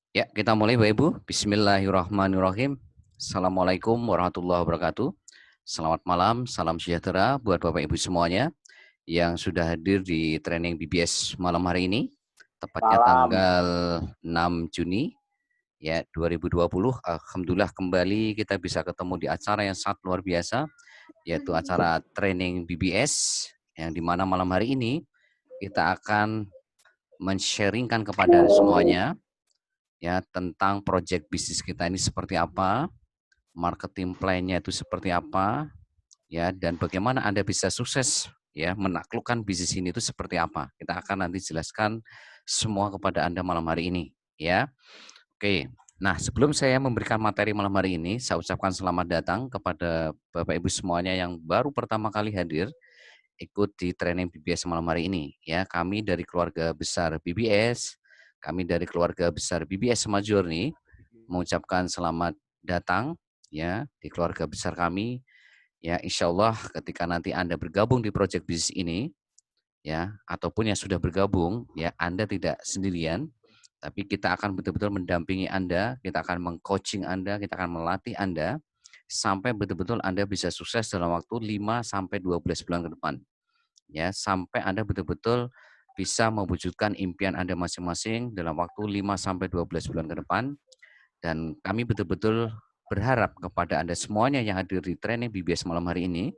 Ya, kita mulai Bapak Ibu. Bismillahirrahmanirrahim. Assalamualaikum warahmatullahi wabarakatuh. Selamat malam, salam sejahtera buat Bapak Ibu semuanya yang sudah hadir di training BBS malam hari ini. Tepatnya Malam. tanggal 6 Juni ya 2020. Alhamdulillah kembali kita bisa ketemu di acara yang sangat luar biasa, yaitu acara training BBS yang dimana malam hari ini kita akan men-sharingkan kepada semuanya ya tentang project bisnis kita ini seperti apa, marketing plan-nya itu seperti apa, ya dan bagaimana Anda bisa sukses ya menaklukkan bisnis ini itu seperti apa. Kita akan nanti jelaskan semua kepada Anda malam hari ini ya. Oke. Nah, sebelum saya memberikan materi malam hari ini, saya ucapkan selamat datang kepada Bapak Ibu semuanya yang baru pertama kali hadir ikut di training BBS malam hari ini ya. Kami dari keluarga besar BBS, kami dari keluarga besar BBS Majorni mengucapkan selamat datang ya di keluarga besar kami. Ya, insya Allah ketika nanti Anda bergabung di proyek bisnis ini ya ataupun yang sudah bergabung ya Anda tidak sendirian, tapi kita akan betul-betul mendampingi Anda, kita akan meng-coaching Anda, kita akan melatih Anda sampai betul-betul Anda bisa sukses dalam waktu 5 sampai 12 bulan ke depan. Ya, sampai Anda betul-betul bisa mewujudkan impian Anda masing-masing dalam waktu 5 sampai 12 bulan ke depan. Dan kami betul-betul berharap kepada Anda semuanya yang hadir di training BBS malam hari ini,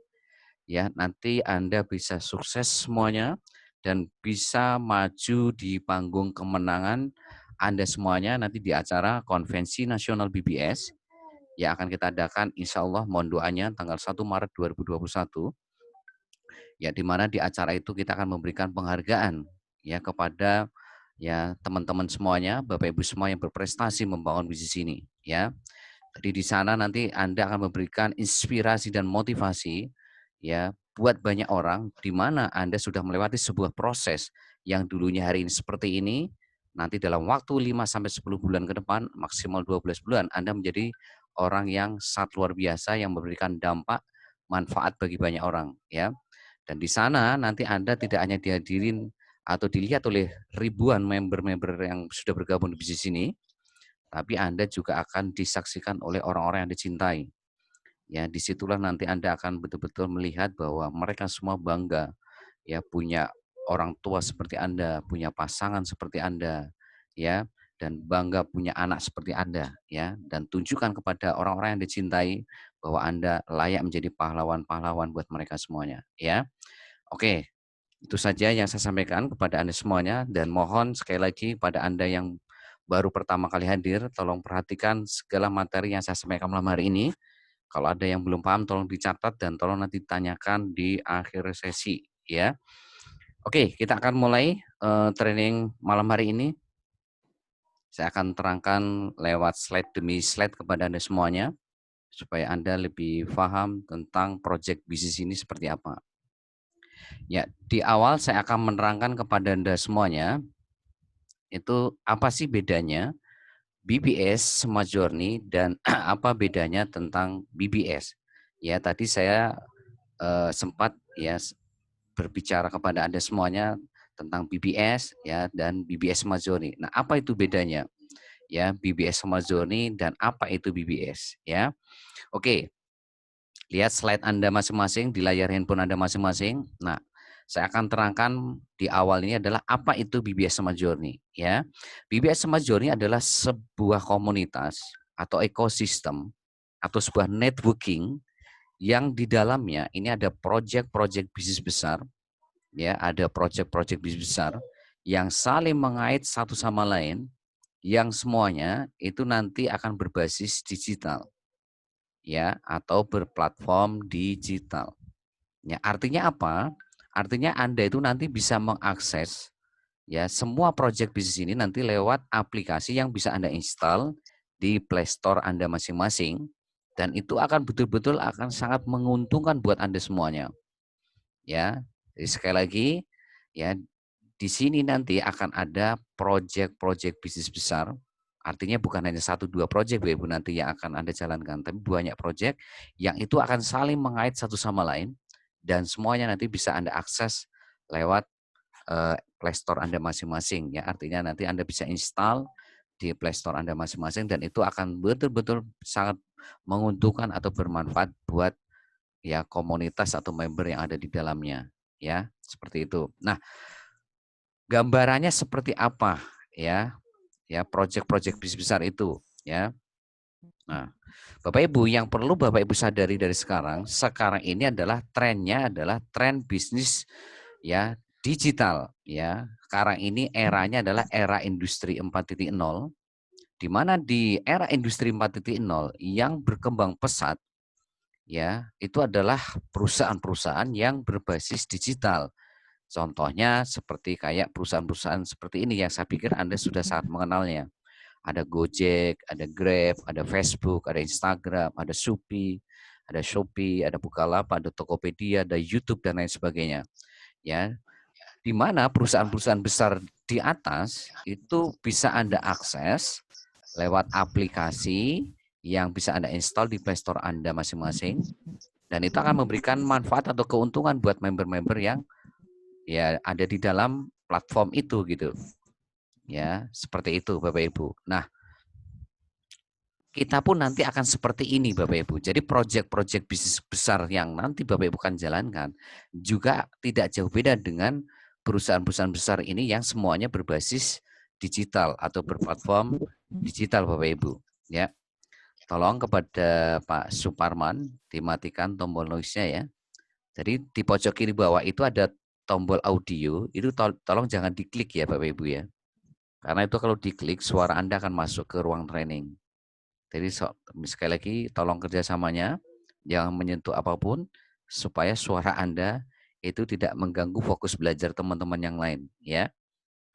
ya nanti Anda bisa sukses semuanya dan bisa maju di panggung kemenangan Anda semuanya nanti di acara Konvensi Nasional BBS yang akan kita adakan insya Allah mohon doanya tanggal 1 Maret 2021. Ya, di mana di acara itu kita akan memberikan penghargaan ya kepada ya teman-teman semuanya, Bapak Ibu semua yang berprestasi membangun bisnis ini ya. Jadi di sana nanti Anda akan memberikan inspirasi dan motivasi ya buat banyak orang di mana Anda sudah melewati sebuah proses yang dulunya hari ini seperti ini, nanti dalam waktu 5 sampai 10 bulan ke depan, maksimal 12 bulan Anda menjadi orang yang sangat luar biasa yang memberikan dampak manfaat bagi banyak orang ya. Dan di sana nanti Anda tidak hanya dihadirin atau dilihat oleh ribuan member-member yang sudah bergabung di bisnis ini, tapi Anda juga akan disaksikan oleh orang-orang yang dicintai. Ya, disitulah nanti Anda akan betul-betul melihat bahwa mereka semua bangga ya punya orang tua seperti Anda, punya pasangan seperti Anda, ya, dan bangga punya anak seperti Anda, ya, dan tunjukkan kepada orang-orang yang dicintai bahwa Anda layak menjadi pahlawan-pahlawan buat mereka semuanya, ya. Oke, itu saja yang saya sampaikan kepada Anda semuanya dan mohon sekali lagi pada Anda yang baru pertama kali hadir, tolong perhatikan segala materi yang saya sampaikan malam hari ini. Kalau ada yang belum paham tolong dicatat dan tolong nanti ditanyakan di akhir sesi ya. Oke, kita akan mulai training malam hari ini. Saya akan terangkan lewat slide demi slide kepada Anda semuanya supaya Anda lebih paham tentang project bisnis ini seperti apa. Ya, di awal saya akan menerangkan kepada Anda semuanya itu apa sih bedanya BBS sama Journey dan apa bedanya tentang BBS. Ya, tadi saya sempat ya berbicara kepada Anda semuanya tentang BBS ya dan BBS sama Journey. Nah, apa itu bedanya? Ya, BBS sama Journey dan apa itu BBS ya. Oke, lihat slide Anda masing-masing di layar handphone Anda masing-masing. Nah, saya akan terangkan di awal ini adalah apa itu BBS sama Journey ya. BBS sama Journey adalah sebuah komunitas atau ekosistem atau sebuah networking yang di dalamnya ini ada project-project bisnis besar ya, ada project-project bisnis besar yang saling mengait satu sama lain yang semuanya itu nanti akan berbasis digital ya atau berplatform digital. Ya, artinya apa? Artinya Anda itu nanti bisa mengakses ya semua project bisnis ini nanti lewat aplikasi yang bisa Anda install di Play Store Anda masing-masing dan itu akan betul-betul akan sangat menguntungkan buat Anda semuanya. Ya. Jadi sekali lagi ya di sini nanti akan ada project-project bisnis besar. Artinya bukan hanya satu dua project Bu Ibu nanti yang akan Anda jalankan, tapi banyak project yang itu akan saling mengait satu sama lain dan semuanya nanti bisa Anda akses lewat Play Store Anda masing-masing ya. Artinya nanti Anda bisa install di Play Store Anda masing-masing, dan itu akan betul-betul sangat menguntungkan atau bermanfaat buat ya komunitas atau member yang ada di dalamnya, ya, seperti itu. Nah, gambarannya seperti apa ya? Ya, proyek-proyek bisnis besar itu, ya. Nah, Bapak Ibu, yang perlu Bapak Ibu sadari dari sekarang ini adalah trennya adalah tren bisnis ya digital, ya. Sekarang ini eranya adalah era industri 4.0, di mana di era industri 4.0 yang berkembang pesat, ya, itu adalah perusahaan-perusahaan yang berbasis digital. Contohnya seperti kayak perusahaan-perusahaan seperti ini yang saya pikir Anda sudah sangat mengenalnya. Ada Gojek, ada Grab, ada Facebook, ada Instagram, ada Shopee, ada Bukalapak, ada Tokopedia, ada YouTube dan lain sebagainya. Ya, di mana perusahaan-perusahaan besar di atas itu bisa Anda akses lewat aplikasi yang bisa Anda install di Play Store Anda masing-masing, dan itu akan memberikan manfaat atau keuntungan buat member-member yang ya ada di dalam platform itu gitu. Ya, seperti itu Bapak Ibu. Nah, kita pun nanti akan seperti ini Bapak Ibu. Jadi proyek-proyek bisnis besar yang nanti Bapak Ibu akan jalankan juga tidak jauh beda dengan perusahaan-perusahaan besar ini yang semuanya berbasis digital atau berplatform digital Bapak Ibu. Ya, tolong kepada Pak Suparman dimatikan tombol noise-nya ya. Jadi di pojok kiri bawah itu ada tombol audio, itu tolong jangan diklik ya Bapak Ibu ya. Karena itu kalau diklik suara Anda akan masuk ke ruang training. Jadi sekali lagi tolong kerjasamanya, jangan menyentuh apapun supaya suara Anda itu tidak mengganggu fokus belajar teman-teman yang lain ya.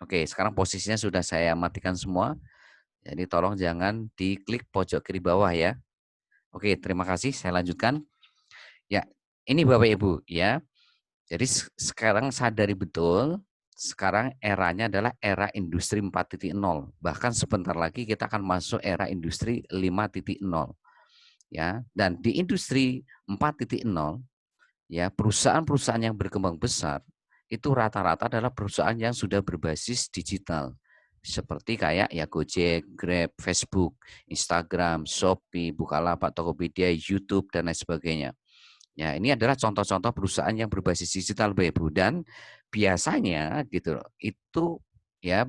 Oke, sekarang posisinya sudah saya matikan semua. Jadi tolong jangan diklik pojok kiri bawah ya. Oke, terima kasih. Saya lanjutkan. Ya, ini Bapak Ibu ya. Jadi sekarang sadari betul, sekarang eranya adalah era industri 4.0. Bahkan sebentar lagi kita akan masuk era industri 5.0. Ya, dan di industri 4.0 ya, perusahaan-perusahaan yang berkembang besar itu rata-rata adalah perusahaan yang sudah berbasis digital. Seperti kayak ya Gojek, Grab, Facebook, Instagram, Shopee, Bukalapak, Tokopedia, YouTube dan lain sebagainya. Ya, ini adalah contoh-contoh perusahaan yang berbasis digital Bapak Ibu, dan biasanya gitu itu ya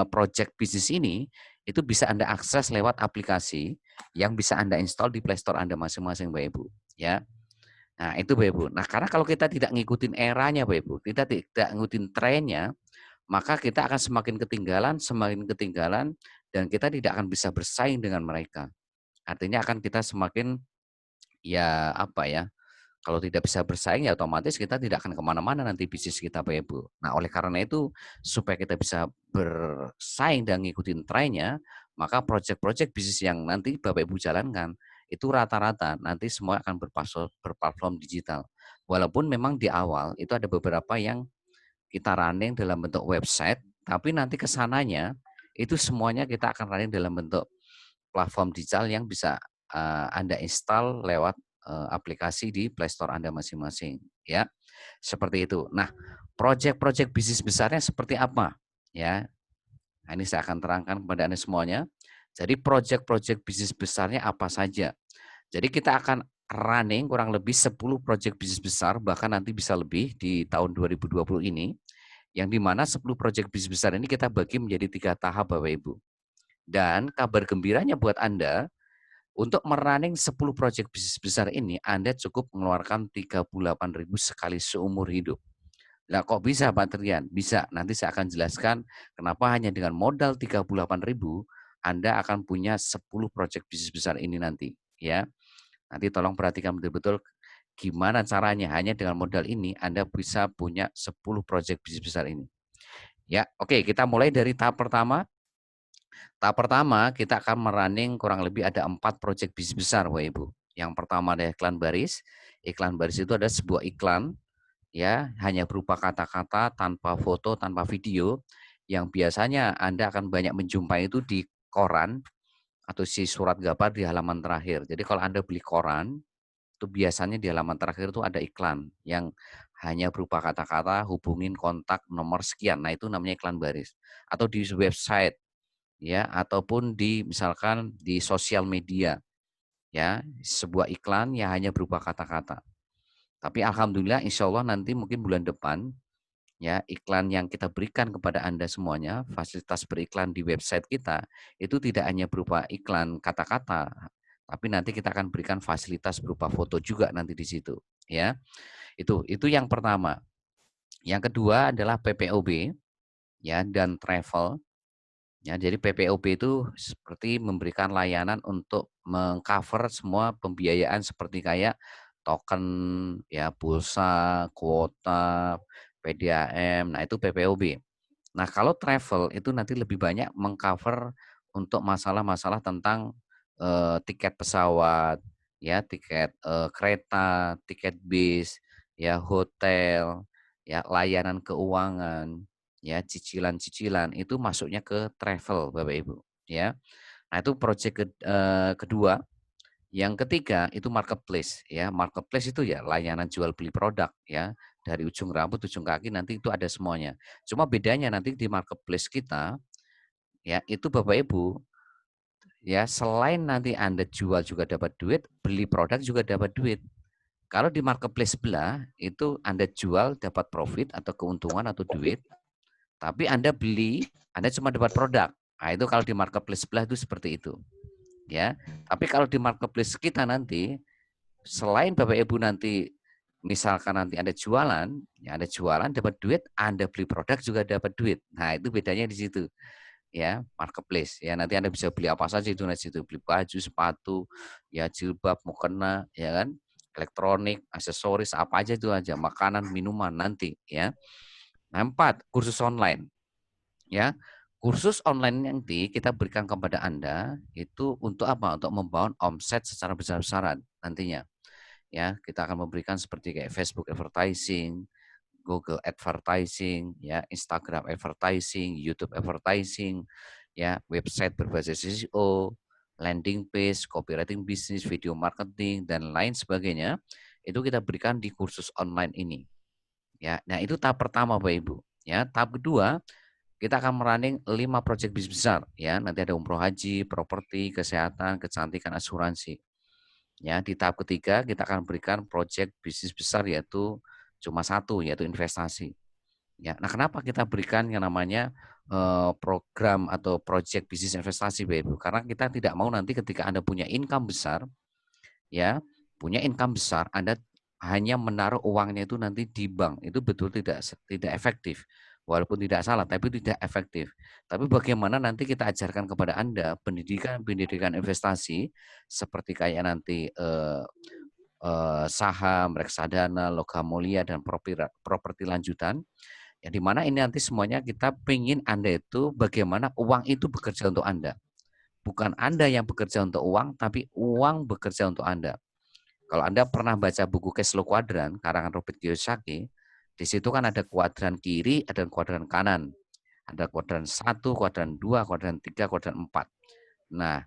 project bisnis ini itu bisa Anda akses lewat aplikasi yang bisa Anda install di Play Store Anda masing-masing Bapak Ibu, ya. Nah, itu Bapak Ibu. Nah, karena kalau kita tidak ngikutin eranya Bapak Ibu, kita tidak ngikutin trennya, maka kita akan semakin ketinggalan dan kita tidak akan bisa bersaing dengan mereka. Artinya akan kita semakin ya apa ya, kalau tidak bisa bersaing ya otomatis kita tidak akan kemana-mana nanti bisnis kita Bapak Ibu. Nah oleh karena itu supaya kita bisa bersaing dan ngikutin trennya, maka proyek-proyek bisnis yang nanti Bapak Ibu jalankan itu rata-rata nanti semua akan berplatform digital. Walaupun memang di awal itu ada beberapa yang kita running dalam bentuk website, tapi nanti kesananya itu semuanya kita akan running dalam bentuk platform digital yang bisa Anda install lewat aplikasi di Play Store Anda masing-masing, ya. Seperti itu. Nah, proyek-proyek bisnis besarnya seperti apa? Ya. Nah, ini saya akan terangkan kepada Anda semuanya. Jadi proyek-proyek bisnis besarnya apa saja? Jadi kita akan running kurang lebih 10 proyek bisnis besar, bahkan nanti bisa lebih di tahun 2020 ini, yang di mana 10 proyek bisnis besar ini kita bagi menjadi 3 tahap Bapak Ibu. Dan kabar gembiranya buat Anda, untuk merunning 10 proyek bisnis besar ini, Anda cukup mengeluarkan 38.000 sekali seumur hidup. Lah kok bisa Pak Trian? Bisa, nanti saya akan jelaskan kenapa hanya dengan modal 38.000 Anda akan punya 10 proyek bisnis besar ini nanti, ya. Nanti tolong perhatikan betul-betul gimana caranya hanya dengan modal ini Anda bisa punya 10 proyek bisnis besar ini. Ya, oke, kita mulai dari tahap pertama. Tahap pertama, kita akan merunning kurang lebih ada 4 proyek bisnis besar, Bapak Ibu. Yang pertama ada iklan baris. Iklan baris itu adalah sebuah iklan ya, hanya berupa kata-kata tanpa foto, tanpa video, yang biasanya Anda akan banyak menjumpai itu di koran atau si surat kabar di halaman terakhir. Jadi kalau Anda beli koran, itu biasanya di halaman terakhir itu ada iklan yang hanya berupa kata-kata hubungin kontak nomor sekian. Nah, itu namanya iklan baris. Atau di website ya, ataupun di misalkan di sosial media, ya, sebuah iklan yang hanya berupa kata-kata. Tapi alhamdulillah insya Allah nanti mungkin bulan depan, ya, iklan yang kita berikan kepada Anda semuanya, fasilitas beriklan di website kita, itu tidak hanya berupa iklan kata-kata, tapi nanti kita akan berikan fasilitas berupa foto juga nanti di situ, ya. Itu yang pertama. Yang kedua adalah PPOB, ya, dan travel. Ya, jadi PPOB itu seperti memberikan layanan untuk mengcover semua pembiayaan seperti kayak token, ya, pulsa, kuota, PDAM, nah itu PPOB. Nah, kalau travel itu nanti lebih banyak mengcover untuk masalah-masalah tentang, tiket pesawat, ya, tiket, kereta, tiket bis, ya, hotel, ya, layanan keuangan, ya, cicilan-cicilan itu masuknya ke travel Bapak Ibu, ya. Nah itu kedua. Yang ketiga itu marketplace, ya. Marketplace itu ya layanan jual beli produk, ya, dari ujung rambut, ujung kaki nanti itu ada semuanya. Cuma bedanya nanti di marketplace kita, ya, itu Bapak Ibu, ya, selain nanti Anda jual juga dapat duit, beli produk juga dapat duit. Kalau di marketplace sebelah itu Anda jual dapat profit atau keuntungan atau duit, tapi Anda beli, Anda cuma dapat produk. Nah, itu kalau di marketplace sebelah itu seperti itu, ya. Tapi kalau di marketplace kita nanti, selain Bapak Ibu nanti misalkan nanti Anda jualan, ya Anda jualan dapat duit, Anda beli produk juga dapat duit. Nah, itu bedanya di situ, ya, marketplace. Ya, nanti Anda bisa beli apa saja itu di situ, beli baju, sepatu, ya, jilbab, mukena, ya kan, elektronik, aksesoris, apa aja itu aja, makanan, minuman nanti, ya. Nah, 4, kursus online. Ya, kursus online nanti kita berikan kepada Anda itu untuk apa? Untuk membangun omset secara besar-besaran nantinya. Ya, kita akan memberikan seperti kayak Facebook advertising, Google advertising, ya, Instagram advertising, YouTube advertising, ya, website berbasis SEO, landing page, copywriting bisnis, video marketing dan lain sebagainya. Itu kita berikan di kursus online ini. Ya, nah itu tahap pertama Bapak Ibu. Ya, tahap kedua kita akan merunning 5 proyek bisnis besar, ya. Nanti ada umroh haji, properti, kesehatan, kecantikan, asuransi. Ya, di tahap ketiga kita akan berikan proyek bisnis besar yaitu cuma satu, yaitu investasi. Ya, nah kenapa kita berikan yang namanya program atau proyek bisnis investasi, Bapak Ibu? Karena kita tidak mau nanti ketika Anda punya income besar, ya, punya income besar, Anda hanya menaruh uangnya itu nanti di bank, itu betul tidak efektif. Walaupun tidak salah, tapi tidak efektif. Tapi bagaimana nanti kita ajarkan kepada Anda pendidikan investasi seperti kayak nanti saham, reksadana, logam mulia dan properti lanjutan. Ya di mana ini nanti semuanya kita pengen Anda itu bagaimana uang itu bekerja untuk Anda. Bukan Anda yang bekerja untuk uang, tapi uang bekerja untuk Anda. Kalau Anda pernah baca buku Cash Flow Quadrant karangan Robert Kiyosaki, di situ kan ada kuadran kiri, ada kuadran kanan. Ada kuadran 1, kuadran 2, kuadran 3, kuadran 4. Nah,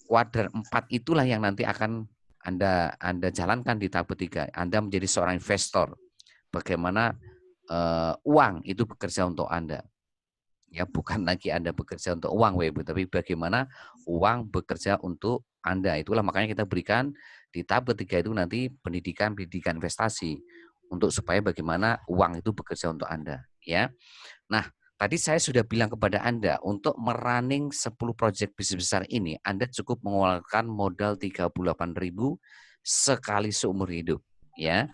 kuadran 4 itulah yang nanti akan Anda jalankan di tahap ketiga. Anda menjadi seorang investor. Bagaimana uang itu bekerja untuk Anda. Ya, bukan lagi Anda bekerja untuk uang, Ibu, tapi bagaimana uang bekerja untuk Anda. Itulah makanya kita berikan di tahap ketiga itu nanti pendidikan investasi untuk supaya bagaimana uang itu bekerja untuk Anda, ya. Nah, tadi saya sudah bilang kepada Anda untuk merunning 10 proyek bisnis besar ini, Anda cukup mengeluarkan modal 38.000 sekali seumur hidup, ya.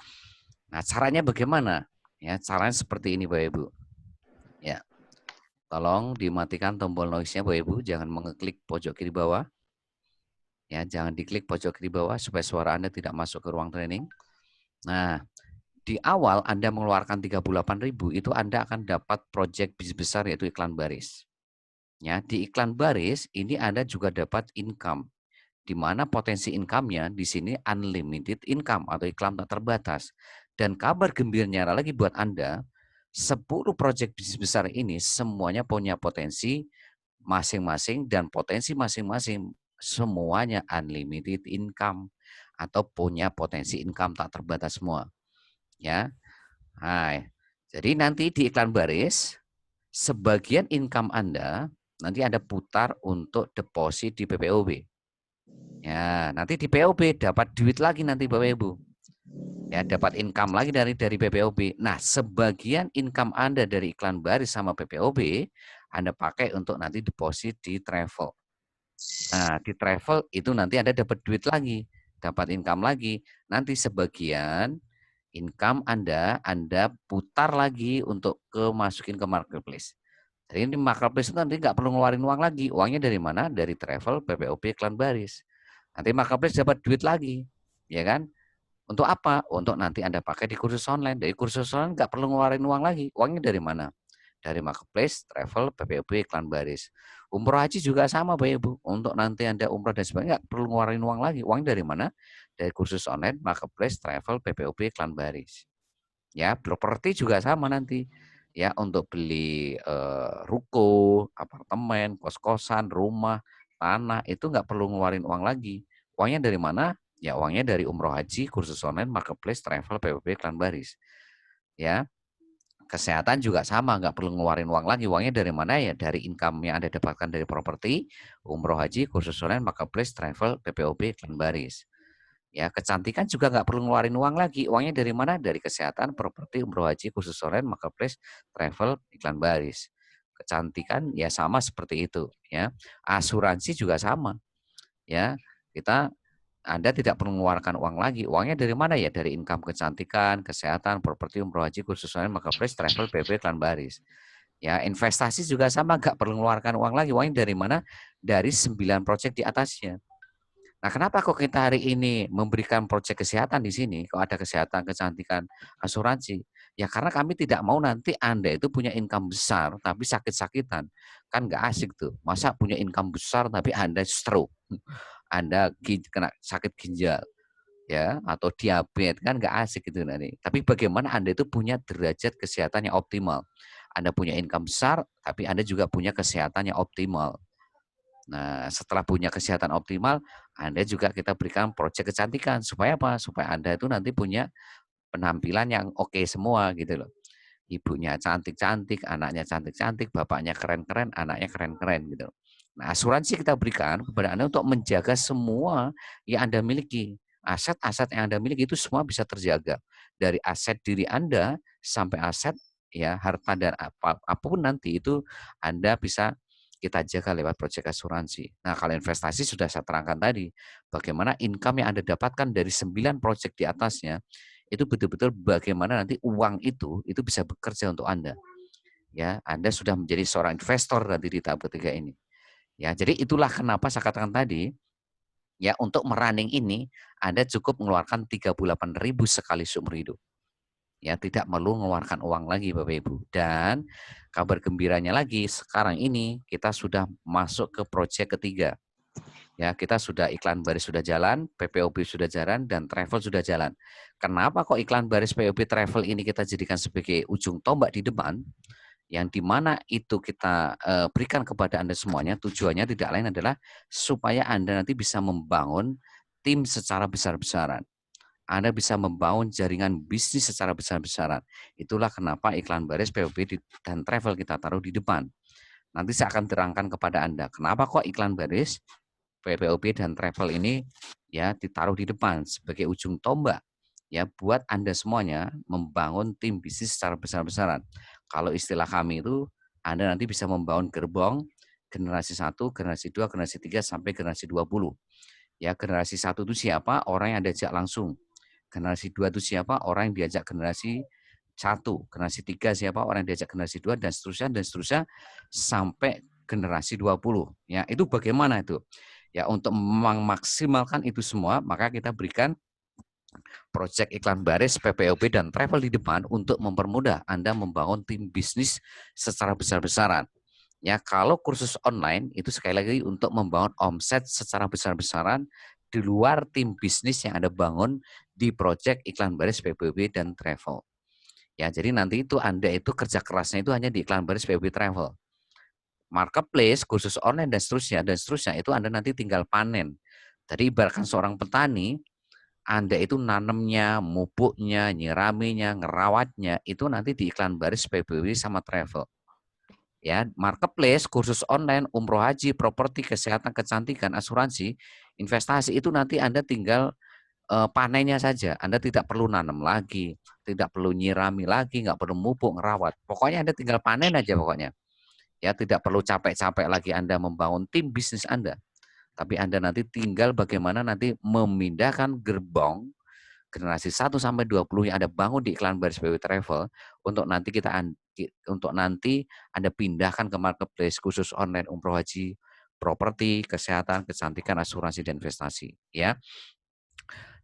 Nah, caranya bagaimana? Ya, caranya seperti ini, Bapak Ibu. Ya. Tolong dimatikan tombol noise-nya Bapak Ibu, jangan mengeklik pojok kiri bawah. Ya, jangan diklik pojok kiri bawah supaya suara Anda tidak masuk ke ruang training. Nah, di awal Anda mengeluarkan 38.000 itu Anda akan dapat proyek bisnis besar yaitu iklan baris. Ya, di iklan baris ini Anda juga dapat income di mana potensi income-nya di sini unlimited income atau iklan tak terbatas. Dan kabar gembiranya lagi buat Anda, 10 proyek bisnis besar ini semuanya punya potensi masing-masing dan potensi masing-masing semuanya unlimited income atau punya potensi income tak terbatas semua, ya. Nah, jadi nanti di iklan baris sebagian income Anda nanti Anda putar untuk deposit di PPOB. Ya, nanti di POB dapat duit lagi nanti Bapak Ibu. Ya, dapat income lagi dari PPOB. Nah, sebagian income Anda dari iklan baris sama PPOB Anda pakai untuk nanti deposit di travel. Nah, di travel itu nanti Anda dapat duit lagi, dapat income lagi. Nanti sebagian income Anda putar lagi untuk masukin ke marketplace. Jadi ini marketplace itu nanti nggak perlu ngeluarin uang lagi. Uangnya dari mana? Dari travel, PPOB, iklan baris. Nanti marketplace dapat duit lagi, ya kan? Untuk apa? Untuk nanti Anda pakai di kursus online. Dari kursus online nggak perlu ngeluarin uang lagi. Uangnya dari mana? Dari marketplace, travel, PPOB, iklan baris. Umroh haji juga sama Bapak Ibu. Untuk nanti Anda umroh dan sebagainya nggak perlu ngeluarin uang lagi. Uangnya dari mana? Dari kursus online, marketplace, travel, PPOB, iklan baris. Ya, properti juga sama nanti. Ya, untuk beli ruko, apartemen, kos-kosan, rumah, tanah itu nggak perlu ngeluarin uang lagi. Uangnya dari mana? Ya, uangnya dari umroh haji, kursus online, marketplace, travel, PPP, iklan baris. Ya, kesehatan juga sama, nggak perlu ngeluarin uang lagi. Uangnya dari mana? Ya, dari income yang Anda dapatkan dari properti, umroh haji, kursus online, marketplace, travel, PPOB, iklan baris. Ya, kecantikan juga nggak perlu ngeluarin uang lagi. Uangnya dari mana? Dari kesehatan, properti, umroh haji, kursus online, marketplace, travel, iklan baris. Kecantikan ya sama seperti itu. Ya, asuransi juga sama. Ya, kita Anda tidak perlu mengeluarkan uang lagi. Uangnya dari mana ya? Dari income kecantikan, kesehatan, properti, umroh haji, kursus online, marketplace, travel, PP, iklan baris. Ya, investasi juga sama, nggak perlu mengeluarkan uang lagi. Uangnya dari mana? Dari 9 proyek di atasnya. Nah, kenapa kok kita hari ini memberikan proyek kesehatan di sini? Kok ada kesehatan, kecantikan, asuransi? Ya karena kami tidak mau nanti Anda itu punya income besar tapi sakit-sakitan. Kan nggak asik tuh. Masa punya income besar tapi Anda stroke. Anda kena sakit ginjal ya atau diabetes kan nggak asik itu nanti. Tapi bagaimana Anda itu punya derajat kesehatan yang optimal. Anda punya income besar tapi Anda juga punya kesehatan yang optimal. Nah, setelah punya kesehatan optimal, Anda juga kita berikan proyek kecantikan. Supaya apa? Supaya Anda itu nanti punya penampilan yang oke semua gitu loh. Ibunya cantik-cantik, anaknya cantik-cantik, bapaknya keren-keren, anaknya keren-keren gitu. Nah, asuransi kita berikan kepada Anda untuk menjaga semua yang Anda miliki. Aset-aset yang Anda miliki itu semua bisa terjaga. Dari aset diri Anda sampai aset ya harta dan apapun nanti itu Anda bisa kita jaga lewat proyek asuransi. Nah, kalau investasi sudah saya terangkan tadi, bagaimana income yang Anda dapatkan dari 9 proyek di atasnya, itu betul-betul bagaimana nanti uang itu bisa bekerja untuk Anda. Ya, Anda sudah menjadi seorang investor nanti di tahap ketiga ini. Ya, jadi itulah kenapa saya katakan tadi, ya untuk merunning ini Anda cukup mengeluarkan 38.000 sekali seumur hidup. Ya, tidak perlu mengeluarkan uang lagi Bapak Ibu. Dan kabar gembiranya lagi, sekarang ini kita sudah masuk ke proyek ketiga. Ya, kita sudah iklan baris sudah jalan, PPOB sudah jalan, dan travel sudah jalan. Kenapa kok iklan baris PPOB travel ini kita jadikan sebagai ujung tombak di depan? Yang dimana itu kita berikan kepada Anda semuanya, tujuannya tidak lain adalah supaya Anda nanti bisa membangun tim secara besar-besaran. Anda bisa membangun jaringan bisnis secara besar-besaran. Itulah kenapa iklan baris, POB, dan travel kita taruh di depan. Nanti saya akan terangkan kepada Anda, kenapa kok iklan baris, PPOB, dan travel ini ya ditaruh di depan sebagai ujung tombak ya buat Anda semuanya membangun tim bisnis secara besar-besaran. Kalau istilah kami itu Anda nanti bisa membangun gerbong generasi 1, generasi 2, generasi 3 sampai generasi 20. Ya, generasi 1 itu siapa? Orang yang diajak langsung. Generasi 2 itu siapa? Orang yang diajak generasi 1. Generasi 3 siapa? Orang yang diajak generasi 2 dan seterusnya sampai generasi 20. Ya, itu bagaimana itu? Ya, untuk memaksimalkan itu semua, maka kita berikan proyek iklan baris, PPOB, dan travel di depan untuk mempermudah Anda membangun tim bisnis secara besar-besaran. Ya, kalau kursus online itu sekali lagi untuk membangun omset secara besar-besaran di luar tim bisnis yang Anda bangun di proyek iklan baris, PPOB, dan travel. Ya, jadi nanti itu Anda itu kerja kerasnya itu hanya di iklan baris, PPOB, travel. Marketplace, kursus online, dan seterusnya itu Anda nanti tinggal panen. Jadi ibaratkan seorang petani, Anda itu nanemnya, mupuknya, nyiraminya, ngerawatnya, itu nanti di iklan baris, PPOB, sama travel. Ya, marketplace, kursus online, umroh haji, properti, kesehatan, kecantikan, asuransi, investasi itu nanti Anda tinggal panennya saja. Anda tidak perlu nanam lagi, tidak perlu nyirami lagi, nggak perlu mupuk, ngerawat. Pokoknya Anda tinggal panen aja pokoknya. Ya, tidak perlu capek-capek lagi Anda membangun tim bisnis Anda. Tapi Anda nanti tinggal bagaimana nanti memindahkan gerbong generasi 1 sampai 20 yang Anda bangun di iklan Baris BW Travel untuk nanti Anda pindahkan ke marketplace khusus online umroh haji, properti, kesehatan, kecantikan, asuransi dan investasi, ya.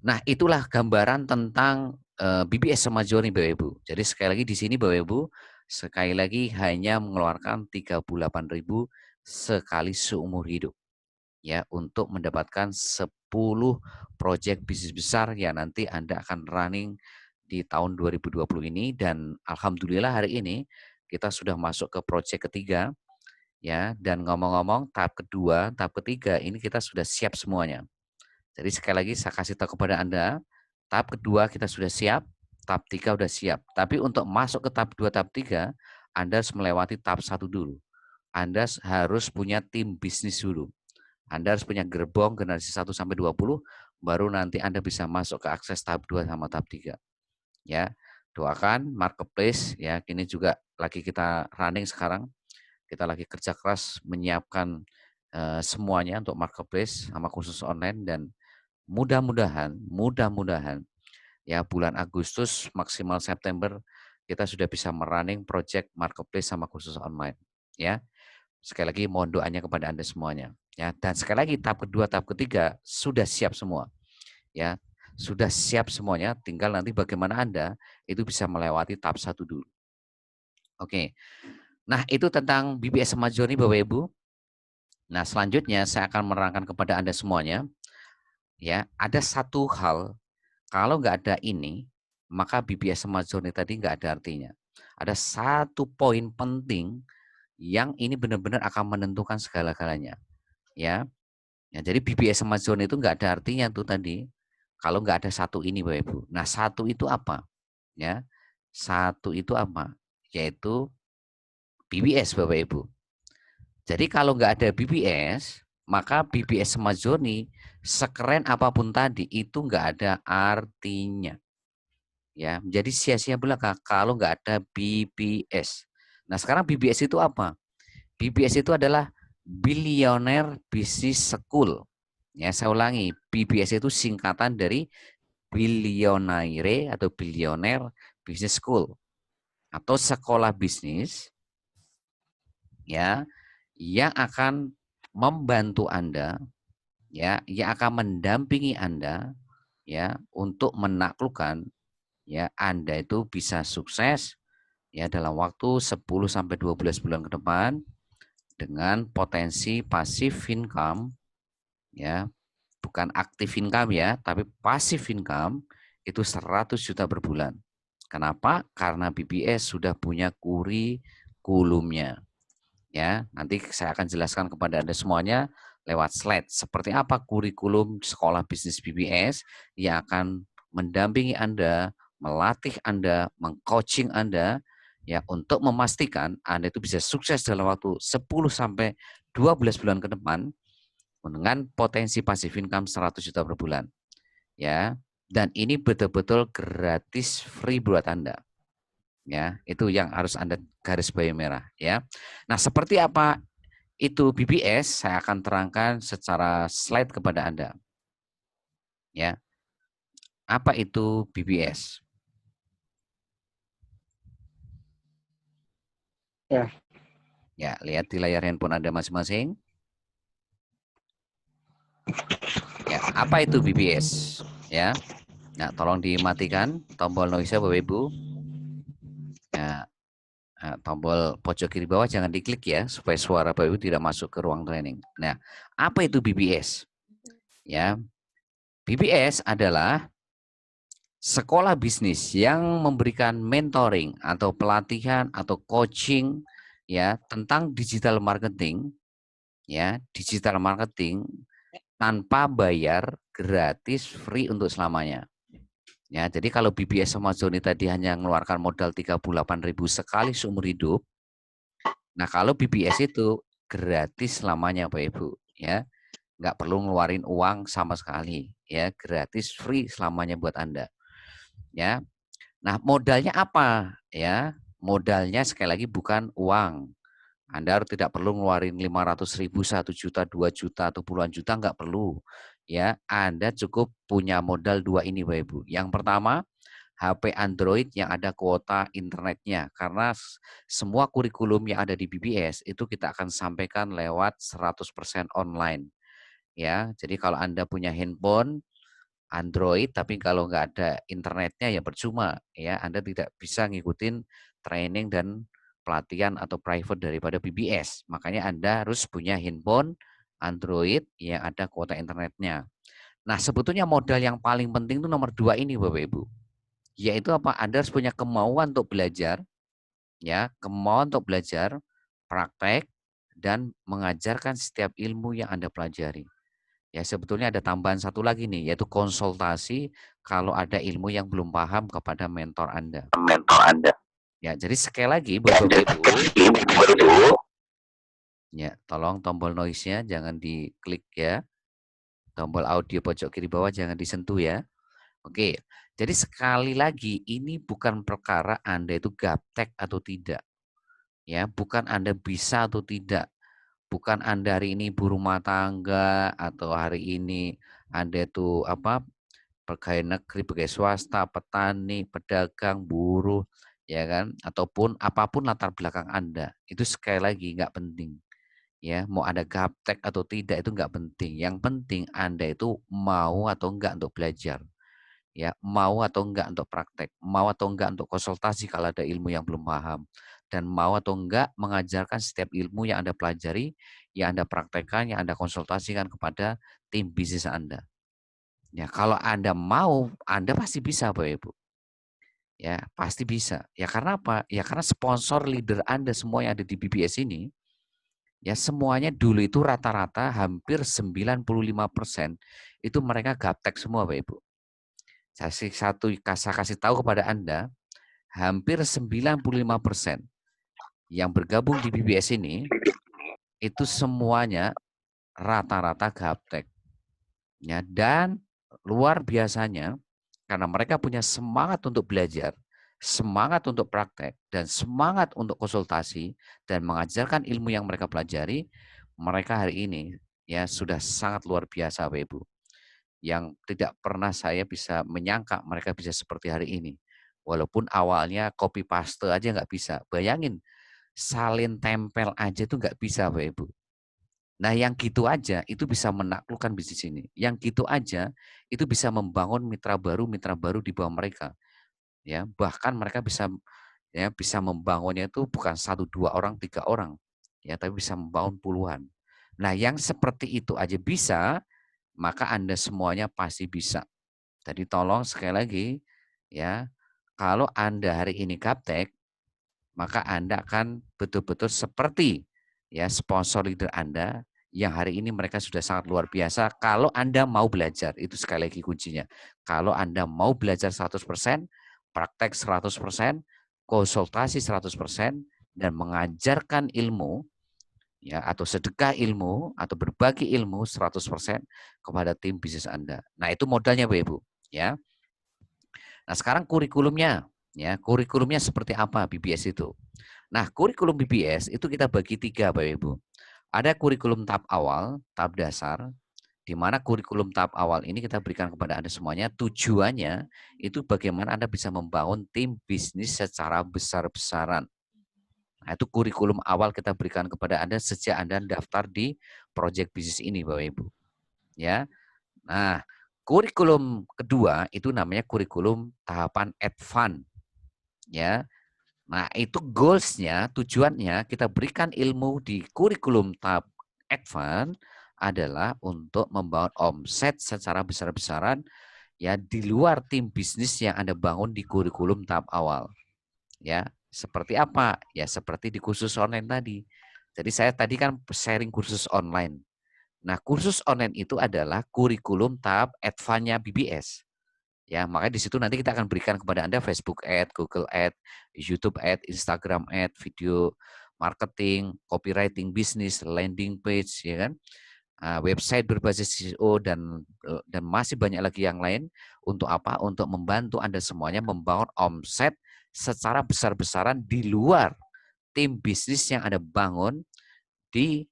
Nah, itulah gambaran tentang BBS Semajoni Bapak Ibu. Jadi sekali lagi di sini Bapak Ibu, sekali lagi hanya mengeluarkan 38.000 sekali seumur hidup ya untuk mendapatkan 10 proyek bisnis besar yang nanti Anda akan running di tahun 2020 ini dan alhamdulillah hari ini kita sudah masuk ke proyek ketiga ya dan ngomong-ngomong tahap kedua, tahap ketiga ini kita sudah siap semuanya. Jadi sekali lagi saya kasih tahu kepada Anda, tahap kedua kita sudah siap, tahap 3 sudah siap. Tapi untuk masuk ke tahap 2, tahap 3, Anda harus melewati tahap 1 dulu. Anda harus punya tim bisnis dulu. Anda harus punya gerbong generasi 1 sampai 20, baru nanti Anda bisa masuk ke akses tahap 2 sama tahap 3. Ya, doakan marketplace ya, ini juga lagi kita running sekarang. Kita lagi kerja keras menyiapkan semuanya untuk marketplace sama khusus online dan mudah-mudahan ya bulan Agustus maksimal September kita sudah bisa merunning project marketplace sama khusus online ya. Sekali lagi mohon doanya kepada Anda semuanya ya. Dan sekali lagi tahap kedua, tahap ketiga sudah siap semua ya. Sudah siap semuanya, tinggal nanti bagaimana Anda itu bisa melewati tahap 1 dulu. Oke. Nah, itu tentang BBS Semajoni Bapak Ibu. Nah, selanjutnya saya akan menerangkan kepada Anda semuanya ya, ada satu hal. Kalau nggak ada ini, maka BBS Amazoni tadi nggak ada artinya. Ada satu poin penting yang ini benar-benar akan menentukan segala-galanya. Ya, jadi BBS Amazon itu nggak ada artinya tuh tadi. Kalau nggak ada satu ini, Bapak Ibu. Nah, satu itu apa? Ya, satu itu apa? Yaitu BBS, Bapak Ibu. Jadi kalau nggak ada BBS, maka BBS Amazoni sekeren apapun tadi itu nggak ada artinya. Ya, menjadi sia-sia belaka kalau nggak ada BBS. Nah, sekarang BBS itu apa? BBS itu adalah Billionaire Business School. Ya, saya ulangi, BBS itu singkatan dari Billionaire atau Billionaire Business School atau sekolah bisnis ya yang akan membantu Anda ya, yang akan mendampingi Anda ya untuk menaklukkan ya Anda itu bisa sukses ya dalam waktu 10 sampai 12 bulan ke depan dengan potensi passive income ya, bukan aktif income ya, tapi passive income itu 100 juta per bulan. Kenapa? Karena BBS sudah punya kurikulumnya. Ya, nanti saya akan jelaskan kepada Anda semuanya lewat slide seperti apa kurikulum sekolah bisnis BBS yang akan mendampingi Anda, melatih Anda, mengcoaching Anda ya untuk memastikan Anda itu bisa sukses dalam waktu 10 sampai 12 bulan ke depan dengan potensi passive income 100 juta per bulan. Ya. Dan ini betul-betul gratis free buat Anda. Ya, itu yang harus Anda garis bawahi merah ya. Nah, seperti apa itu BBS saya akan terangkan secara slide kepada Anda. Ya. Apa itu BBS? Ya. Ya, lihat di layar handphone Anda masing-masing. Ya, apa itu BBS? Ya. Nah, tolong dimatikan tombol noise Bapak Ibu. Ya, tombol pojok kiri bawah jangan diklik ya supaya suara Bapak Ibu tidak masuk ke ruang training. Nah, apa itu BBS? Ya. BBS adalah sekolah bisnis yang memberikan mentoring atau pelatihan atau coaching ya tentang digital marketing tanpa bayar, gratis, free untuk selamanya. Ya, jadi kalau BBS sama Joni tadi hanya mengeluarkan modal 38.000 sekali seumur hidup, Nah, kalau BBS itu gratis selamanya Bapak Ibu, ya. Nggak perlu ngeluarin uang sama sekali, ya. Gratis, free selamanya buat Anda, ya. Nah, modalnya apa? Ya, modalnya sekali lagi bukan uang. Anda tidak perlu ngeluarin 500.000, 1 juta, 2 juta, atau puluhan juta, nggak perlu. Ya, Anda cukup punya modal dua ini, Bapak Ibu. Yang pertama, HP Android yang ada kuota internetnya. Karena semua kurikulum yang ada di BBS itu kita akan sampaikan lewat 100% online. Ya, jadi kalau Anda punya handphone Android, tapi kalau nggak ada internetnya ya percuma, ya. Anda tidak bisa ngikutin training dan pelatihan atau private daripada BBS. Makanya Anda harus punya handphone Android yang ada kuota internetnya. Nah, sebetulnya modal yang paling penting itu nomor dua ini, Bapak Ibu. Yaitu apa? Anda harus punya kemauan untuk belajar, ya, kemauan untuk belajar, praktek, dan mengajarkan setiap ilmu yang Anda pelajari. Ya, sebetulnya ada tambahan satu lagi nih, yaitu konsultasi kalau ada ilmu yang belum paham kepada mentor Anda. Mentor Anda. Ya, jadi sekali lagi buat Bapak Ibu, ya, tolong tombol noise-nya jangan diklik ya. Tombol audio pojok kiri bawah jangan disentuh ya. Oke. Jadi sekali lagi ini bukan perkara Anda itu gaptek atau tidak. Ya, bukan Anda bisa atau tidak. Bukan Anda hari ini ibu rumah tangga atau hari ini Anda itu pegawai negeri, pegawai swasta, petani, pedagang, buruh, ya kan, ataupun apapun latar belakang Anda, itu sekali lagi nggak penting. Ya, mau Anda gaptek atau tidak itu nggak penting. Yang penting Anda itu mau atau enggak untuk belajar. Ya, mau atau enggak untuk praktek, mau atau enggak untuk konsultasi kalau ada ilmu yang belum paham, dan mau atau enggak mengajarkan setiap ilmu yang Anda pelajari, yang Anda praktekkan, yang Anda konsultasikan kepada tim bisnis Anda. Ya, kalau Anda mau, Anda pasti bisa, Bapak Ibu. Ya, pasti bisa. Ya karena apa? Ya karena sponsor leader Anda semua yang ada di BBS ini, ya semuanya dulu itu rata-rata hampir 95% itu mereka gaptek semua, Bapak Ibu. Saya kasih tahu kepada Anda, hampir 95% yang bergabung di BBS ini, itu semuanya rata-rata gaptek. Ya, dan luar biasanya, karena mereka punya semangat untuk belajar, semangat untuk praktek, dan semangat untuk konsultasi, dan mengajarkan ilmu yang mereka pelajari, mereka hari ini ya sudah sangat luar biasa, Bapak Ibu. Yang tidak pernah saya bisa menyangka mereka bisa seperti hari ini. Walaupun awalnya copy paste aja nggak bisa. Bayangin, salin tempel aja itu nggak bisa, Bapak Ibu. Nah, yang gitu aja itu bisa menaklukkan bisnis ini. Yang gitu aja itu bisa membangun mitra baru di bawah mereka. Ya, bahkan mereka bisa membangunnya itu bukan satu dua orang, tiga orang, ya, tapi bisa membangun puluhan. Nah, yang seperti itu aja bisa, maka Anda semuanya pasti bisa. Jadi tolong sekali lagi, ya, kalau Anda hari ini gaptek, maka Anda akan betul-betul seperti ya sponsor leader Anda yang hari ini mereka sudah sangat luar biasa. Kalau Anda mau belajar, itu sekali lagi kuncinya. Kalau Anda mau belajar 100%, praktek 100%, konsultasi 100%, dan mengajarkan ilmu, ya, atau sedekah ilmu, atau berbagi ilmu 100% kepada tim bisnis Anda. Nah, itu modalnya, Bapak Ibu, ya. Nah, sekarang kurikulumnya, ya, kurikulumnya seperti apa BBS itu? Nah, kurikulum BBS itu kita bagi tiga, Bapak Ibu. Ada kurikulum tahap awal, tahap dasar, di mana kurikulum tahap awal ini kita berikan kepada Anda semuanya, tujuannya itu bagaimana Anda bisa membangun tim bisnis secara besar-besaran. Nah, itu kurikulum awal kita berikan kepada Anda sejak Anda daftar di proyek bisnis ini, Bapak Ibu. Ya. Nah, kurikulum kedua itu namanya kurikulum tahapan advance. Ya. Nah, itu goals-nya, tujuannya kita berikan ilmu di kurikulum tahap advance adalah untuk membangun omset secara besar-besaran ya di luar tim bisnis yang Anda bangun di kurikulum tahap awal. Ya, seperti apa? Ya, seperti di kursus online tadi. Jadi saya tadi kan sharing kursus online. Nah, kursus online itu adalah kurikulum tahap advance-nya BBS. Ya, makanya di situ nanti kita akan berikan kepada Anda Facebook Ad, Google Ad, YouTube Ad, Instagram Ad, video marketing, copywriting bisnis, landing page, ya kan, website berbasis SEO dan masih banyak lagi yang lain. Untuk apa? Untuk membantu Anda semuanya membangun omset secara besar-besaran di luar tim bisnis yang Anda bangun di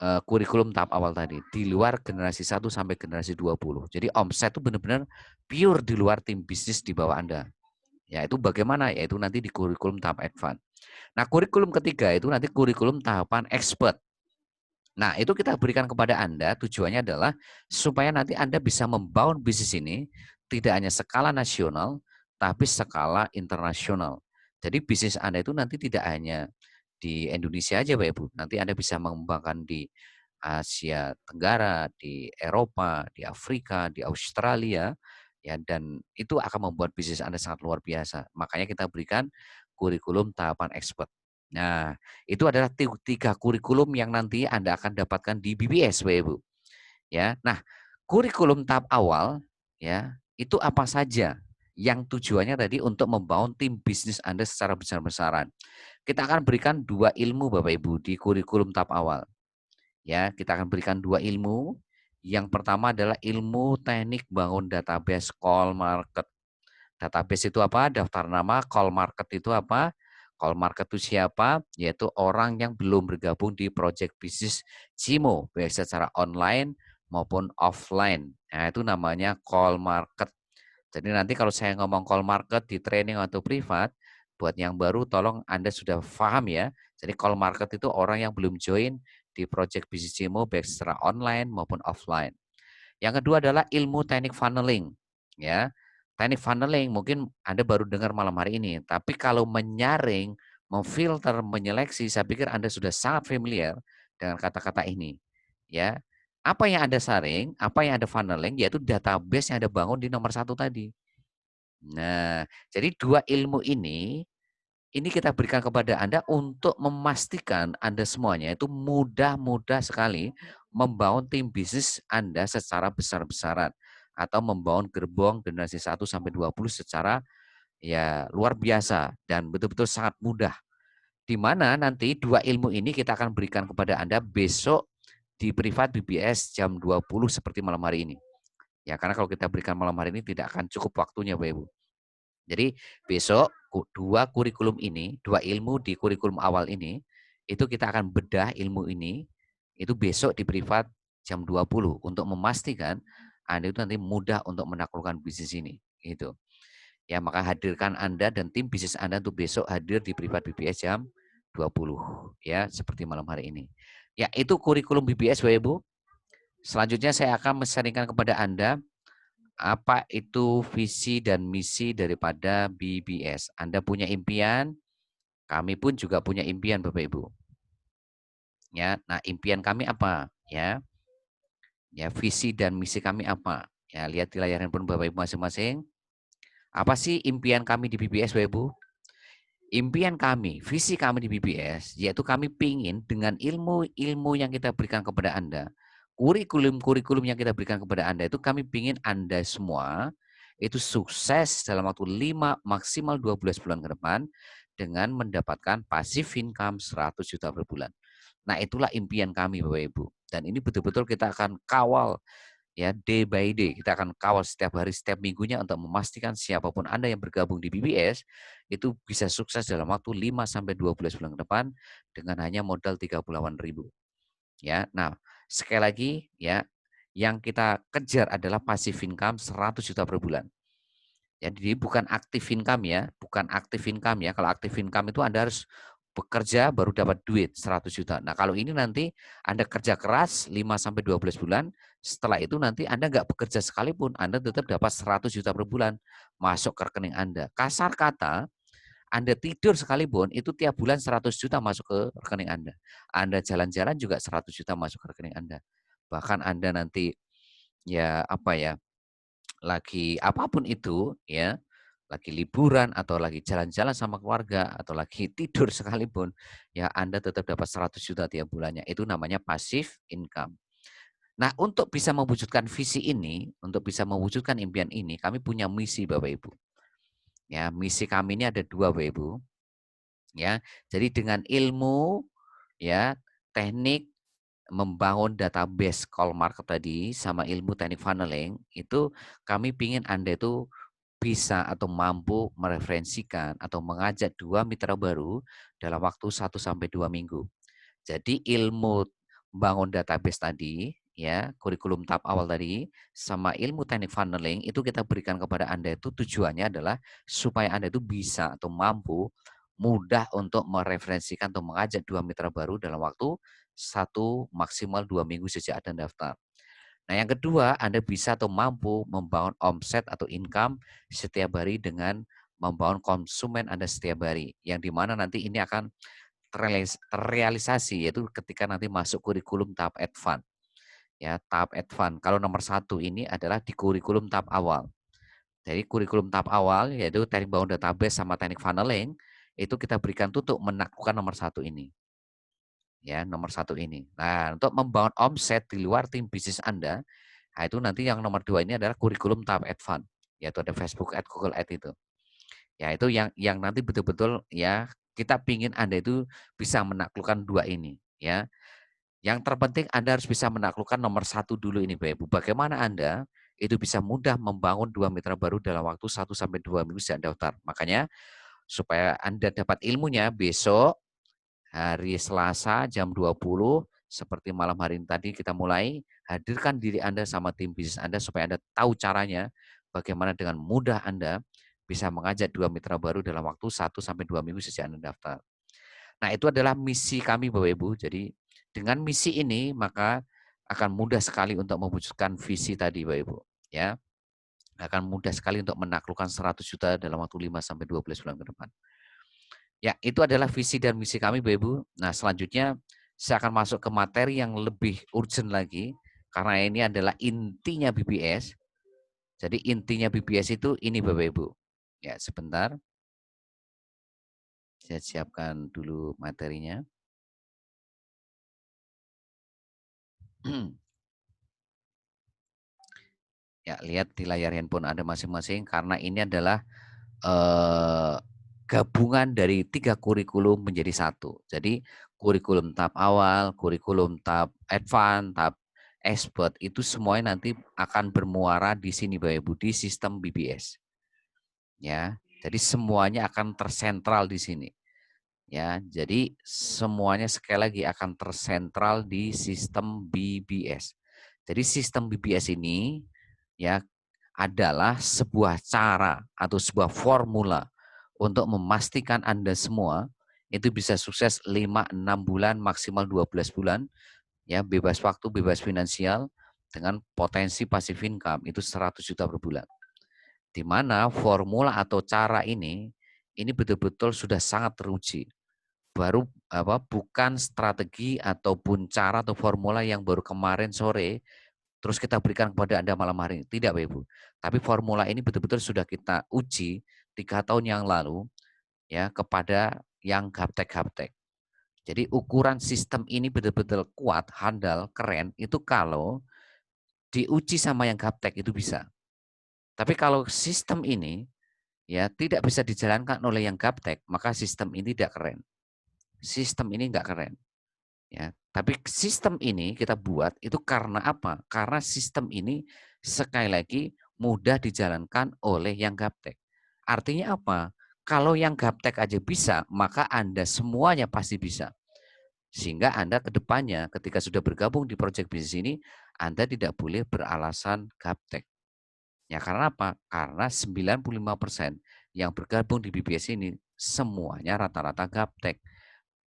kurikulum tahap awal tadi, di luar generasi 1 sampai generasi 20. Jadi omset itu benar-benar pure di luar tim bisnis di bawah Anda. Ya, itu bagaimana? Yaitu nanti di kurikulum tahap advance. Nah, kurikulum ketiga itu nanti kurikulum tahapan expert. Nah, itu kita berikan kepada Anda, tujuannya adalah supaya nanti Anda bisa membangun bisnis ini tidak hanya skala nasional, tapi skala internasional. Jadi bisnis Anda itu nanti tidak hanya di Indonesia aja Pak Ibu, nanti Anda bisa mengembangkan di Asia Tenggara, di Eropa, di Afrika, di Australia, ya, dan itu akan membuat bisnis Anda sangat luar biasa. Makanya kita berikan kurikulum tahapan expert. Nah, itu adalah tiga kurikulum yang nanti Anda akan dapatkan di BBS, Bapak Ibu. Ya, nah, kurikulum tahap awal, ya, itu apa saja yang tujuannya tadi untuk membangun tim bisnis Anda secara besar-besaran. Kita akan berikan 2 ilmu Bapak Ibu di kurikulum tahap awal. Ya, kita akan berikan 2 ilmu. Yang pertama adalah ilmu teknik bangun database call market. Database itu apa? Daftar nama. Call market itu apa? Call market itu siapa? Yaitu orang yang belum bergabung di project bisnis Cimo, baik secara online maupun offline. Nah, itu namanya call market. Jadi nanti kalau saya ngomong call market di training atau privat, buat yang baru tolong Anda sudah paham ya. Jadi call market itu orang yang belum join di project bisnis Cimo baik secara online maupun offline. Yang kedua adalah ilmu teknik funneling. Ya, teknik funneling mungkin Anda baru dengar malam hari ini, tapi kalau menyaring, memfilter, menyeleksi, saya pikir Anda sudah sangat familiar dengan kata-kata ini. Ya, apa yang Anda saring, apa yang Anda funneling, yaitu database yang Anda bangun di nomor 1 tadi. Nah, jadi 2 ilmu ini kita berikan kepada Anda untuk memastikan Anda semuanya itu mudah-mudah sekali membangun tim bisnis Anda secara besar-besaran atau membangun gerbong generasi 1 sampai 20 secara ya luar biasa dan betul-betul sangat mudah. Di mana nanti 2 ilmu ini kita akan berikan kepada Anda besok di privat BBS jam 20 seperti malam hari ini. Ya, karena kalau kita berikan malam hari ini tidak akan cukup waktunya, Bapak Ibu. Jadi besok 2 kurikulum ini, 2 ilmu di kurikulum awal ini, itu kita akan bedah ilmu ini, itu besok di privat jam 20 untuk memastikan Anda itu nanti mudah untuk menaklukkan bisnis ini, gitu. Ya, maka hadirkan Anda dan tim bisnis Anda untuk besok hadir di privat BBS jam 20 ya, seperti malam hari ini. Ya, itu kurikulum BBS Bapak Ibu. Selanjutnya saya akan men-sharingkan kepada Anda apa itu visi dan misi daripada BBS. Anda punya impian, kami pun juga punya impian Bapak Ibu. Ya, nah impian kami apa? Ya, ya visi dan misi kami apa? Ya, lihat di layar handphone Bapak Ibu masing-masing. Apa sih impian kami di BBS Bapak Ibu? Impian kami, visi kami di BBS, yaitu kami pingin dengan ilmu-ilmu yang kita berikan kepada Anda, kurikulum-kurikulum yang kita berikan kepada Anda itu kami pingin Anda semua itu sukses dalam waktu 5 maksimal 12 bulan ke depan dengan mendapatkan passive income 100 juta per bulan. Nah, itulah impian kami Bapak Ibu. Dan ini betul-betul kita akan kawal ya day by day. Kita akan kawal setiap hari, setiap minggunya untuk memastikan siapapun Anda yang bergabung di BBS itu bisa sukses dalam waktu 5 sampai 12 bulan ke depan dengan hanya modal 38.000. Ya. Nah, sekali lagi ya, yang kita kejar adalah passive income 100 juta per bulan. Jadi bukan active income ya, bukan active income ya. Kalau active income itu Anda harus bekerja baru dapat duit 100 juta. Nah, kalau ini nanti Anda kerja keras 5 sampai 12 bulan, setelah itu nanti Anda nggak bekerja sekalipun, Anda tetap dapat 100 juta per bulan masuk ke rekening Anda. Kasar kata, Anda tidur sekalipun itu tiap bulan 100 juta masuk ke rekening Anda. Anda jalan-jalan juga 100 juta masuk ke rekening Anda. Bahkan Anda nanti ya apa ya, lagi apapun itu ya, lagi liburan atau lagi jalan-jalan sama keluarga atau lagi tidur sekalipun, ya Anda tetap dapat 100 juta tiap bulannya. Itu namanya passive income. Nah, untuk bisa mewujudkan visi ini, untuk bisa mewujudkan impian ini, kami punya misi Bapak Ibu. Ya, misi kami ini ada 2 Bapak Ibu. Ya, jadi dengan ilmu, ya, teknik membangun database call market tadi sama ilmu teknik funneling, itu kami pingin Anda itu bisa atau mampu mereferensikan atau mengajak 2 mitra baru dalam waktu 1 sampai 2 minggu. Jadi ilmu bangun database tadi, ya, kurikulum tahap awal tadi, sama ilmu teknik funneling itu kita berikan kepada Anda itu tujuannya adalah supaya Anda itu bisa atau mampu mudah untuk mereferensikan atau mengajak 2 mitra baru dalam waktu 1 maksimal 2 minggu sejak Anda daftar. Nah, yang kedua, Anda bisa atau mampu membangun omset atau income setiap hari dengan membangun konsumen Anda setiap hari, yang di mana nanti ini akan terrealisasi, yaitu ketika nanti masuk kurikulum tahap advance. Ya, tahap advance. Kalau nomor 1 ini adalah di kurikulum tahap awal. Jadi kurikulum tahap awal yaitu teknik bangun database sama teknik funneling, itu kita berikan tutup menaklukkan nomor 1 ini. Ya, nomor 1 ini. Nah, untuk membangun omset di luar tim bisnis Anda, nah itu nanti yang nomor 2 ini adalah kurikulum tahap advance, yaitu ada Facebook Ads, Google Ads itu. Ya, itu yang nanti betul-betul ya kita pingin Anda itu bisa menaklukkan 2 ini, ya. Yang terpenting Anda harus bisa menaklukkan nomor 1 dulu ini, Bapak Ibu. Bagaimana Anda itu bisa mudah membangun 2 mitra baru dalam waktu 1 sampai 2 minggu sejak daftar. Makanya supaya Anda dapat ilmunya besok hari Selasa jam 20 seperti malam hari ini tadi kita mulai, hadirkan diri Anda sama tim bisnis Anda supaya Anda tahu caranya bagaimana dengan mudah Anda bisa mengajak 2 mitra baru dalam waktu 1 sampai 2 minggu sejak Anda daftar. Nah, itu adalah misi kami Bapak Ibu. Jadi dengan misi ini maka akan mudah sekali untuk mewujudkan visi tadi Bapak Ibu, ya. Akan mudah sekali untuk menaklukkan 100 juta dalam waktu 5 sampai 12 bulan ke depan. Ya, itu adalah visi dan misi kami, Bapak Ibu. Nah, selanjutnya saya akan masuk ke materi yang lebih urgent lagi, karena ini adalah intinya BBS. Jadi intinya BBS itu ini, Bapak Ibu. Ya, sebentar. Saya siapkan dulu materinya. Ya, lihat di layar handphone Anda masing-masing, karena ini adalah eh, gabungan dari 3 kurikulum menjadi satu. Jadi kurikulum tahap awal, kurikulum tahap advance, tahap expert itu semuanya nanti akan bermuara di sini Bapak Ibu di sistem BBS. Ya. Jadi semuanya akan tersentral di sini. Ya, jadi semuanya sekali lagi akan tersentral di sistem BBS. Jadi sistem BBS ini ya adalah sebuah cara atau sebuah formula untuk memastikan Anda semua itu bisa sukses 5-6 bulan maksimal 12 bulan ya, bebas waktu, bebas finansial dengan potensi passive income itu 100 juta per bulan. Di mana formula atau cara ini betul-betul sudah sangat teruji. Baru bukan strategi ataupun cara atau formula yang baru kemarin sore terus kita berikan kepada Anda malam hari ini. Tidak, Bapak Ibu. Tapi formula ini betul-betul sudah kita uji 3 tahun yang lalu ya kepada yang gaptek-gaptek. Jadi ukuran sistem ini betul-betul kuat, handal, keren itu kalau diuji sama yang gaptek itu bisa. Tapi kalau sistem ini ya tidak bisa dijalankan oleh yang gaptek, maka sistem ini tidak keren. Sistem ini enggak keren. Ya, tapi sistem ini kita buat itu karena apa? Karena sistem ini sekali lagi mudah dijalankan oleh yang gaptek. Artinya apa? Kalau yang gaptek aja bisa, maka Anda semuanya pasti bisa. Sehingga Anda ke depannya ketika sudah bergabung di proyek bisnis ini, Anda tidak boleh beralasan gaptek. Ya karena apa? Karena 95% yang bergabung di BBS ini semuanya rata-rata gaptek.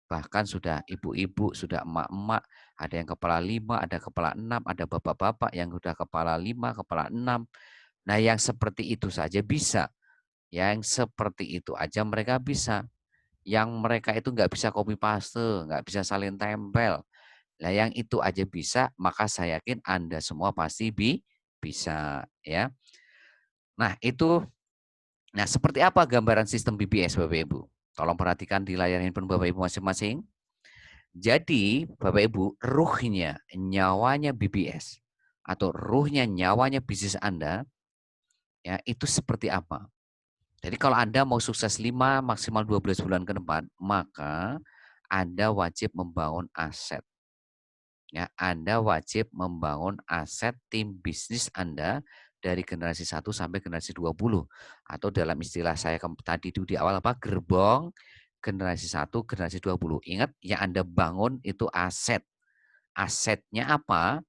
Bahkan sudah ibu-ibu, sudah emak-emak, ada yang kepala 5, ada kepala 6, ada bapak-bapak yang sudah kepala 5, kepala 6. Nah, yang seperti itu saja bisa. Yang seperti itu aja mereka bisa. Yang mereka itu nggak bisa copy paste, nggak bisa salin tempel. Nah, yang itu aja bisa, maka saya yakin Anda semua pasti bisa, ya. Nah, seperti apa gambaran sistem BBS Bapak Ibu? Tolong perhatikan di layar handphone Bapak Ibu masing-masing. Jadi, Bapak Ibu, ruhnya, nyawanya BBS atau ruhnya nyawanya bisnis Anda, ya itu seperti apa? Jadi kalau Anda mau sukses 5 maksimal 12 bulan ke depan, maka Anda wajib membangun aset. Ya, Anda wajib membangun aset tim bisnis Anda dari generasi 1 sampai generasi 20. Atau dalam istilah saya tadi itu di awal apa? Gerbong generasi 1, generasi 20. Ingat, yang Anda bangun itu aset. Asetnya apa?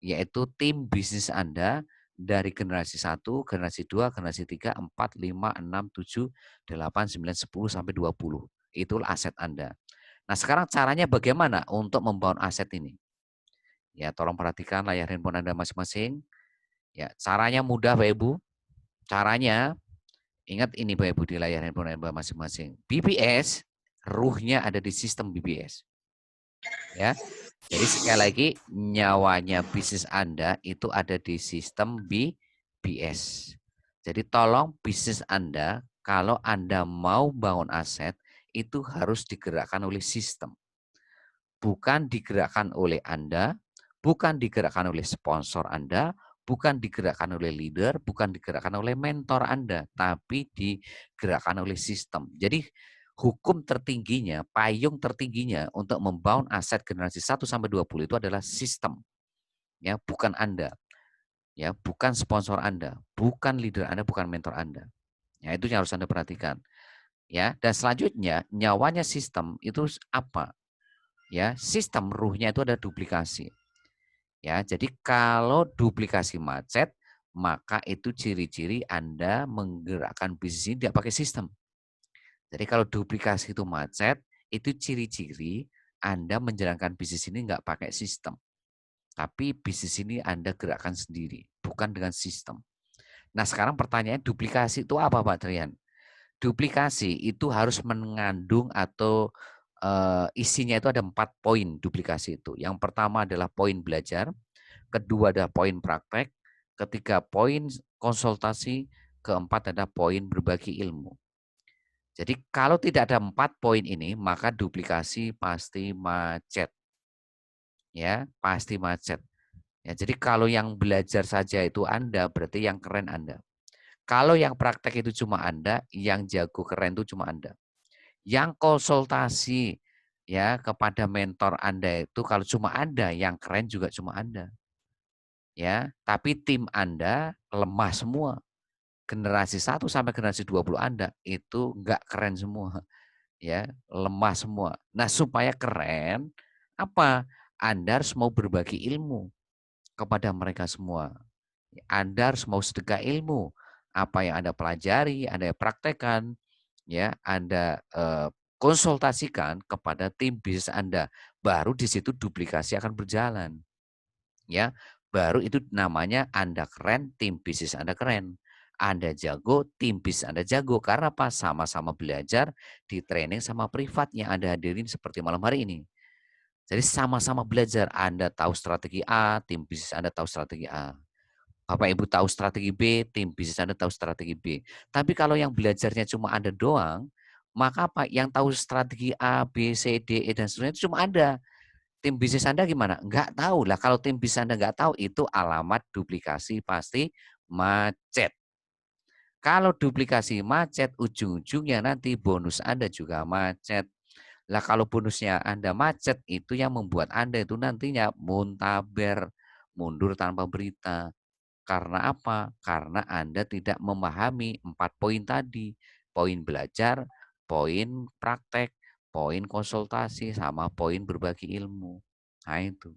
Yaitu tim bisnis Anda dari generasi 1, generasi 2, generasi 3, 4, 5, 6, 7, 8, 9, 10, sampai 20. Itulah aset Anda. Nah, sekarang caranya bagaimana untuk membangun aset ini? Ya, tolong perhatikan layar handphone Anda masing-masing. Ya, caranya mudah Bapak Ibu. Caranya, ingat ini Bapak Ibu di layar handphone Anda masing-masing. BBS, ruhnya ada di sistem BBS. Ya, jadi sekali lagi, nyawanya bisnis Anda itu ada di sistem BBS. Jadi tolong bisnis Anda, kalau Anda mau bangun aset, itu harus digerakkan oleh sistem. Bukan digerakkan oleh Anda, bukan digerakkan oleh sponsor Anda, bukan digerakkan oleh leader, bukan digerakkan oleh mentor Anda, tapi digerakkan oleh sistem. Jadi hukum tertingginya, payung tertingginya untuk membangun aset generasi 1 sampai 20 itu adalah sistem. Ya, bukan Anda. Ya, bukan sponsor Anda, bukan leader Anda, bukan mentor Anda. Ya, itu yang harus Anda perhatikan. Ya, dan selanjutnya nyawanya sistem itu apa? Ya, sistem ruhnya itu ada duplikasi. Ya, jadi kalau duplikasi macet, maka itu ciri-ciri Anda menggerakkan bisnis ini tidak pakai sistem. Jadi kalau duplikasi itu macet, itu ciri-ciri Anda menjalankan bisnis ini nggak pakai sistem. Tapi bisnis ini Anda gerakkan sendiri, bukan dengan sistem. Nah, sekarang pertanyaannya, duplikasi itu apa Pak Trian? Duplikasi itu harus mengandung atau isinya itu ada 4 poin duplikasi itu. Yang pertama adalah poin belajar, kedua adalah poin praktek, ketiga poin konsultasi, keempat adalah poin berbagi ilmu. Jadi kalau tidak ada 4 poin ini, maka duplikasi pasti macet. Ya, pasti macet. Ya, jadi kalau yang belajar saja itu Anda, berarti yang keren Anda. Kalau yang praktek itu cuma Anda, yang jago keren itu cuma Anda. Yang konsultasi ya kepada mentor Anda itu kalau cuma Anda, yang keren juga cuma Anda. Ya, tapi tim Anda lemah semua. Generasi 1 sampai generasi 20 Anda itu enggak keren semua, ya, lemah semua. Nah, supaya keren, apa? Anda harus mau berbagi ilmu kepada mereka semua. Anda harus mau sedekah ilmu. Apa yang Anda pelajari, Anda praktekkan, ya, Anda konsultasikan kepada tim bisnis Anda. Baru di situ duplikasi akan berjalan. Ya, baru itu namanya Anda keren, tim bisnis Anda keren. Anda jago, tim bisnis Anda jago. Karena apa? Sama-sama belajar di training sama privat yang Anda hadirin seperti malam hari ini. Jadi sama-sama belajar. Anda tahu strategi A, tim bisnis Anda tahu strategi A. Bapak Ibu tahu strategi B, tim bisnis Anda tahu strategi B. Tapi kalau yang belajarnya cuma Anda doang, maka apa? Yang tahu strategi A, B, C, D, E, dan seterusnya itu cuma Anda. Tim bisnis Anda gimana? Enggak tahu lah. Kalau tim bisnis Anda enggak tahu, itu alamat duplikasi pasti macet. Kalau duplikasi macet, ujung-ujungnya nanti bonus Anda juga macet. Lah kalau bonusnya Anda macet, itu yang membuat Anda itu nantinya muntaber, mundur tanpa berita. Karena apa? Karena Anda tidak memahami 4 poin tadi. Poin belajar, poin praktek, poin konsultasi, sama poin berbagi ilmu. Nah itu.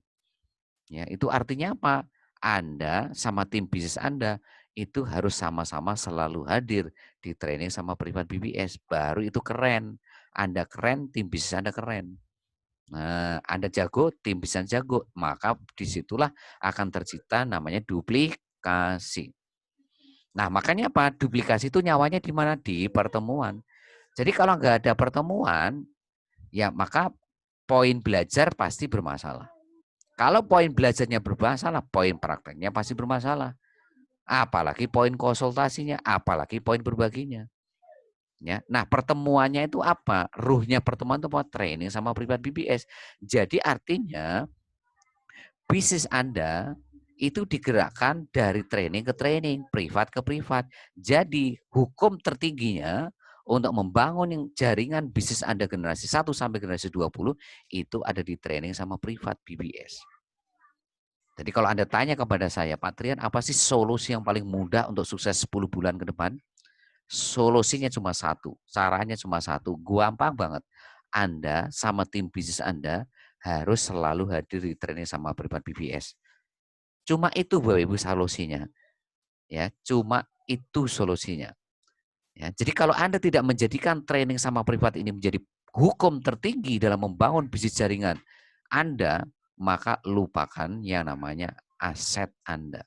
Ya, itu artinya apa? Anda sama tim bisnis Anda itu harus sama-sama selalu hadir di training sama privat BBS. Baru itu keren. Anda keren, tim bisnis Anda keren. Nah, Anda jago, tim bisnis Anda jago. Maka disitulah akan tercipta namanya duplikasi. Nah, makanya apa? Duplikasi itu nyawanya di mana? Di pertemuan. Jadi kalau nggak ada pertemuan, ya maka poin belajar pasti bermasalah. Kalau poin belajarnya bermasalah, poin prakteknya pasti bermasalah. Apalagi poin konsultasinya, apalagi poin berbaginya. Ya, nah pertemuannya itu apa? Ruhnya pertemuan itu apa? Training sama privat BBS. Jadi artinya bisnis Anda itu digerakkan dari training ke training, privat ke privat. Jadi hukum tertingginya untuk membangun yang jaringan bisnis Anda generasi 1 sampai generasi 20 itu ada di training sama privat BBS. Jadi kalau Anda tanya kepada saya, Pak Trian, apa sih solusi yang paling mudah untuk sukses 10 bulan ke depan? Solusinya cuma satu, caranya cuma satu, gampang banget. Anda sama tim bisnis Anda harus selalu hadir di training sama privat BBS. Cuma itu Bapak Ibu solusinya. Ya, cuma itu solusinya. Ya, jadi kalau Anda tidak menjadikan training sama privat ini menjadi hukum tertinggi dalam membangun bisnis jaringan Anda, maka lupakan yang namanya aset Anda.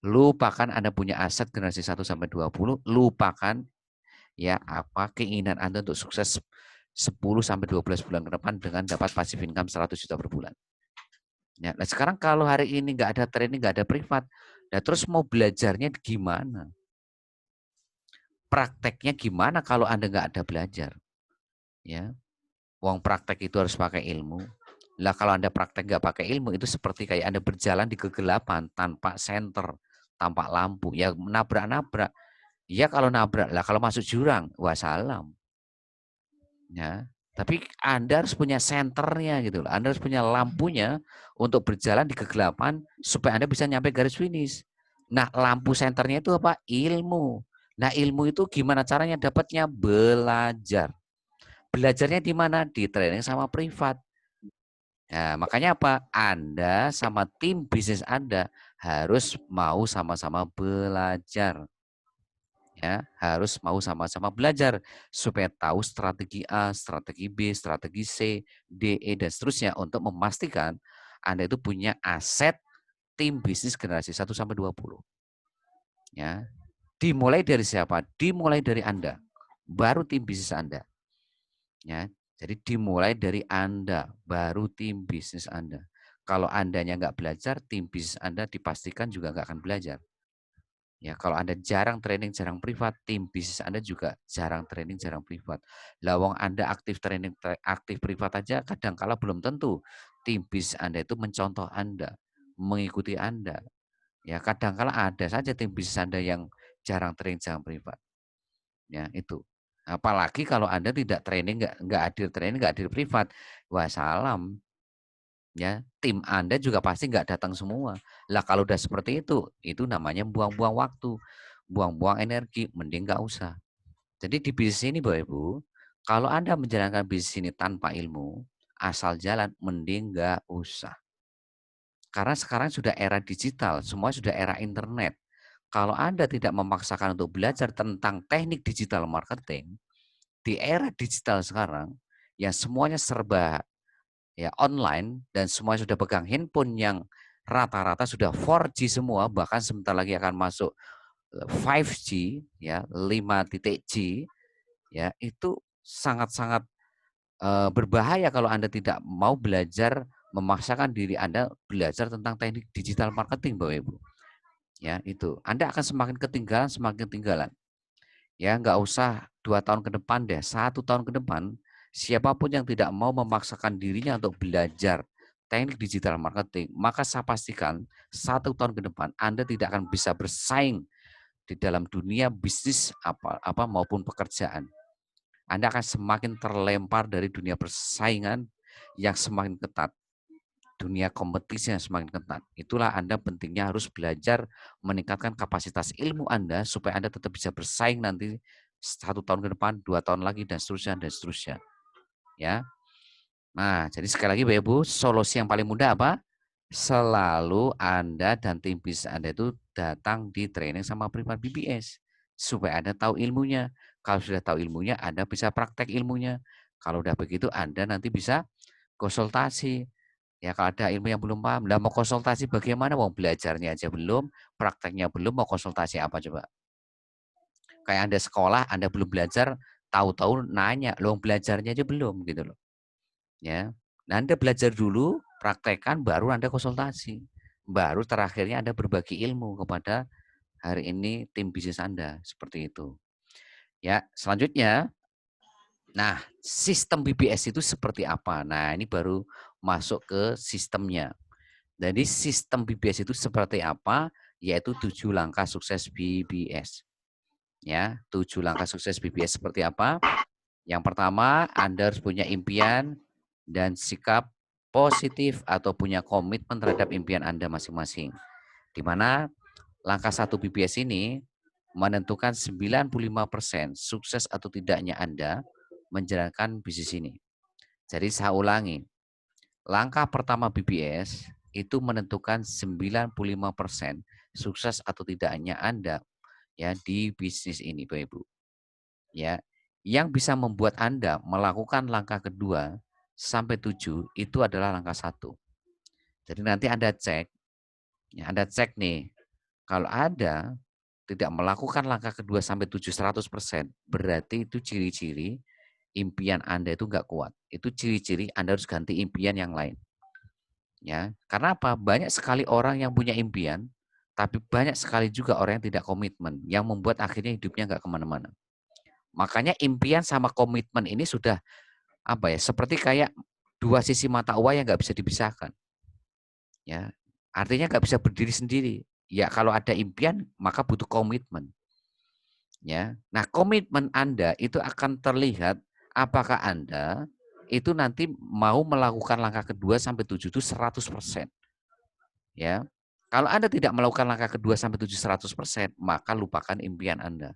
Lupakan Anda punya aset generasi 1 sampai 20, lupakan ya apa keinginan Anda untuk sukses 10 sampai 12 bulan ke depan dengan dapat passive income 100 juta per bulan. Ya, nah sekarang kalau hari ini nggak ada training, nggak ada privat, nah terus mau belajarnya gimana? Prakteknya gimana kalau Anda nggak ada belajar? Ya, uang praktek itu harus pakai ilmu. Lah kalau Anda praktek nggak pakai ilmu itu seperti kayak Anda berjalan di kegelapan tanpa senter, tanpa lampu, ya nabrak-nabrak. Ya kalau nabrak, lah kalau masuk jurang, wassalam. Ya, tapi Anda harus punya senternya gitu loh. Anda harus punya lampunya untuk berjalan di kegelapan supaya Anda bisa nyampe garis finish. Nah, lampu senternya itu apa? Ilmu. Nah, ilmu itu gimana caranya dapatnya? Belajar. Belajarnya di mana? Di training sama privat. Nah, makanya apa? Anda sama tim bisnis Anda harus mau sama-sama belajar. Ya, harus mau sama-sama belajar supaya tahu strategi A, strategi B, strategi C, D, E dan seterusnya untuk memastikan Anda itu punya aset tim bisnis generasi 1 sampai 20. Ya. Dimulai dari siapa? Dimulai dari Anda. Baru tim bisnis Anda. Ya. Jadi dimulai dari Anda, baru tim bisnis Anda. Kalau Andanya nggak belajar, tim bisnis Anda dipastikan juga nggak akan belajar. Ya, kalau Anda jarang training, jarang privat, tim bisnis Anda juga jarang training, jarang privat. Lawang Anda aktif training, aktif privat aja kadang-kala belum tentu tim bisnis Anda itu mencontoh Anda, mengikuti Anda. Ya, kadang-kala ada saja tim bisnis Anda yang jarang training, jarang privat. Ya, itu. Apalagi kalau Anda tidak training, nggak hadir training, nggak hadir privat, wah salam. Ya, tim Anda juga pasti nggak datang semua. Lah kalau udah seperti itu namanya buang-buang waktu, buang-buang energi, mending nggak usah. Jadi di bisnis ini Bapak Ibu, kalau Anda menjalankan bisnis ini tanpa ilmu, asal jalan, mending nggak usah. Karena sekarang sudah era digital, semua sudah era internet. Kalau Anda tidak memaksakan untuk belajar tentang teknik digital marketing, di era digital sekarang, yang semuanya serba ya online dan semua sudah pegang handphone yang rata-rata sudah 4G semua, bahkan sebentar lagi akan masuk 5G ya, 5.G ya, itu sangat-sangat berbahaya kalau Anda tidak mau belajar memaksakan diri Anda belajar tentang teknik digital marketing Bapak Ibu. Ya, itu. Anda akan semakin ketinggalan. Ya, nggak usah 2 tahun ke depan deh, 1 tahun ke depan, siapapun yang tidak mau memaksakan dirinya untuk belajar teknik digital marketing, maka saya pastikan 1 tahun ke depan Anda tidak akan bisa bersaing di dalam dunia bisnis apa maupun pekerjaan. Anda akan semakin terlempar dari dunia persaingan yang semakin ketat, dunia kompetisi yang semakin ketat. Itulah Anda pentingnya harus belajar meningkatkan kapasitas ilmu Anda supaya Anda tetap bisa bersaing nanti 1 tahun ke depan, 2 tahun lagi dan seterusnya dan seterusnya. Ya. Nah, jadi sekali lagi Bapak Ibu, solusi yang paling mudah apa? Selalu Anda dan tim bisnis Anda itu datang di training sama privat BBS supaya Anda tahu ilmunya. Kalau sudah tahu ilmunya, Anda bisa praktek ilmunya. Kalau udah begitu, Anda nanti bisa konsultasi. Ya kalau ada ilmu yang belum paham, lah mau konsultasi bagaimana? Mau belajarnya aja belum, prakteknya belum, mau konsultasi apa coba? Kayak Anda sekolah, Anda belum belajar, tahu-tahu nanya, loh belajarnya aja belum gitu loh. Ya. Nah, Anda belajar dulu, praktekkan, baru Anda konsultasi. Baru terakhirnya Anda berbagi ilmu kepada hari ini tim bisnis Anda, seperti itu. Ya, selanjutnya, nah sistem BBS itu seperti apa? Nah, ini baru masuk ke sistemnya. Jadi sistem BBS itu seperti apa? Yaitu 7 langkah sukses BBS. Ya, 7 langkah sukses BBS seperti apa? Yang pertama, Anda harus punya impian dan sikap positif atau punya komitmen terhadap impian Anda masing-masing. Di mana langkah 1 BBS ini menentukan 95% sukses atau tidaknya Anda menjalankan bisnis ini. Jadi saya ulangi, langkah pertama BBS itu menentukan 95% sukses atau tidaknya Anda ya di bisnis ini, Bapak Ibu. Ya, yang bisa membuat Anda melakukan langkah kedua sampai 7 itu adalah langkah 1. Jadi nanti Anda cek, ya Anda cek nih, kalau Anda tidak melakukan langkah kedua sampai 7 100%, berarti itu ciri-ciri impian Anda itu nggak kuat. Itu ciri-ciri Anda harus ganti impian yang lain. Ya, karena apa? Banyak sekali orang yang punya impian, tapi banyak sekali juga orang yang tidak komitmen, yang membuat akhirnya hidupnya nggak kemana-mana. Makanya impian sama komitmen ini sudah apa ya? Seperti kayak dua sisi mata uang yang nggak bisa dipisahkan. Ya, artinya nggak bisa berdiri sendiri. Ya, kalau ada impian maka butuh komitmen. Ya, nah komitmen Anda itu akan terlihat apakah Anda itu nanti mau melakukan langkah kedua sampai 7 itu 100%. Ya. Kalau Anda tidak melakukan langkah kedua sampai 7 100%, maka lupakan impian Anda.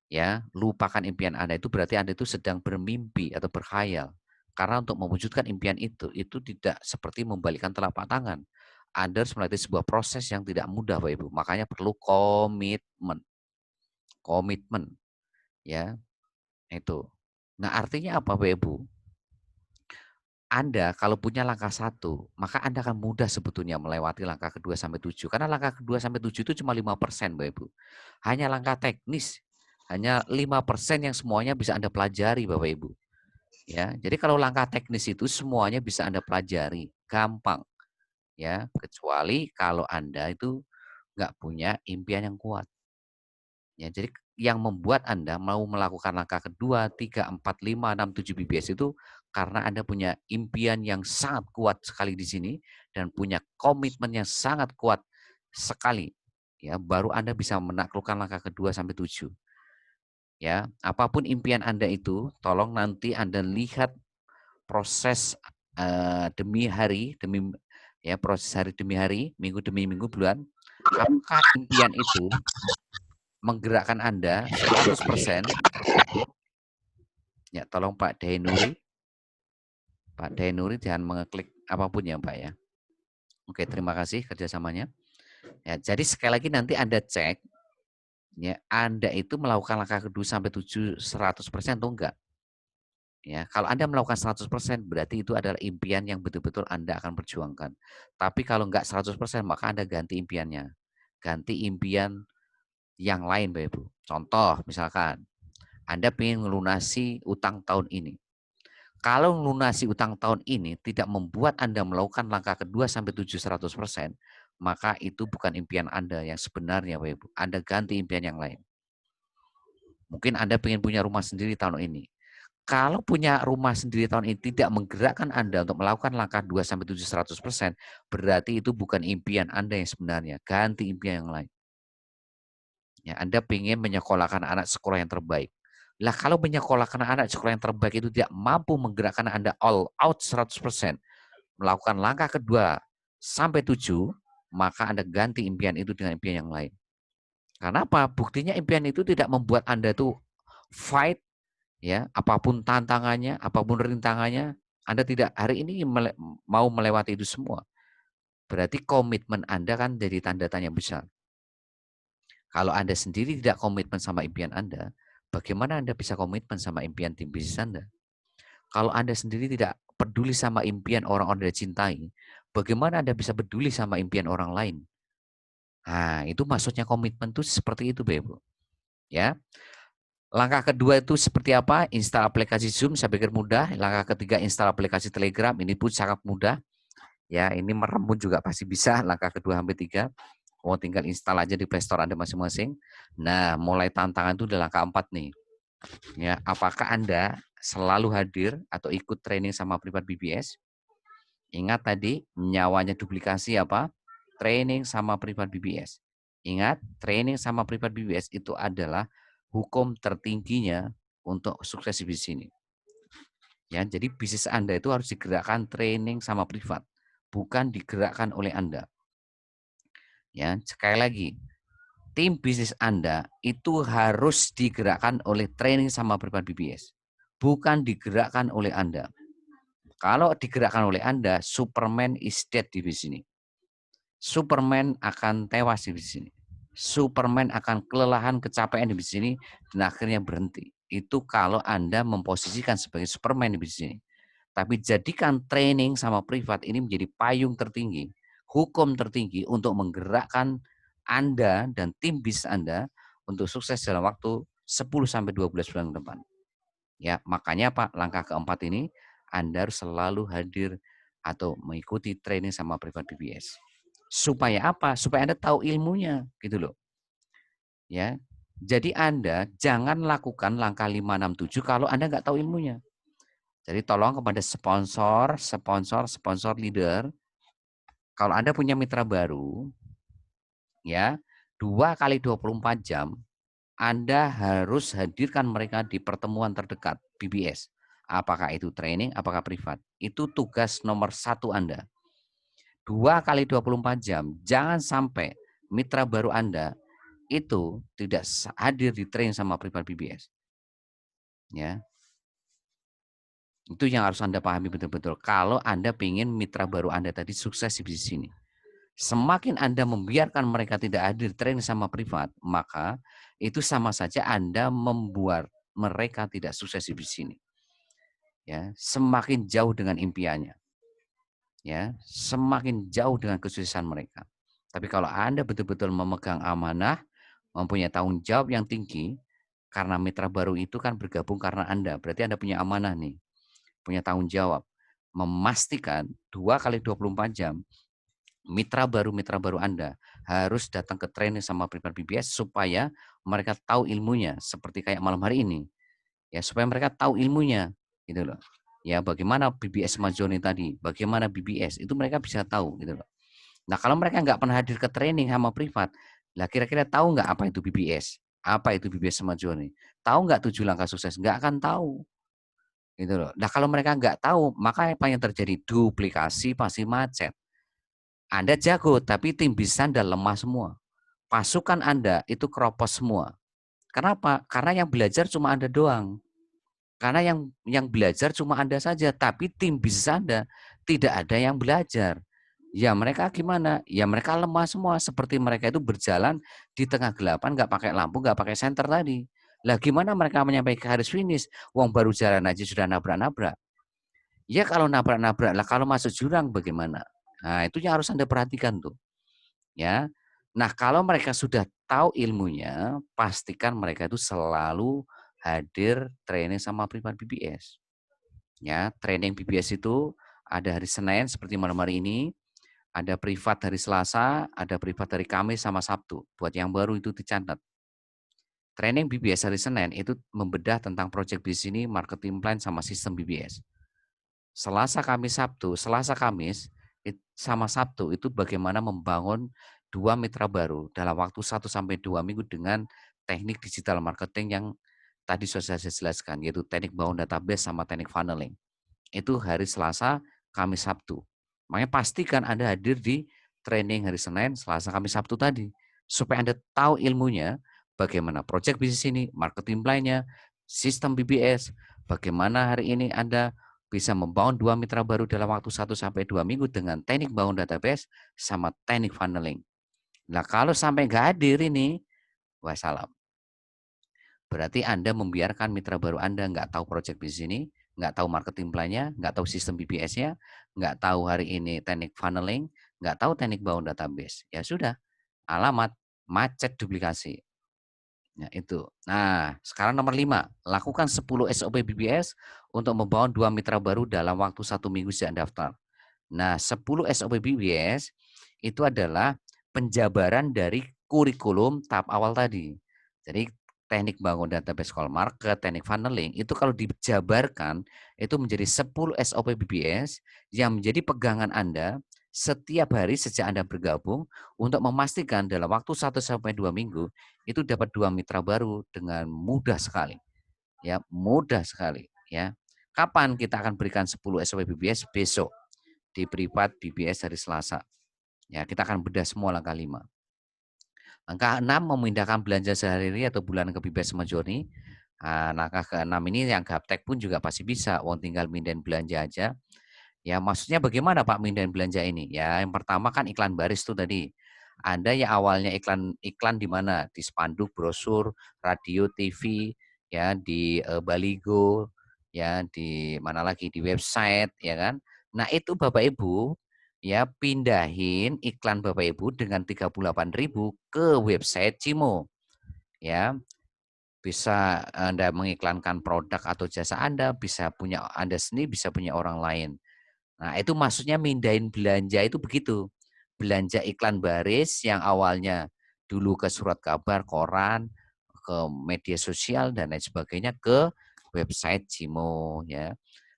Ya, lupakan impian Anda itu berarti Anda itu sedang bermimpi atau berkhayal. Karena untuk mewujudkan impian itu tidak seperti membalikkan telapak tangan. Anda harus melalui sebuah proses yang tidak mudah, Bapak Ibu. Makanya perlu komitmen. Komitmen, ya, itu. Nah, artinya apa, Bapak Ibu? Anda kalau punya langkah 1, maka Anda akan mudah sebetulnya melewati langkah kedua sampai 7. Karena langkah kedua sampai 7 itu cuma 5%, Bapak Ibu. Hanya langkah teknis, hanya 5% yang semuanya bisa Anda pelajari, Bapak Ibu. Ya, jadi kalau langkah teknis itu semuanya bisa Anda pelajari, gampang. Ya, kecuali kalau Anda itu nggak punya impian yang kuat. Ya, jadi yang membuat Anda mau melakukan langkah kedua, 3, 4, 5, 6, 7 BBS itu karena Anda punya impian yang sangat kuat sekali di sini dan punya komitmen yang sangat kuat sekali. Ya, baru Anda bisa menaklukkan langkah kedua sampai 7. Ya, apapun impian Anda itu, tolong nanti Anda lihat proses demi hari, proses hari demi hari, minggu demi minggu, bulan. Apakah impian itu menggerakkan Anda 100%. Ya, tolong Pak Dainuri. Pak Dainuri jangan mengeklik apapun ya, Pak ya. Oke, terima kasih kerjasamanya. Ya, jadi sekali lagi nanti Anda cek, ya, Anda itu melakukan langkah kedua sampai 7 100% atau enggak. Ya, kalau Anda melakukan 100% berarti itu adalah impian yang betul-betul Anda akan perjuangkan. Tapi kalau enggak 100% maka Anda ganti impiannya. Ganti impian yang lain, Bapak Ibu. Contoh misalkan Anda ingin melunasi utang tahun ini. Kalau melunasi utang tahun ini tidak membuat Anda melakukan langkah kedua sampai 7 100%, maka itu bukan impian Anda yang sebenarnya, Bapak Ibu. Anda ganti impian yang lain. Mungkin Anda ingin punya rumah sendiri tahun ini. Kalau punya rumah sendiri tahun ini tidak menggerakkan Anda untuk melakukan langkah 2 sampai 7 100%, berarti itu bukan impian Anda yang sebenarnya. Ganti impian yang lain. Ya, Anda ingin menyekolahkan anak sekolah yang terbaik. Lah kalau menyekolahkan anak sekolah yang terbaik itu tidak mampu menggerakkan Anda all out 100%, melakukan langkah kedua sampai 7, maka Anda ganti impian itu dengan impian yang lain. Karena apa? Buktinya impian itu tidak membuat Anda tuh fight, ya, apapun tantangannya, apapun rintangannya, Anda tidak hari ini mau melewati itu semua. Berarti komitmen Anda kan jadi tanda tanya besar. Kalau Anda sendiri tidak komitmen sama impian Anda, bagaimana Anda bisa komitmen sama impian tim bisnis Anda? Kalau Anda sendiri tidak peduli sama impian orang-orang Anda cintai, bagaimana Anda bisa peduli sama impian orang lain? Nah, itu maksudnya komitmen itu seperti itu, Bapak. Ya. Langkah kedua itu seperti apa? Install aplikasi Zoom, saya pikir mudah. Langkah ketiga, install aplikasi Telegram, ini pun sangat mudah. Ya, ini merem pun juga pasti bisa. Langkah kedua sampai 3. Oh, tinggal install aja di Play Store Anda masing-masing. Nah, mulai tantangan itu di langkah 4 nih. Ya, apakah Anda selalu hadir atau ikut training sama privat BBS? Ingat tadi nyawanya duplikasi apa? Training sama privat BBS. Ingat, training sama privat BBS itu adalah hukum tertingginya untuk sukses di bisnis ini. Ya, jadi bisnis Anda itu harus digerakkan training sama privat, bukan digerakkan oleh Anda. Ya, sekali lagi, tim bisnis Anda itu harus digerakkan oleh training sama privat BBS, bukan digerakkan oleh Anda. Kalau digerakkan oleh Anda, Superman is dead di sini. Superman akan tewas di sini. Superman akan kelelahan, kecapean di sini, dan akhirnya berhenti. Itu kalau Anda memposisikan sebagai Superman di sini. Tapi jadikan training sama privat ini menjadi payung tertinggi, hukum tertinggi untuk menggerakkan Anda dan tim bisnis Anda untuk sukses dalam waktu 10-12 bulan ke depan. Ya, makanya Pak, langkah keempat ini Anda harus selalu hadir atau mengikuti training sama privat BBS. Supaya apa? Supaya Anda tahu ilmunya, gitu loh. Ya. Jadi Anda jangan lakukan langkah 5, 6, 7 kalau Anda nggak tahu ilmunya. Jadi tolong kepada sponsor leader, kalau Anda punya mitra baru, ya 2 kali 24 jam, Anda harus hadirkan mereka di pertemuan terdekat BBS. Apakah itu training, apakah privat. Itu tugas nomor 1 Anda. 2 kali 24 jam, jangan sampai mitra baru Anda itu tidak hadir di training sama privat BBS. Ya, itu yang harus Anda pahami betul-betul. Kalau Anda ingin mitra baru Anda tadi sukses di bisnis ini. Semakin Anda membiarkan mereka tidak hadir training sama privat, maka itu sama saja Anda membuat mereka tidak sukses di bisnis ini. Ya, semakin jauh dengan impiannya. Ya, semakin jauh dengan kesuksesan mereka. Tapi kalau Anda betul-betul memegang amanah, mempunyai tanggung jawab yang tinggi, karena mitra baru itu kan bergabung karena Anda. Berarti Anda punya amanah nih, punya tanggung jawab. Memastikan 2 kali 24 jam, mitra baru Anda harus datang ke training sama privat BBS supaya mereka tahu ilmunya. Seperti kayak malam hari ini. Ya, supaya mereka tahu ilmunya. Gitu loh. Ya, bagaimana BBS Majoni tadi, bagaimana BBS, itu mereka bisa tahu. Gitu loh. Nah, kalau mereka nggak pernah hadir ke training sama privat, lah kira-kira tahu nggak apa itu BBS? Apa itu BBS Majoni? Tahu nggak 7 langkah sukses? Nggak akan tahu. Gitu loh. Nah, kalau mereka nggak tahu, maka apa yang terjadi? Duplikasi pasti macet. Anda jago, tapi tim bisnis Anda lemah semua. Pasukan Anda itu keropos semua. Kenapa? Karena yang belajar cuma Anda doang. Karena yang belajar cuma Anda saja, tapi tim bisnis Anda tidak ada yang belajar. Ya mereka gimana? Ya mereka lemah semua, seperti mereka itu berjalan di tengah gelapan, nggak pakai lampu, nggak pakai senter tadi. Lah gimana mereka sampai ke garis finish? Wong baru jalan aja sudah nabrak-nabrak. Ya kalau nabrak-nabrak, lah kalau masuk jurang bagaimana? Nah itu yang harus Anda perhatikan tuh. Ya. Nah, kalau mereka sudah tahu ilmunya, pastikan mereka itu selalu hadir training sama privat BBS. Ya, training BBS itu ada hari Senin seperti malam hari ini, ada privat hari Selasa, ada privat hari Kamis sama Sabtu. Buat yang baru itu dicatat. Training BBS hari Senin itu membedah tentang project bisnis ini, marketing plan sama sistem BBS. Selasa Kamis sama Sabtu itu bagaimana membangun 2 mitra baru dalam waktu 1-2 minggu dengan teknik digital marketing yang tadi sudah saya jelaskan, yaitu teknik bangun database sama teknik funneling. Itu hari Selasa, Kamis, Sabtu. Makanya pastikan Anda hadir di training hari Senin, Selasa, Kamis, Sabtu tadi. Supaya Anda tahu ilmunya, bagaimana project bisnis ini, marketing plan-nya, sistem BBS, bagaimana hari ini Anda bisa membangun 2 mitra baru dalam waktu 1-2 minggu dengan teknik bangun database sama teknik funneling. Nah kalau sampai nggak hadir ini, wassalam. Berarti Anda membiarkan mitra baru Anda nggak tahu project bisnis ini, nggak tahu marketing plan-nya, nggak tahu sistem BBS-nya, nggak tahu hari ini teknik funneling, nggak tahu teknik bangun database. Ya sudah, alamat macet duplikasi. Ya, itu. Nah, sekarang nomor 5, lakukan 10 SOP BBS untuk membangun 2 mitra baru dalam waktu 1 minggu sejak daftar. Nah, 10 SOP BBS itu adalah penjabaran dari kurikulum tahap awal tadi. Jadi teknik bangun database call market, teknik funneling, itu kalau dijabarkan, itu menjadi 10 SOP BBS yang menjadi pegangan Anda setiap hari sejak Anda bergabung untuk memastikan dalam waktu 1 sampai 2 minggu itu dapat 2 mitra baru dengan mudah sekali. Ya, mudah sekali ya. Kapan kita akan berikan 10 SOP BBS? Besok di privat BBS hari Selasa. Ya, kita akan bedah semua langkah 5. Langkah 6 memindahkan belanja sehari-hari atau bulan ke BBS sama Joni. Langkah ke-6 ini yang gaptek pun juga pasti bisa, wong tinggal mindahin belanja aja. Ya, maksudnya bagaimana Pak mindahin belanja ini? Ya, yang pertama kan iklan baris tuh tadi. Ada yang awalnya iklan di mana? Di spanduk, brosur, radio, TV, ya, di baligo, ya, di mana lagi? Di website, ya kan? Nah, itu Bapak Ibu, ya, pindahin iklan Bapak Ibu dengan 38.000 ke website Cimo, ya. Bisa Anda mengiklankan produk atau jasa Anda, bisa punya Anda sendiri, bisa punya orang lain. Nah, itu maksudnya mindahin belanja itu begitu. Belanja iklan baris yang awalnya dulu ke surat kabar, koran, ke media sosial dan lain sebagainya ke website Cimo ya.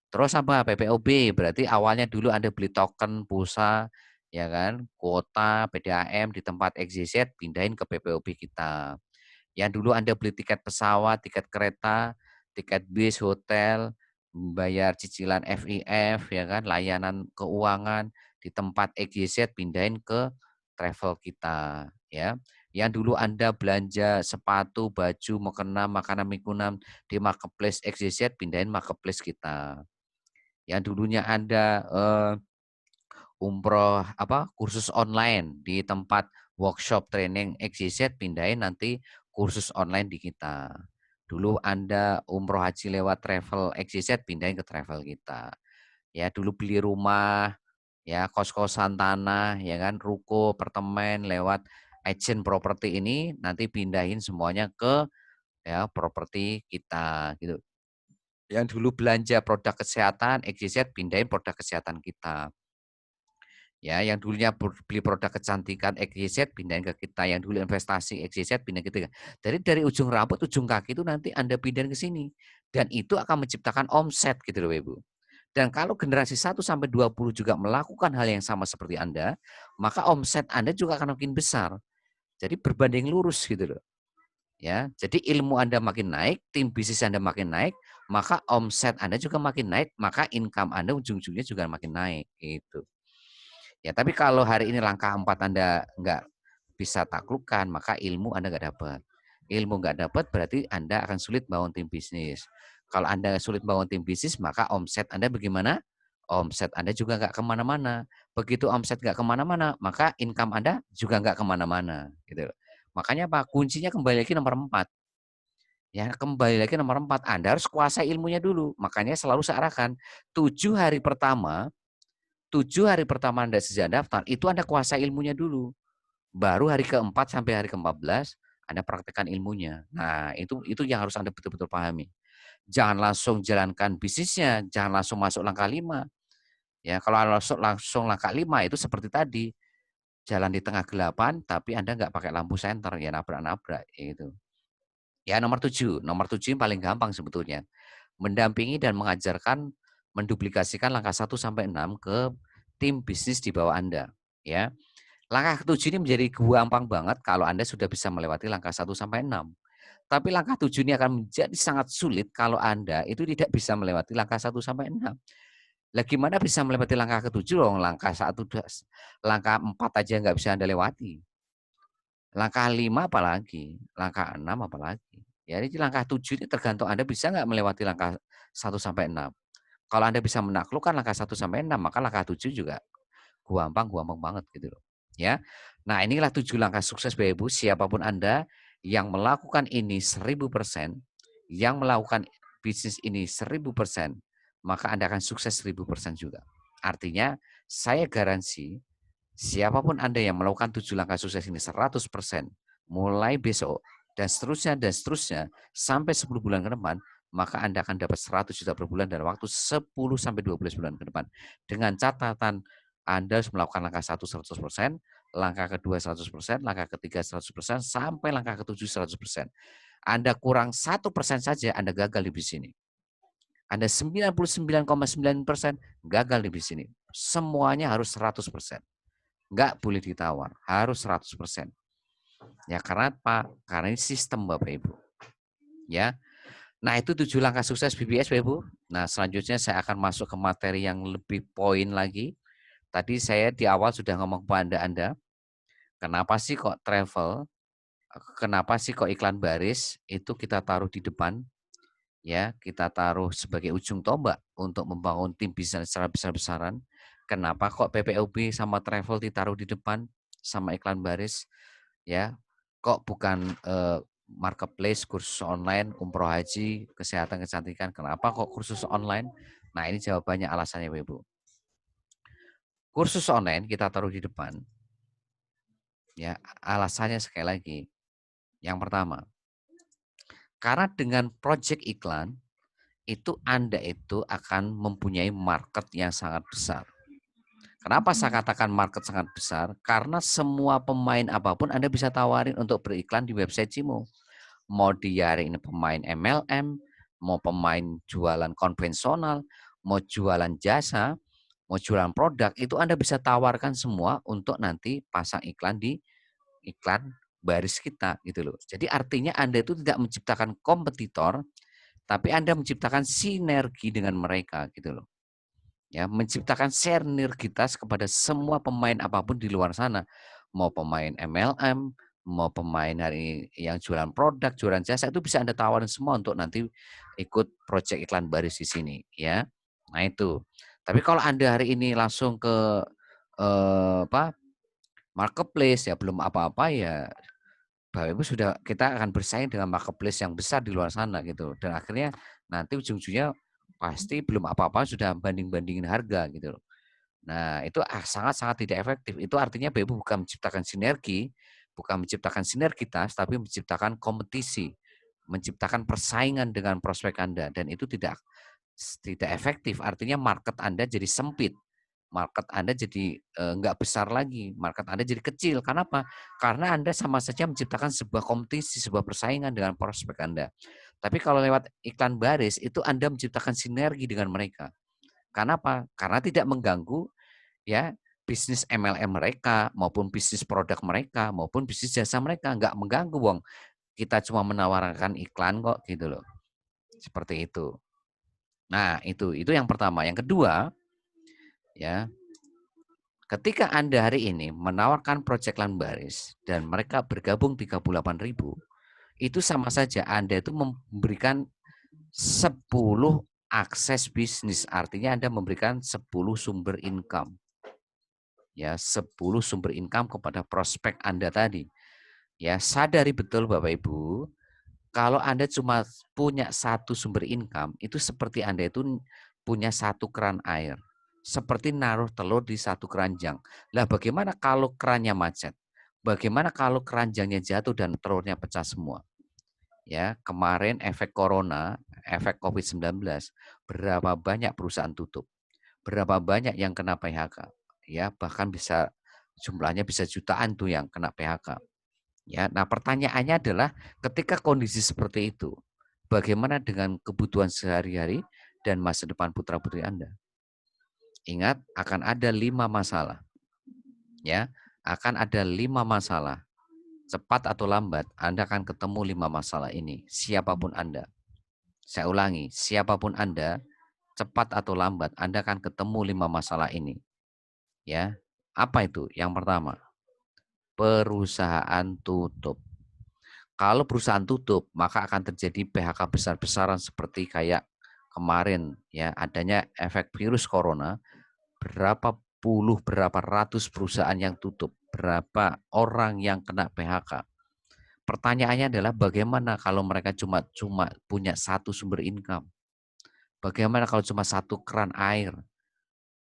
Terus apa? PPOB berarti awalnya dulu Anda beli token pulsa ya kan, kuota, PDAM di tempat XYZ pindahin ke PPOB kita. Yang dulu Anda beli tiket pesawat, tiket kereta, tiket bis, hotel, bayar cicilan FIF ya kan, layanan keuangan di tempat XYZ pindahin ke travel kita ya. Yang dulu Anda belanja sepatu, baju, mukena, makanan, mikunan di marketplace XYZ pindahin marketplace kita. Yang dulunya Anda umroh kursus online di tempat workshop training XYZ pindahin nanti kursus online di kita. Dulu Anda umroh haji lewat travel XYZ pindahin ke travel kita. Ya dulu beli rumah, ya kos-kosan tanah, ya kan ruko, apartemen lewat agent properti ini nanti pindahin semuanya ke ya properti kita gitu. Yang dulu belanja produk kesehatan XYZ pindahin produk kesehatan kita. Ya, yang dulunya beli produk kecantikan XYZ pindahin ke kita, yang dulu investasi XYZ pindahin ke kita. Jadi dari ujung rambut, ujung kaki itu nanti Anda pindahin ke sini. Dan itu akan menciptakan omset gitu loh Ibu. Dan kalau generasi 1 sampai 20 juga melakukan hal yang sama seperti Anda, maka omset Anda juga akan makin besar. Jadi berbanding lurus gitu loh. Ya, jadi ilmu Anda makin naik, tim bisnis Anda makin naik, maka omset Anda juga makin naik, maka income Anda ujung-ujungnya juga makin naik gitu. Ya, tapi kalau hari ini langkah 4 Anda nggak bisa taklukkan, maka ilmu Anda nggak dapat. Ilmu nggak dapat berarti Anda akan sulit bangun tim bisnis. Kalau Anda sulit bangun tim bisnis, maka omset Anda bagaimana? Omset Anda juga nggak kemana-mana. Begitu omset nggak kemana-mana, maka income Anda juga nggak kemana-mana. Gitu. Makanya apa? Kuncinya kembali lagi nomor 4. Ya, kembali lagi nomor 4. Anda harus kuasai ilmunya dulu. Makanya selalu saya arahkan 7 hari pertama 7 hari pertama Anda sejak daftar, itu Anda kuasai ilmunya dulu. Baru hari keempat sampai hari ke-14, Anda praktekkan ilmunya. Nah, itu yang harus Anda betul-betul pahami. Jangan langsung jalankan bisnisnya, jangan langsung masuk langkah 5. Ya, kalau langsung langkah 5 itu seperti tadi, jalan di tengah gelapan, tapi Anda nggak pakai lampu senter, ya nabrak-nabrak, gitu. Ya, nomor 7 yang paling gampang sebetulnya. Mendampingi dan mengajarkan, menduplikasikan langkah 1 sampai 6 ke tim bisnis di bawah Anda, ya. Langkah ke-7 ini menjadi gampang banget kalau Anda sudah bisa melewati langkah 1 sampai 6. Tapi langkah 7 ini akan menjadi sangat sulit kalau Anda itu tidak bisa melewati langkah 1 sampai 6. Lah gimana bisa melewati langkah ke-7 dong, langkah 4 aja nggak bisa Anda lewati. Langkah 5 apalagi, langkah 6 apalagi. Ya jadi langkah 7 ini tergantung Anda bisa nggak melewati langkah 1 sampai 6. Kalau Anda bisa menaklukkan langkah 1 sampai 6, maka langkah 7 juga gampang banget gitu loh, ya. Nah, inilah 7 langkah sukses Bapak Ibu, siapapun Anda yang melakukan ini 1000%, yang melakukan bisnis ini 1000%, maka Anda akan sukses 1000% juga. Artinya, saya garansi siapapun Anda yang melakukan 7 langkah sukses ini 100%, mulai besok dan seterusnya sampai 10 bulan ke depan, maka Anda akan dapat 100 juta per bulan dalam waktu 10 sampai 12 bulan ke depan. Dengan catatan Anda harus melakukan langkah 1 100%, langkah kedua 100%, langkah ketiga 100%, sampai langkah ketujuh 100%. Anda kurang 1% saja, Anda gagal di bisnis ini. Anda 99,9% gagal di bisnis ini. Semuanya harus 100%. Nggak boleh ditawar, harus 100%. Ya karena apa? Karena ini sistem Bapak Ibu. Ya. Nah, itu 7 langkah sukses BBS Bapak Ibu. Nah, selanjutnya saya akan masuk ke materi yang lebih poin lagi. Tadi saya di awal sudah ngomong kepada Anda, kenapa sih kok travel, kenapa sih kok iklan baris itu kita taruh di depan, ya, kita taruh sebagai ujung tombak untuk membangun tim bisnis secara besar-besaran. Kenapa kok PPOB sama travel ditaruh di depan sama iklan baris, ya? Kok bukan marketplace, kursus online, umroh haji, kesehatan kecantikan, kenapa kok kursus online? Nah, ini jawabannya alasannya Bapak Ibu. Kursus online kita taruh di depan, ya, alasannya sekali lagi. Yang pertama, karena dengan project iklan, itu Anda itu akan mempunyai market yang sangat besar. Kenapa saya katakan market sangat besar? Karena semua pemain apapun Anda bisa tawarin untuk beriklan di website Cimo. Mau dia ini pemain MLM, mau pemain jualan konvensional, mau jualan jasa, mau jualan produk, itu Anda bisa tawarkan semua untuk nanti pasang iklan di iklan baris kita gitu loh. Jadi artinya Anda itu tidak menciptakan kompetitor, tapi Anda menciptakan sinergi dengan mereka gitu loh. Ya, menciptakan sinergitas kepada semua pemain apapun di luar sana. Mau pemain MLM, mau pemain hari yang jualan produk, jualan jasa itu bisa Anda tawarin semua untuk nanti ikut proyek iklan baris di sini ya. Nah itu. Tapi kalau Anda hari ini langsung ke marketplace ya belum apa-apa ya Bapak Ibu sudah kita akan bersaing dengan marketplace yang besar di luar sana gitu. Dan akhirnya nanti ujung-ujungnya pasti belum apa-apa sudah banding-bandingin harga gitu loh. Nah, itu sangat-sangat tidak efektif. Itu artinya Bapak Ibu bukan menciptakan sinergi, bukan menciptakan sinergitas, tapi menciptakan kompetisi, menciptakan persaingan dengan prospek Anda dan itu tidak efektif. Artinya market Anda jadi sempit. Market Anda jadi nggak besar lagi, market Anda jadi kecil. Kenapa? Karena Anda sama saja menciptakan sebuah kompetisi, sebuah persaingan dengan prospek Anda. Tapi kalau lewat iklan baris, itu Anda menciptakan sinergi dengan mereka. Karena apa? Karena tidak mengganggu ya bisnis MLM mereka maupun bisnis produk mereka maupun bisnis jasa mereka nggak mengganggu wong kita cuma menawarkan iklan kok gitu loh seperti itu. Nah itu yang pertama. Yang kedua ya ketika Anda hari ini menawarkan proyek iklan baris dan mereka bergabung 38.000 itu sama saja Anda itu memberikan 10 akses bisnis artinya Anda memberikan 10 sumber income ya 10 sumber income kepada prospek Anda tadi. Ya, sadari betul Bapak Ibu, kalau Anda cuma punya satu sumber income, itu seperti Anda itu punya satu keran air. Seperti naruh telur di satu keranjang. Lah bagaimana kalau kerannya macet? Bagaimana kalau keranjangnya jatuh dan telurnya pecah semua? Ya, kemarin efek corona, efek COVID-19, berapa banyak perusahaan tutup? Berapa banyak yang kena PHK? Ya, bahkan bisa jumlahnya bisa jutaan tuh yang kena PHK. Ya, nah pertanyaannya adalah ketika kondisi seperti itu, bagaimana dengan kebutuhan sehari-hari dan masa depan putra-putri Anda? Ingat, akan ada 5 masalah. Ya, akan ada 5 masalah. Cepat atau lambat, Anda akan ketemu 5 masalah ini, siapapun Anda. Saya ulangi, siapapun Anda, cepat atau lambat, Anda akan ketemu 5 masalah ini. Ya, apa itu? Yang pertama, perusahaan tutup. Kalau perusahaan tutup, maka akan terjadi PHK besar-besaran seperti kayak kemarin ya adanya efek virus corona, berapa puluh, berapa ratus perusahaan yang tutup, berapa orang yang kena PHK. Pertanyaannya adalah bagaimana kalau mereka cuma cuma punya satu sumber income? Bagaimana kalau cuma satu keran air?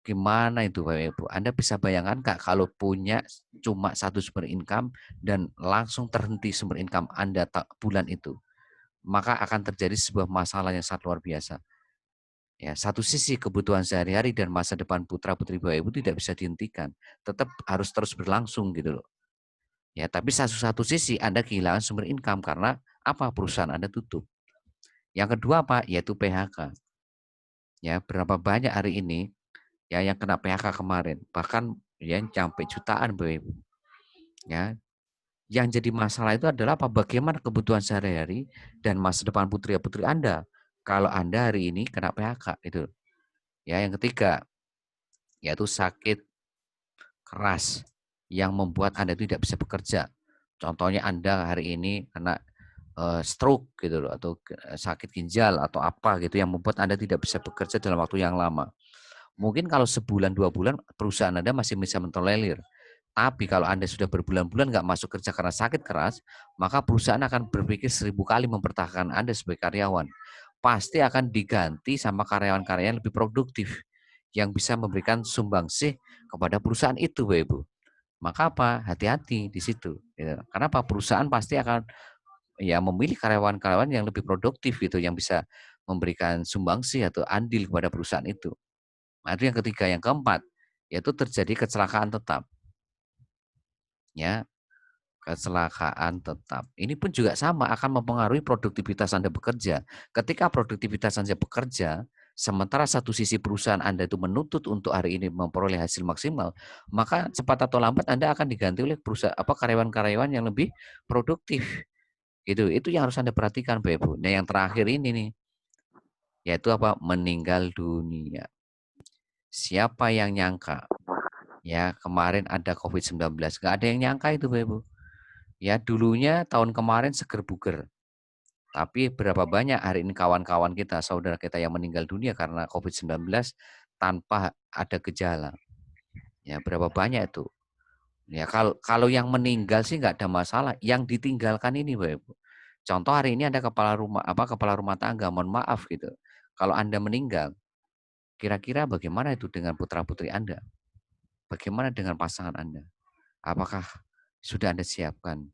Gimana itu Bapak Ibu? Anda bisa bayangkan Kak kalau punya cuma satu sumber income dan langsung terhenti sumber income Anda bulan itu, maka akan terjadi sebuah masalah yang sangat luar biasa. Ya, satu sisi kebutuhan sehari-hari dan masa depan putra-putri Bapak Ibu tidak bisa dihentikan, tetap harus terus berlangsung gitu loh. Ya, tapi satu sisi Anda kehilangan sumber income karena apa? Perusahaan Anda tutup. Yang kedua apa? Yaitu PHK. Ya, berapa banyak hari ini ya yang kena PHK kemarin, bahkan ya sampai jutaan, Bapak Ibu. Ya, yang jadi masalah itu adalah apa? Bagaimana kebutuhan sehari-hari dan masa depan putri-putri Anda kalau Anda hari ini kena PHK itu. Ya, yang ketiga yaitu sakit keras yang membuat Anda tidak bisa bekerja. Contohnya Anda hari ini kena stroke gitu loh, atau sakit ginjal atau apa gitu yang membuat Anda tidak bisa bekerja dalam waktu yang lama. Mungkin kalau sebulan 2 bulan perusahaan Anda masih bisa mentolerir. Tapi kalau Anda sudah berbulan-bulan nggak masuk kerja karena sakit keras, maka perusahaan akan berpikir 1000 kali mempertahankan Anda sebagai karyawan. Pasti akan diganti sama karyawan-karyawan lebih produktif yang bisa memberikan sumbangsih kepada perusahaan itu, Bapak Ibu. Maka apa? Hati-hati di situ. Ya. Kenapa? Perusahaan pasti akan ya memilih karyawan-karyawan yang lebih produktif gitu, yang bisa memberikan sumbangsih atau andil kepada perusahaan itu. Nah, itu yang ketiga. Yang keempat, yaitu terjadi kecelakaan tetap. Ya, kecelakaan tetap. Ini pun juga sama akan mempengaruhi produktivitas Anda bekerja. Ketika produktivitas Anda bekerja, sementara satu sisi perusahaan Anda itu menuntut untuk hari ini memperoleh hasil maksimal, maka cepat atau lambat Anda akan diganti oleh perusahaan karyawan-karyawan yang lebih produktif. Gitu. Itu yang harus Anda perhatikan, Bapak Ibu. Nah, yang terakhir ini nih, yaitu apa? Meninggal dunia. Siapa yang nyangka? Ya, kemarin ada COVID-19. Nggak ada yang nyangka itu, Bapak Ibu. Ya, dulunya tahun kemarin seger buger. Tapi berapa banyak hari ini kawan-kawan kita, saudara kita yang meninggal dunia karena COVID-19 tanpa ada gejala. Ya, berapa banyak itu? Ya, kalau kalau yang meninggal sih nggak ada masalah. Yang ditinggalkan ini, Bapak Ibu. Contoh hari ini ada kepala rumah tangga, mohon maaf gitu. Kalau Anda meninggal, kira-kira bagaimana itu dengan putra-putri Anda? Bagaimana dengan pasangan Anda? Apakah sudah Anda siapkan?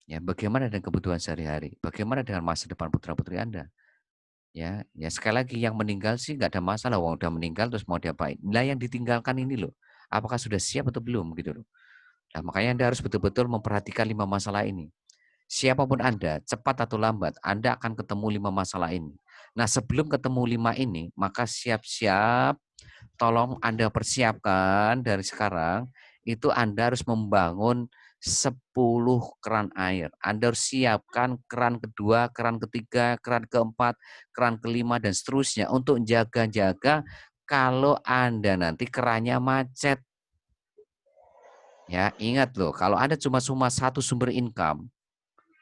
Ya, bagaimana dengan kebutuhan sehari-hari? Bagaimana dengan masa depan putra-putri Anda? Ya sekali lagi yang meninggal sih nggak ada masalah, wong udah meninggal terus mau diapain? Lah yang ditinggalkan ini loh, apakah sudah siap atau belum gitu loh. Nah, makanya Anda harus betul-betul memperhatikan 5 masalah ini. Siapapun Anda, cepat atau lambat, Anda akan ketemu 5 masalah ini. Nah, sebelum ketemu 5 ini, maka siap-siap tolong Anda persiapkan dari sekarang, itu Anda harus membangun 10 keran air. Anda harus siapkan keran kedua, keran ketiga, keran keempat, keran kelima, dan seterusnya untuk jaga-jaga kalau Anda nanti kerannya macet. Ya, ingat loh, kalau Anda cuma satu sumber income,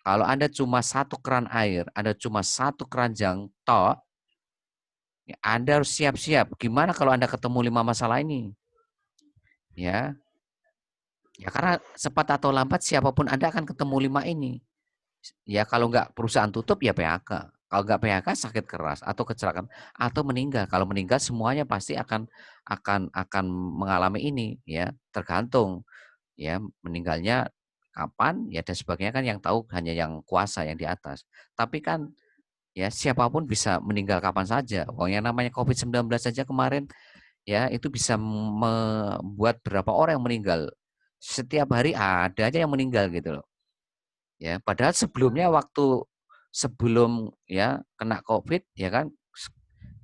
kalau Anda cuma satu keran air, Anda cuma satu keranjang tok, ya Anda harus siap-siap. Gimana kalau Anda ketemu 5 masalah ini? Ya, ya karena cepat atau lambat siapapun Anda akan ketemu 5 ini. Ya kalau nggak perusahaan tutup ya PHK. Kalau nggak PHK sakit keras atau kecelakaan atau meninggal. Kalau meninggal semuanya pasti akan mengalami ini ya, tergantung ya meninggalnya kapan ya dan sebagainya kan yang tahu hanya yang kuasa yang di atas. Tapi kan ya siapapun bisa meninggal kapan saja. Oh yang namanya COVID-19 saja kemarin ya itu bisa membuat berapa orang yang meninggal. Setiap hari ada aja yang meninggal gitu loh. Ya, padahal sebelumnya waktu sebelum ya kena COVID ya kan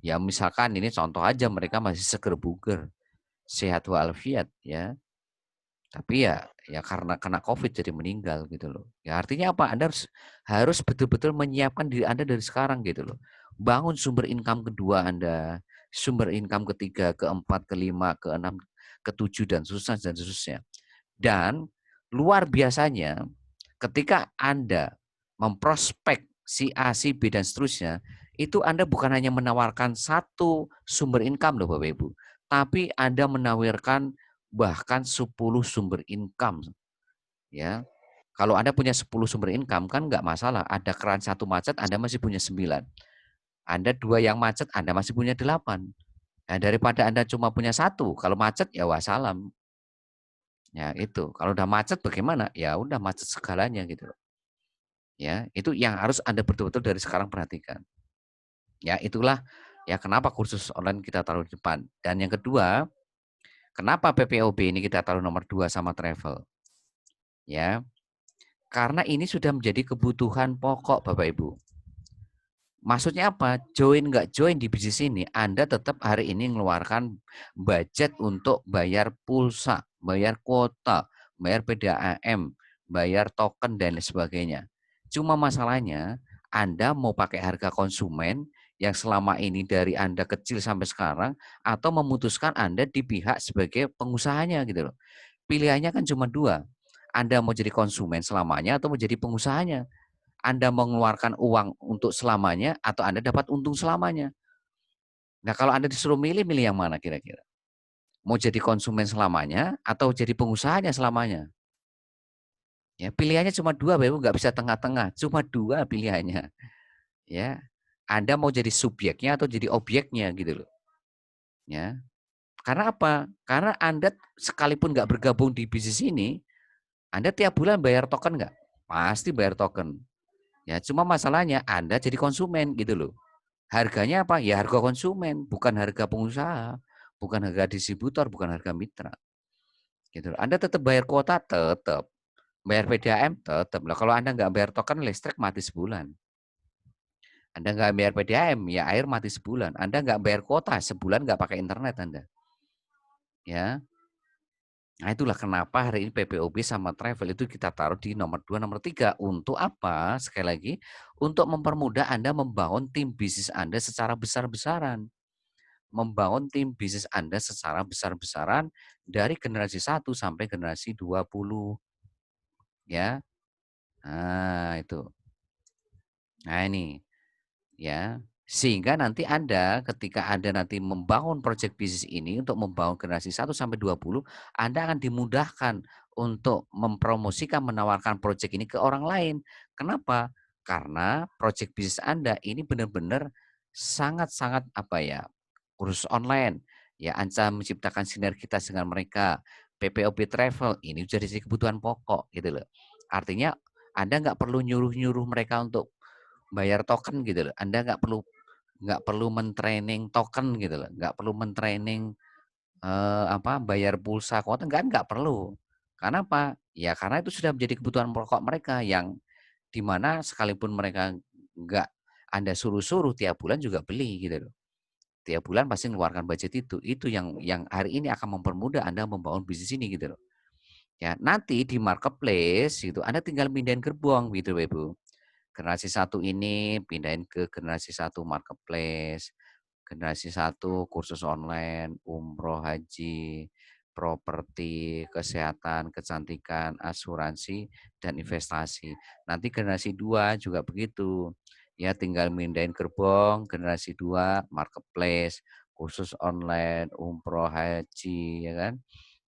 ya misalkan ini contoh aja mereka masih seger buger, sehat walafiat ya. Tapi ya karena kena COVID jadi meninggal gitu loh. Ya artinya apa? Anda harus betul-betul menyiapkan diri Anda dari sekarang gitu loh. Bangun sumber income kedua Anda, sumber income ketiga, keempat, kelima, keenam, ketujuh dan seterusnya. Dan luar biasanya ketika Anda memprospek si A, si B, dan seterusnya, itu Anda bukan hanya menawarkan satu sumber income loh Bapak Ibu, tapi Anda menawarkan bahkan 10 sumber income. Ya, kalau Anda punya 10 sumber income kan nggak masalah, ada keran satu macet Anda masih punya 9. Anda dua yang macet Anda masih punya 8. Nah, daripada Anda cuma punya satu, kalau macet ya wassalam. Ya itu, kalau udah macet bagaimana? Ya udah macet segalanya gitu. Ya, itu yang harus Anda betul-betul dari sekarang perhatikan. Ya, itulah ya kenapa kursus online kita taruh di depan. Dan yang kedua, kenapa PPOB ini kita taruh nomor 2 sama travel? Ya. Karena ini sudah menjadi kebutuhan pokok Bapak Ibu. Maksudnya apa? Join nggak join di bisnis ini, Anda tetap hari ini mengeluarkan budget untuk bayar pulsa, bayar kuota, bayar PDAM, bayar token dan lain sebagainya. Cuma masalahnya Anda mau pakai harga konsumen yang selama ini dari Anda kecil sampai sekarang atau memutuskan Anda di pihak sebagai pengusahanya gitu loh. Pilihannya kan cuma dua. Anda mau jadi konsumen selamanya atau mau jadi pengusahanya. Anda mengeluarkan uang untuk selamanya atau Anda dapat untung selamanya. Nah, kalau Anda disuruh milih, milih yang mana kira-kira? Mau jadi konsumen selamanya atau jadi pengusahanya selamanya? Ya, pilihannya cuma dua, Bapak Ibu, nggak bisa tengah-tengah. Cuma dua pilihannya. Ya, Anda mau jadi subjeknya atau jadi objeknya gitu loh. Ya, karena apa? Karena Anda sekalipun nggak bergabung di bisnis ini, Anda tiap bulan bayar token nggak? Pasti bayar token. Ya, cuma masalahnya Anda jadi konsumen gitu loh. Harganya apa? Ya harga konsumen, bukan harga pengusaha, bukan harga distributor, bukan harga mitra. Gitu. Anda tetap bayar kuota, tetap. Bayar PDAM, tetap. Lah kalau Anda nggak bayar token listrik mati sebulan. Anda nggak bayar PDAM, ya air mati sebulan. Anda nggak bayar kuota, sebulan nggak pakai internet Anda. Ya, nah itulah kenapa hari ini PPOB sama travel itu kita taruh di nomor 2, nomor 3. Untuk apa? Sekali lagi, untuk mempermudah Anda membangun tim bisnis Anda secara besar-besaran. Membangun tim bisnis Anda secara besar-besaran dari generasi 1 sampai generasi 20 ya. Nah, itu. Nah, ini ya. Sehingga nanti Anda ketika Anda nanti membangun proyek bisnis ini untuk membangun generasi 1 sampai 20, Anda akan dimudahkan untuk mempromosikan, menawarkan proyek ini ke orang lain. Kenapa? Karena proyek bisnis Anda ini benar-benar sangat-sangat apa ya, kursus online, ya Anda menciptakan sinergitas dengan mereka. PPOB Travel ini jadi kebutuhan pokok gitu loh. Artinya Anda nggak perlu nyuruh-nyuruh mereka untuk bayar token gitu loh. Anda nggak perlu men-training token gitu loh, nggak perlu men-training, bayar pulsa kuota, nggak perlu. Karena apa? Ya karena itu sudah menjadi kebutuhan pokok mereka yang di mana sekalipun mereka nggak Anda suruh-suruh tiap bulan juga beli gitu loh. Tiap bulan pasti mengeluarkan budget itu. Itu yang hari ini akan mempermudah Anda membangun bisnis ini gitu loh. Ya, nanti di marketplace itu Anda tinggal pindahin gerbong gitu Bapak Ibu. Generasi satu ini pindahin ke generasi satu marketplace, generasi satu kursus online, umroh, haji, properti, kesehatan, kecantikan, asuransi, dan investasi. Nanti generasi 2 juga begitu. Ya tinggal mindahin gerbong, generasi 2 marketplace, kursus online, umroh, haji, ya kan?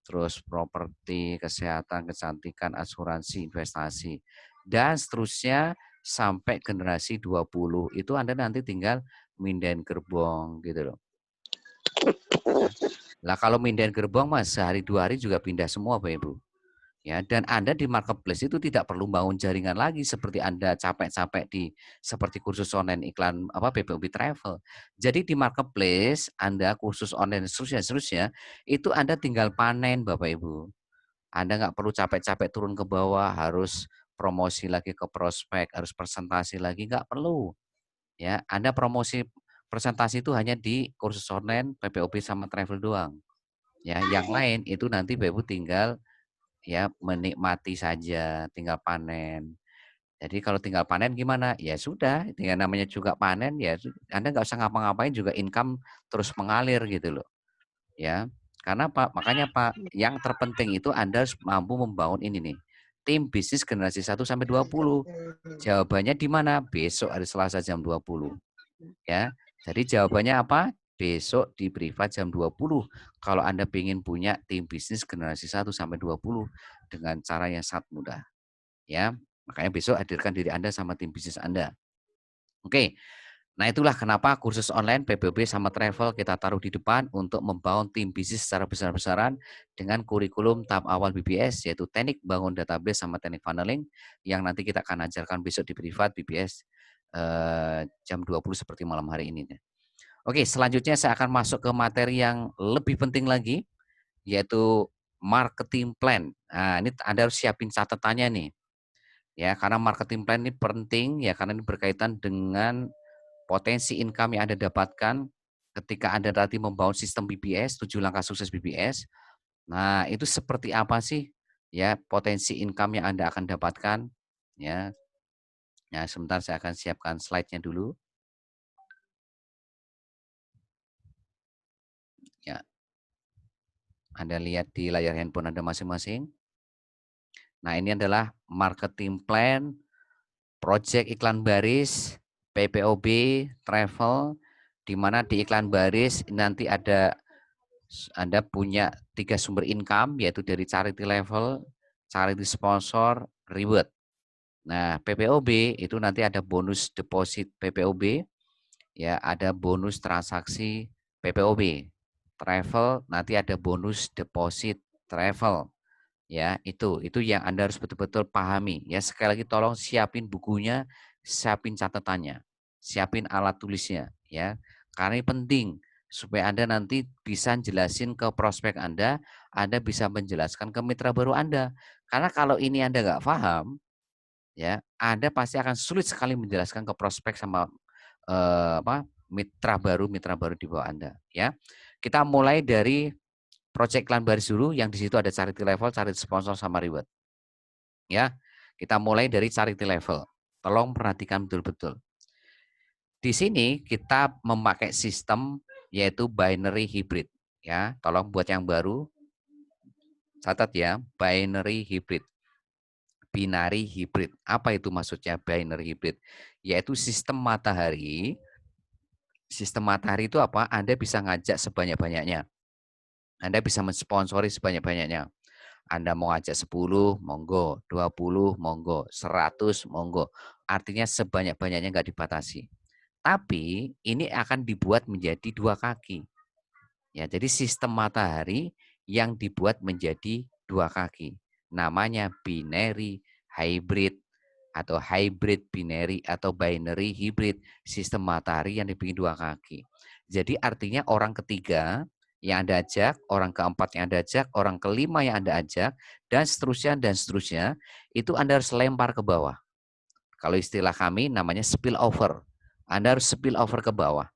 Terus properti, kesehatan, kecantikan, asuransi, investasi, dan seterusnya sampai generasi 20. Itu Anda nanti tinggal mindahin gerbong gitu loh. Ya. Lah kalau mindahin gerbong Mas sehari 2 hari juga pindah semua Bapak Ibu. Ya, dan Anda di marketplace itu tidak perlu bangun jaringan lagi seperti Anda capek-capek seperti kursus online iklan PPOB Travel. Jadi di marketplace Anda kursus online seterusnya itu Anda tinggal panen Bapak Ibu. Anda nggak perlu capek-capek turun ke bawah harus promosi lagi ke prospek, harus presentasi lagi, nggak perlu. Ya, Anda promosi presentasi itu hanya di kursus online PPOB sama travel doang. Ya, yang lain itu nanti Bapak Ibu tinggal ya menikmati saja, tinggal panen. Jadi kalau tinggal panen gimana? Ya sudah, tinggal namanya juga panen ya Anda nggak usah ngapa-ngapain juga income terus mengalir gitu loh. Ya. Karena Pak, makanya Pak, yang terpenting itu Anda harus mampu membangun ini nih, tim bisnis generasi 1 sampai 20. Jawabannya di mana? Besok hari Selasa jam 20. Ya. Jadi jawabannya apa? Besok di privat jam 20. Kalau Anda ingin punya tim bisnis generasi 1 sampai 20 dengan cara yang sangat mudah. Ya. Makanya besok hadirkan diri Anda sama tim bisnis Anda. Oke. Nah itulah kenapa kursus online PBB sama travel kita taruh di depan untuk membangun tim bisnis secara besar-besaran dengan kurikulum tahap awal BBS yaitu teknik bangun database sama teknik funneling yang nanti kita akan ajarkan besok di privat BBS jam 20 seperti malam hari ini. Oke, selanjutnya saya akan masuk ke materi yang lebih penting lagi, yaitu marketing plan. Nah, ini Anda harus siapin catatannya nih. Ya, karena marketing plan ini penting ya karena ini berkaitan dengan potensi income yang Anda dapatkan ketika Anda nanti membangun sistem BBS, 7 langkah sukses BBS. Nah, itu seperti apa sih ya potensi income yang Anda akan dapatkan ya. Nah, sebentar saya akan siapkan slide-nya dulu. Ya, Anda lihat di layar handphone Anda masing-masing. Nah, ini adalah marketing plan, project iklan baris, PPOB, travel, di mana di iklan baris nanti ada Anda punya 3 sumber income, yaitu dari charity level, charity sponsor, reward. Nah, PPOB itu nanti ada bonus deposit PPOB, ya ada bonus transaksi PPOB. Travel nanti ada bonus deposit travel. Ya, itu yang Anda harus betul-betul pahami. Ya, sekali lagi tolong siapin bukunya, siapin catatannya, siapin alat tulisnya, ya. Karena ini penting supaya Anda nanti bisa jelasin ke prospek Anda bisa menjelaskan ke mitra baru Anda. Karena kalau ini Anda nggak paham, ya, Anda pasti akan sulit sekali menjelaskan ke prospek sama mitra baru di bawah Anda, ya. Kita mulai dari project iklan baris dulu yang di situ ada charity level, charity sponsor sama reward. Ya. Kita mulai dari charity level. Tolong perhatikan betul-betul. Di sini kita memakai sistem yaitu binary hybrid, ya. Tolong buat yang baru catat ya, binary hybrid. Binary hybrid. Apa itu maksudnya binary hybrid? Yaitu sistem matahari. Sistem matahari itu apa? Anda bisa ngajak sebanyak-banyaknya. Anda bisa mensponsori sebanyak-banyaknya. Anda mau ngajak 10, monggo, 20, monggo, 100, monggo. Artinya sebanyak-banyaknya nggak dibatasi. Tapi ini akan dibuat menjadi 2 kaki. Ya, jadi sistem matahari yang dibuat menjadi 2 kaki. Namanya binary hybrid atau hybrid binary atau binary hybrid, sistem matahari yang dibikin 2 kaki. Jadi artinya orang ketiga yang Anda ajak, orang keempat yang Anda ajak, orang kelima yang Anda ajak, dan seterusnya, itu Anda harus lempar ke bawah. Kalau istilah kami namanya spill over. Anda harus spill over ke bawah,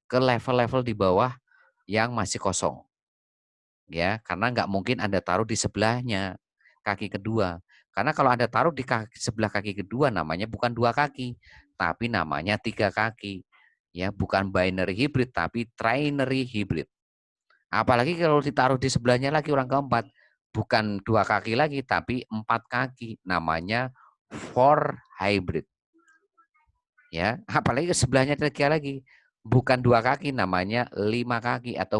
ke level-level di bawah yang masih kosong. Ya, karena nggak mungkin Anda taruh di sebelahnya, kaki kedua. Karena kalau Anda taruh di sebelah kaki kedua namanya bukan 2 kaki, tapi namanya 3 kaki. Ya, bukan binary hybrid tapi trinary hybrid. Apalagi kalau ditaruh di sebelahnya lagi orang keempat, bukan 2 kaki lagi tapi 4 kaki, namanya four hybrid. Ya, apalagi ke sebelahnya 3 lagi, bukan 2 kaki namanya 5 kaki atau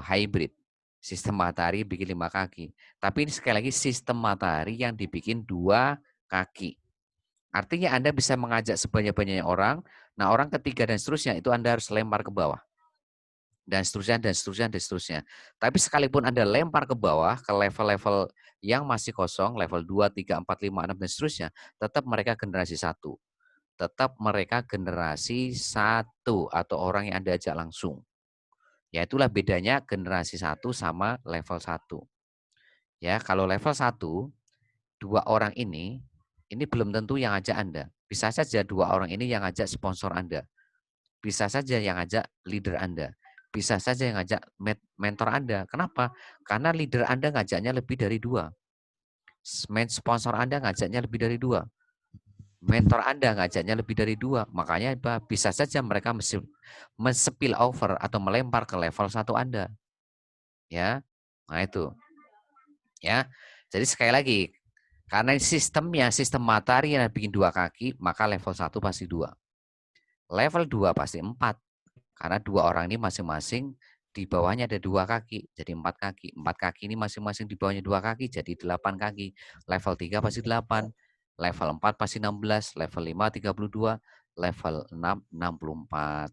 hybrid. Sistem matahari bikin 5 kaki. Tapi ini sekali lagi sistem matahari yang dibikin 2 kaki. Artinya Anda bisa mengajak sebanyak-banyaknya orang, nah orang ketiga dan seterusnya itu Anda harus lempar ke bawah. Dan seterusnya, dan seterusnya, dan seterusnya. Tapi sekalipun Anda lempar ke bawah, ke level-level yang masih kosong, level 2, 3, 4, 5, 6, dan seterusnya, tetap mereka generasi 1. Tetap mereka generasi 1 atau orang yang Anda ajak langsung. Ya itulah bedanya generasi 1 sama level 1. Ya, kalau level 1, 2 orang ini belum tentu yang ajak Anda. Bisa saja 2 orang ini yang ajak sponsor Anda. Bisa saja yang ajak leader Anda. Bisa saja yang ngajak mentor Anda. Kenapa? Karena leader Anda ngajaknya lebih dari 2. Sponsor Anda ngajaknya lebih dari 2. Mentor Anda ngajaknya lebih dari 2. Makanya bisa saja mereka men-spill over atau melempar ke level 1 Anda. Ya. Nah itu. Ya. Jadi sekali lagi, karena sistemnya sistem matahari yang bikin 2 kaki, maka level 1 pasti 2. Level 2 pasti 4. Karena 2 orang ini masing-masing di bawahnya ada 2 kaki, jadi 4 kaki. 4 kaki ini masing-masing di bawahnya 2 kaki, jadi 8 kaki. Level 3 pasti 8, level 4 pasti 16, level 5 32, level 6 64.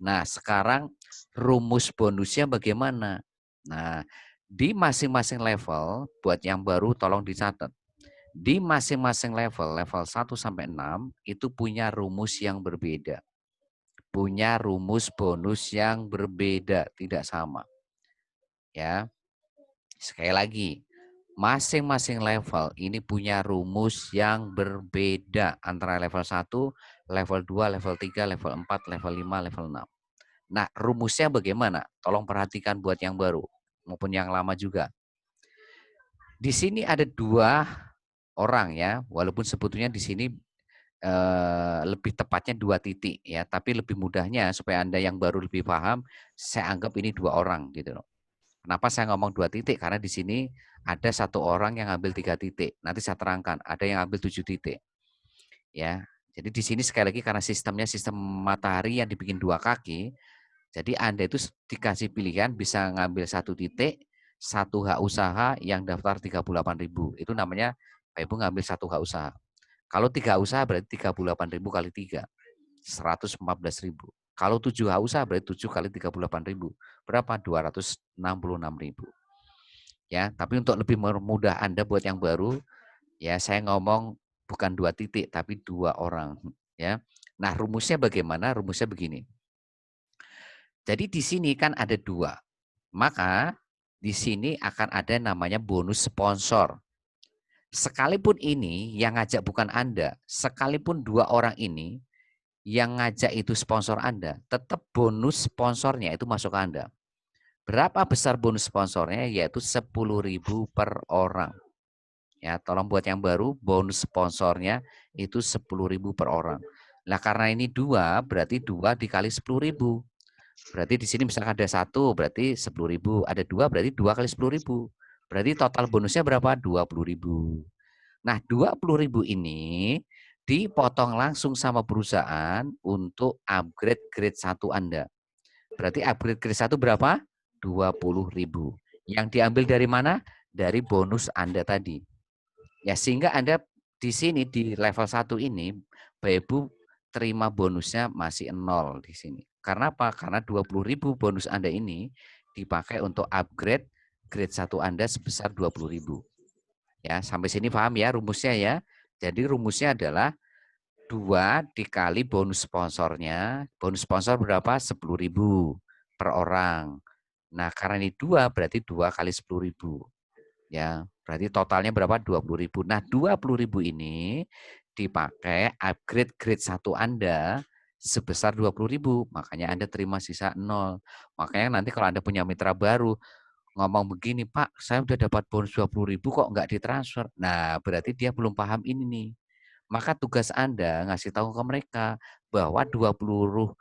Nah, sekarang rumus bonusnya bagaimana? Nah, di masing-masing level, buat yang baru tolong dicatat. Di masing-masing level, level 1 sampai 6, itu punya rumus yang berbeda. Punya rumus bonus yang berbeda, tidak sama. Ya. Sekali lagi, masing-masing level ini punya rumus yang berbeda antara level 1, level 2, level 3, level 4, level 5, level 6. Nah, rumusnya bagaimana? Tolong perhatikan buat yang baru maupun yang lama juga. Di sini ada 2 orang ya, walaupun sebetulnya di sini lebih tepatnya 2 titik ya, tapi lebih mudahnya supaya Anda yang baru lebih paham, saya anggap ini 2 orang gitu loh. Kenapa saya ngomong 2 titik? Karena di sini ada 1 orang yang ambil 3 titik. Nanti saya terangkan, ada yang ambil 7 titik. Ya. Jadi di sini sekali lagi karena sistemnya sistem matahari yang dibikin 2 kaki, jadi Anda itu dikasih pilihan bisa ngambil 1 titik, 1 hak usaha yang daftar 38.000. Itu namanya Pak Ibu ngambil 1 hak usaha. Kalau 3 hak usaha berarti 38.000 kali 3, 114.000. Kalau 7 hak usaha berarti 7 kali 38.000. Berapa? 266.000. Ya, tapi untuk lebih memudah Anda buat yang baru, ya saya ngomong bukan 2 titik tapi 2 orang, ya. Nah, rumusnya bagaimana? Rumusnya begini. Jadi di sini kan ada 2, maka di sini akan ada namanya bonus sponsor. Sekalipun ini yang ngajak bukan Anda, sekalipun 2 orang ini yang ngajak itu sponsor Anda, tetap bonus sponsornya itu masuk ke Anda. Berapa besar bonus sponsornya? Yaitu 10.000 per orang. Ya, tolong buat yang baru, bonus sponsornya itu 10.000 per orang. Nah, karena ini 2, berarti 2 dikali 10.000. Berarti di sini misalkan ada 1, berarti 10.000. Ada 2, berarti 2 kali 10.000. Berarti total bonusnya berapa? 20.000. Nah, 20.000 ini dipotong langsung sama perusahaan untuk upgrade grade 1 Anda. Berarti upgrade grade 1 berapa? 20.000. Yang diambil dari mana? Dari bonus Anda tadi. Ya, sehingga Anda di sini di level 1 ini, Bapak Ibu terima bonusnya masih 0 di sini. Karena apa? Karena 20.000 bonus Anda ini dipakai untuk upgrade grade 1 Anda sebesar 20.000. Ya, sampai sini paham ya rumusnya ya. Jadi rumusnya adalah 2 dikali bonus sponsornya. Bonus sponsor berapa? 10.000 per orang. Nah, karena ini 2 berarti 2 kali 10.000. Ya, berarti totalnya berapa? 20.000. Nah, 20.000 ini dipakai upgrade grade 1 Anda sebesar 20.000. Makanya Anda terima sisa 0. Makanya nanti kalau Anda punya mitra baru, ngomong begini, Pak, saya udah dapat bonus 20.000 kok nggak ditransfer. Nah, berarti dia belum paham ini nih. Maka tugas Anda ngasih tahu ke mereka bahwa 20.000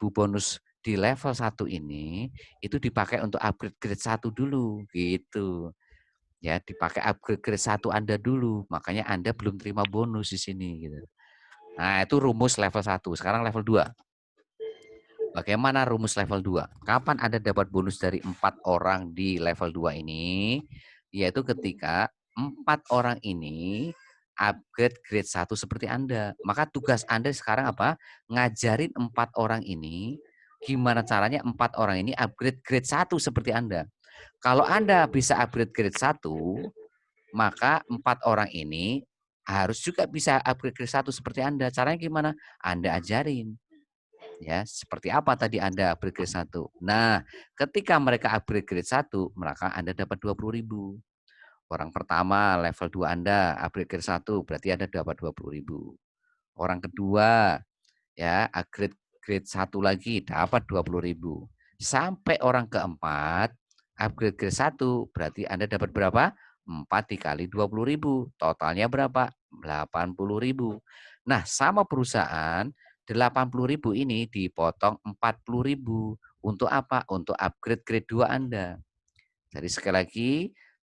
bonus di level 1 ini itu dipakai untuk upgrade grade 1 dulu gitu. Ya, dipakai upgrade grade 1 Anda dulu. Makanya Anda belum terima bonus di sini gitu. Nah, itu rumus level 1. Sekarang level 2. Bagaimana rumus level 2? Kapan Anda dapat bonus dari 4 orang di level 2 ini? Yaitu ketika 4 orang ini upgrade grade 1 seperti Anda. Maka tugas Anda sekarang apa? Ngajarin 4 orang ini gimana caranya 4 orang ini upgrade grade 1 seperti Anda. Kalau Anda bisa upgrade grade 1, maka 4 orang ini harus juga bisa upgrade grade 1 seperti Anda. Caranya gimana? Anda ajarin. Ya, seperti apa tadi Anda upgrade grade 1? Nah, ketika mereka upgrade grade 1, maka Anda dapat 20.000. Orang pertama level 2 Anda upgrade grade 1, berarti Anda dapat 20.000. Orang kedua ya upgrade grade 1 lagi dapat 20.000. Sampai orang keempat upgrade grade 1, berarti Anda dapat berapa? 4 dikali 20.000. Totalnya berapa? 80.000. Nah, sama perusahaan 80.000 ini dipotong 40.000. Untuk apa? Untuk upgrade grade 2 Anda. Jadi sekali lagi,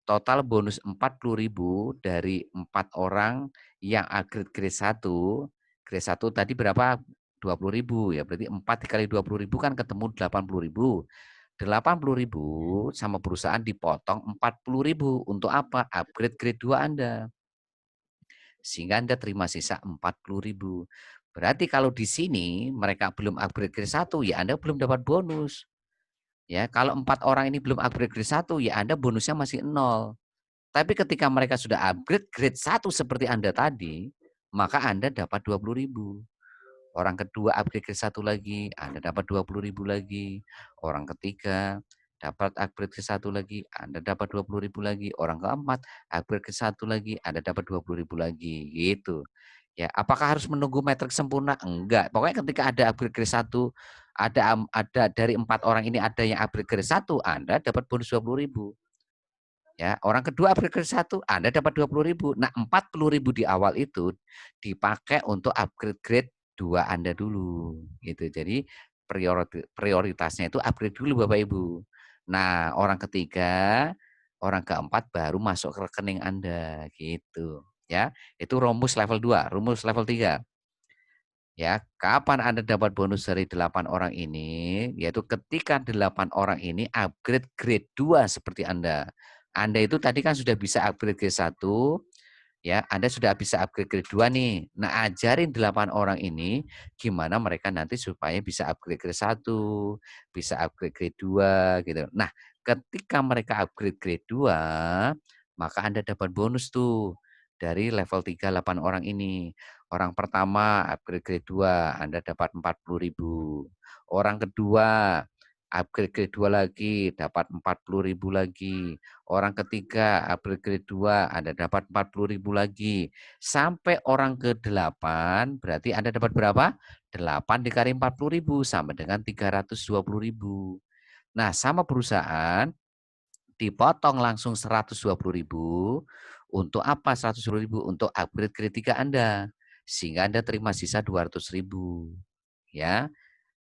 total bonus 40.000 dari 4 orang yang upgrade grade 1. Grade 1 tadi berapa? 20.000 ya. Berarti 4 dikali 20.000 kan ketemu 80.000. 80.000 sama perusahaan dipotong 40.000 untuk apa? Upgrade grade 2 Anda. Sehingga Anda terima sisa 40.000. Berarti kalau di sini mereka belum upgrade grade 1, ya Anda belum dapat bonus. Ya, kalau 4 orang ini belum upgrade grade 1, ya Anda bonusnya masih 0. Tapi ketika mereka sudah upgrade grade 1 seperti Anda tadi, maka Anda dapat 20.000. Orang kedua upgrade grade 1 lagi, Anda dapat 20.000 lagi. Orang ketiga, dapat upgrade ke satu lagi, Anda dapat 20.000 lagi. Orang keempat, upgrade ke satu lagi, Anda dapat 20.000 lagi, gitu. Ya, apakah harus menunggu metrik sempurna? Enggak. Pokoknya ketika ada upgrade grade 1, ada dari 4 orang ini ada yang upgrade grade 1, Anda dapat bonus 20.000. Ya, orang kedua upgrade grade 1, Anda dapat 20.000. Nah, 40.000 di awal itu dipakai untuk upgrade grade 2 Anda dulu, gitu. Jadi prioritasnya itu upgrade dulu Bapak Ibu. Nah, orang ketiga, orang keempat baru masuk ke rekening Anda, gitu. Ya, itu rumus level 2, rumus level 3. Ya, kapan Anda dapat bonus dari 8 orang ini? Yaitu ketika 8 orang ini upgrade grade 2 seperti Anda. Anda itu tadi kan sudah bisa upgrade grade 1, ya, Anda sudah bisa upgrade grade 2 nih. Nah, ajarin 8 orang ini gimana mereka nanti supaya bisa upgrade grade 1, bisa upgrade grade 2 gitu. Nah, ketika mereka upgrade grade 2, maka Anda dapat bonus tuh dari level 3 8 orang ini. Orang pertama upgrade grade 2, Anda dapat 40.000. Orang kedua upgrade grade 2 lagi, dapat 40.000 lagi. Orang ketiga upgrade grade 2, Anda dapat 40.000 lagi. Sampai orang ke-8, berarti Anda dapat berapa? 8 dikali 40.000 sama dengan 320.000. Nah, sama perusahaan dipotong langsung 120.000. Untuk apa 120.000? Untuk upgrade grade 3 Anda. Sehingga Anda terima sisa 200.000. Ya.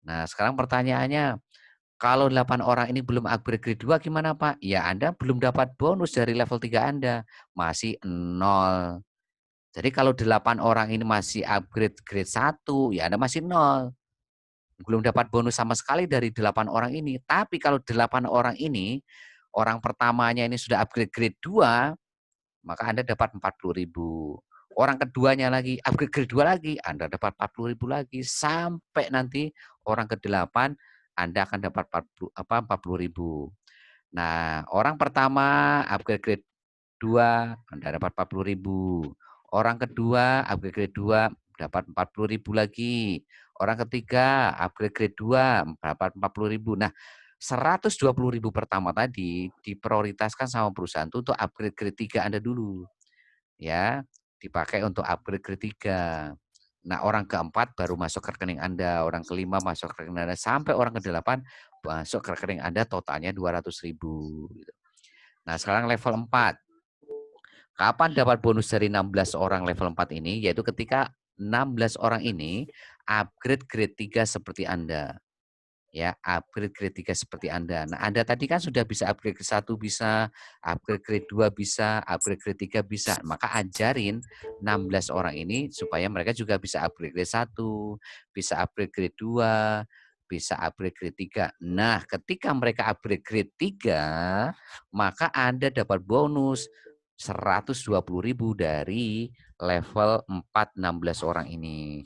Nah, sekarang pertanyaannya, kalau 8 orang ini belum upgrade grade 2 gimana Pak? Ya Anda belum dapat bonus dari level 3 Anda, masih nol. Jadi kalau 8 orang ini masih upgrade grade 1, ya Anda masih nol. Belum dapat bonus sama sekali dari 8 orang ini. Tapi kalau 8 orang ini, orang pertamanya ini sudah upgrade grade 2, maka Anda dapat 40.000. Orang keduanya lagi upgrade grade 2 lagi, Anda dapat 40.000 lagi sampai nanti orang ke-8 Anda akan dapat 40.000. Nah, orang pertama upgrade grade 2 Anda dapat 40.000. Orang kedua upgrade grade 2 dapat 40.000 lagi. Orang ketiga upgrade grade 2 dapat 40.000. Nah, 120.000 pertama tadi diprioritaskan sama perusahaan itu untuk upgrade grade 3 Anda dulu. Ya, dipakai untuk upgrade grade 3. Nah, orang keempat baru masuk ke rekening Anda, orang kelima masuk ke rekening Anda, sampai orang ke-8 masuk ke rekening Anda totalnya 200.000 gitu. Nah, sekarang level 4. Kapan dapat bonus dari 16 orang level 4 ini? Yaitu ketika 16 orang ini upgrade grade 3 seperti Anda. Ya, upgrade grade 3 seperti Anda. Nah, Anda tadi kan sudah bisa upgrade ke 1 bisa, upgrade grade 2 bisa, upgrade grade 3 bisa. Maka ajarin 16 orang ini supaya mereka juga bisa upgrade grade 1, bisa upgrade grade 2, bisa upgrade grade 3. Nah, ketika mereka upgrade grade 3, maka Anda dapat bonus 120.000 dari level 4 16 orang ini.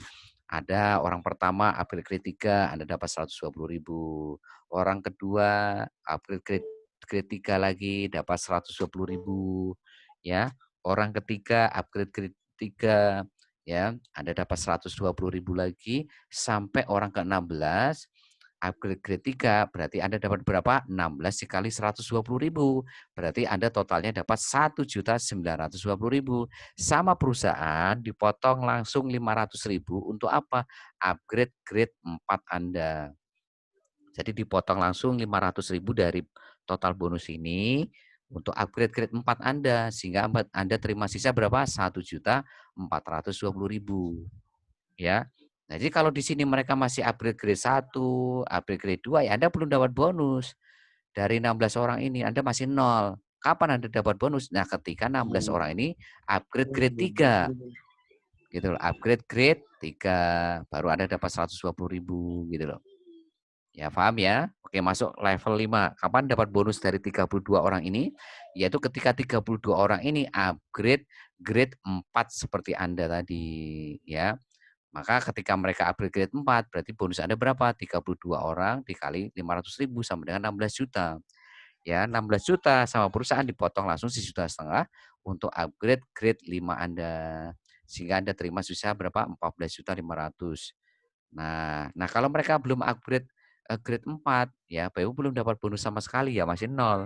Ada orang pertama upgrade grade 3, Anda dapat 120.000. Orang kedua upgrade grade 3 lagi dapat 120.000 ya. Orang ketiga upgrade grade 3 ya, Anda dapat 120.000 lagi sampai orang ke-16 upgrade grade 3 berarti Anda dapat berapa? 16 dikali 120.000. Berarti Anda totalnya dapat 1.920.000. Sama perusahaan dipotong langsung 500.000 untuk apa? Upgrade grade 4 Anda. Jadi dipotong langsung 500.000 dari total bonus ini untuk upgrade grade 4 Anda sehingga Anda terima sisa berapa? 1.420.000 ya. Nah, jadi kalau di sini mereka masih upgrade grade 1, upgrade grade 2 ya Anda belum dapat bonus. Dari 16 orang ini Anda masih nol. Kapan Anda dapat bonus? Nah, ketika 16 orang ini upgrade grade 3. Gitu loh, upgrade grade 3 baru Anda dapat 120.000 gitu loh. Ya, paham ya? Oke, masuk level 5. Kapan dapat bonus dari 32 orang ini? Yaitu ketika 32 orang ini upgrade grade 4 seperti Anda tadi, ya. Maka ketika mereka upgrade grade 4, berarti bonus Anda berapa? 32 orang dikali 500.000 sama dengan 16 juta. Ya, 16 juta sama perusahaan dipotong langsung 1,5 juta untuk upgrade grade 5 Anda. Sehingga Anda terima sisa berapa? 14.500.000. Nah, kalau mereka belum upgrade grade 4 ya, Bapak Ibu belum dapat bonus sama sekali ya, masih nol.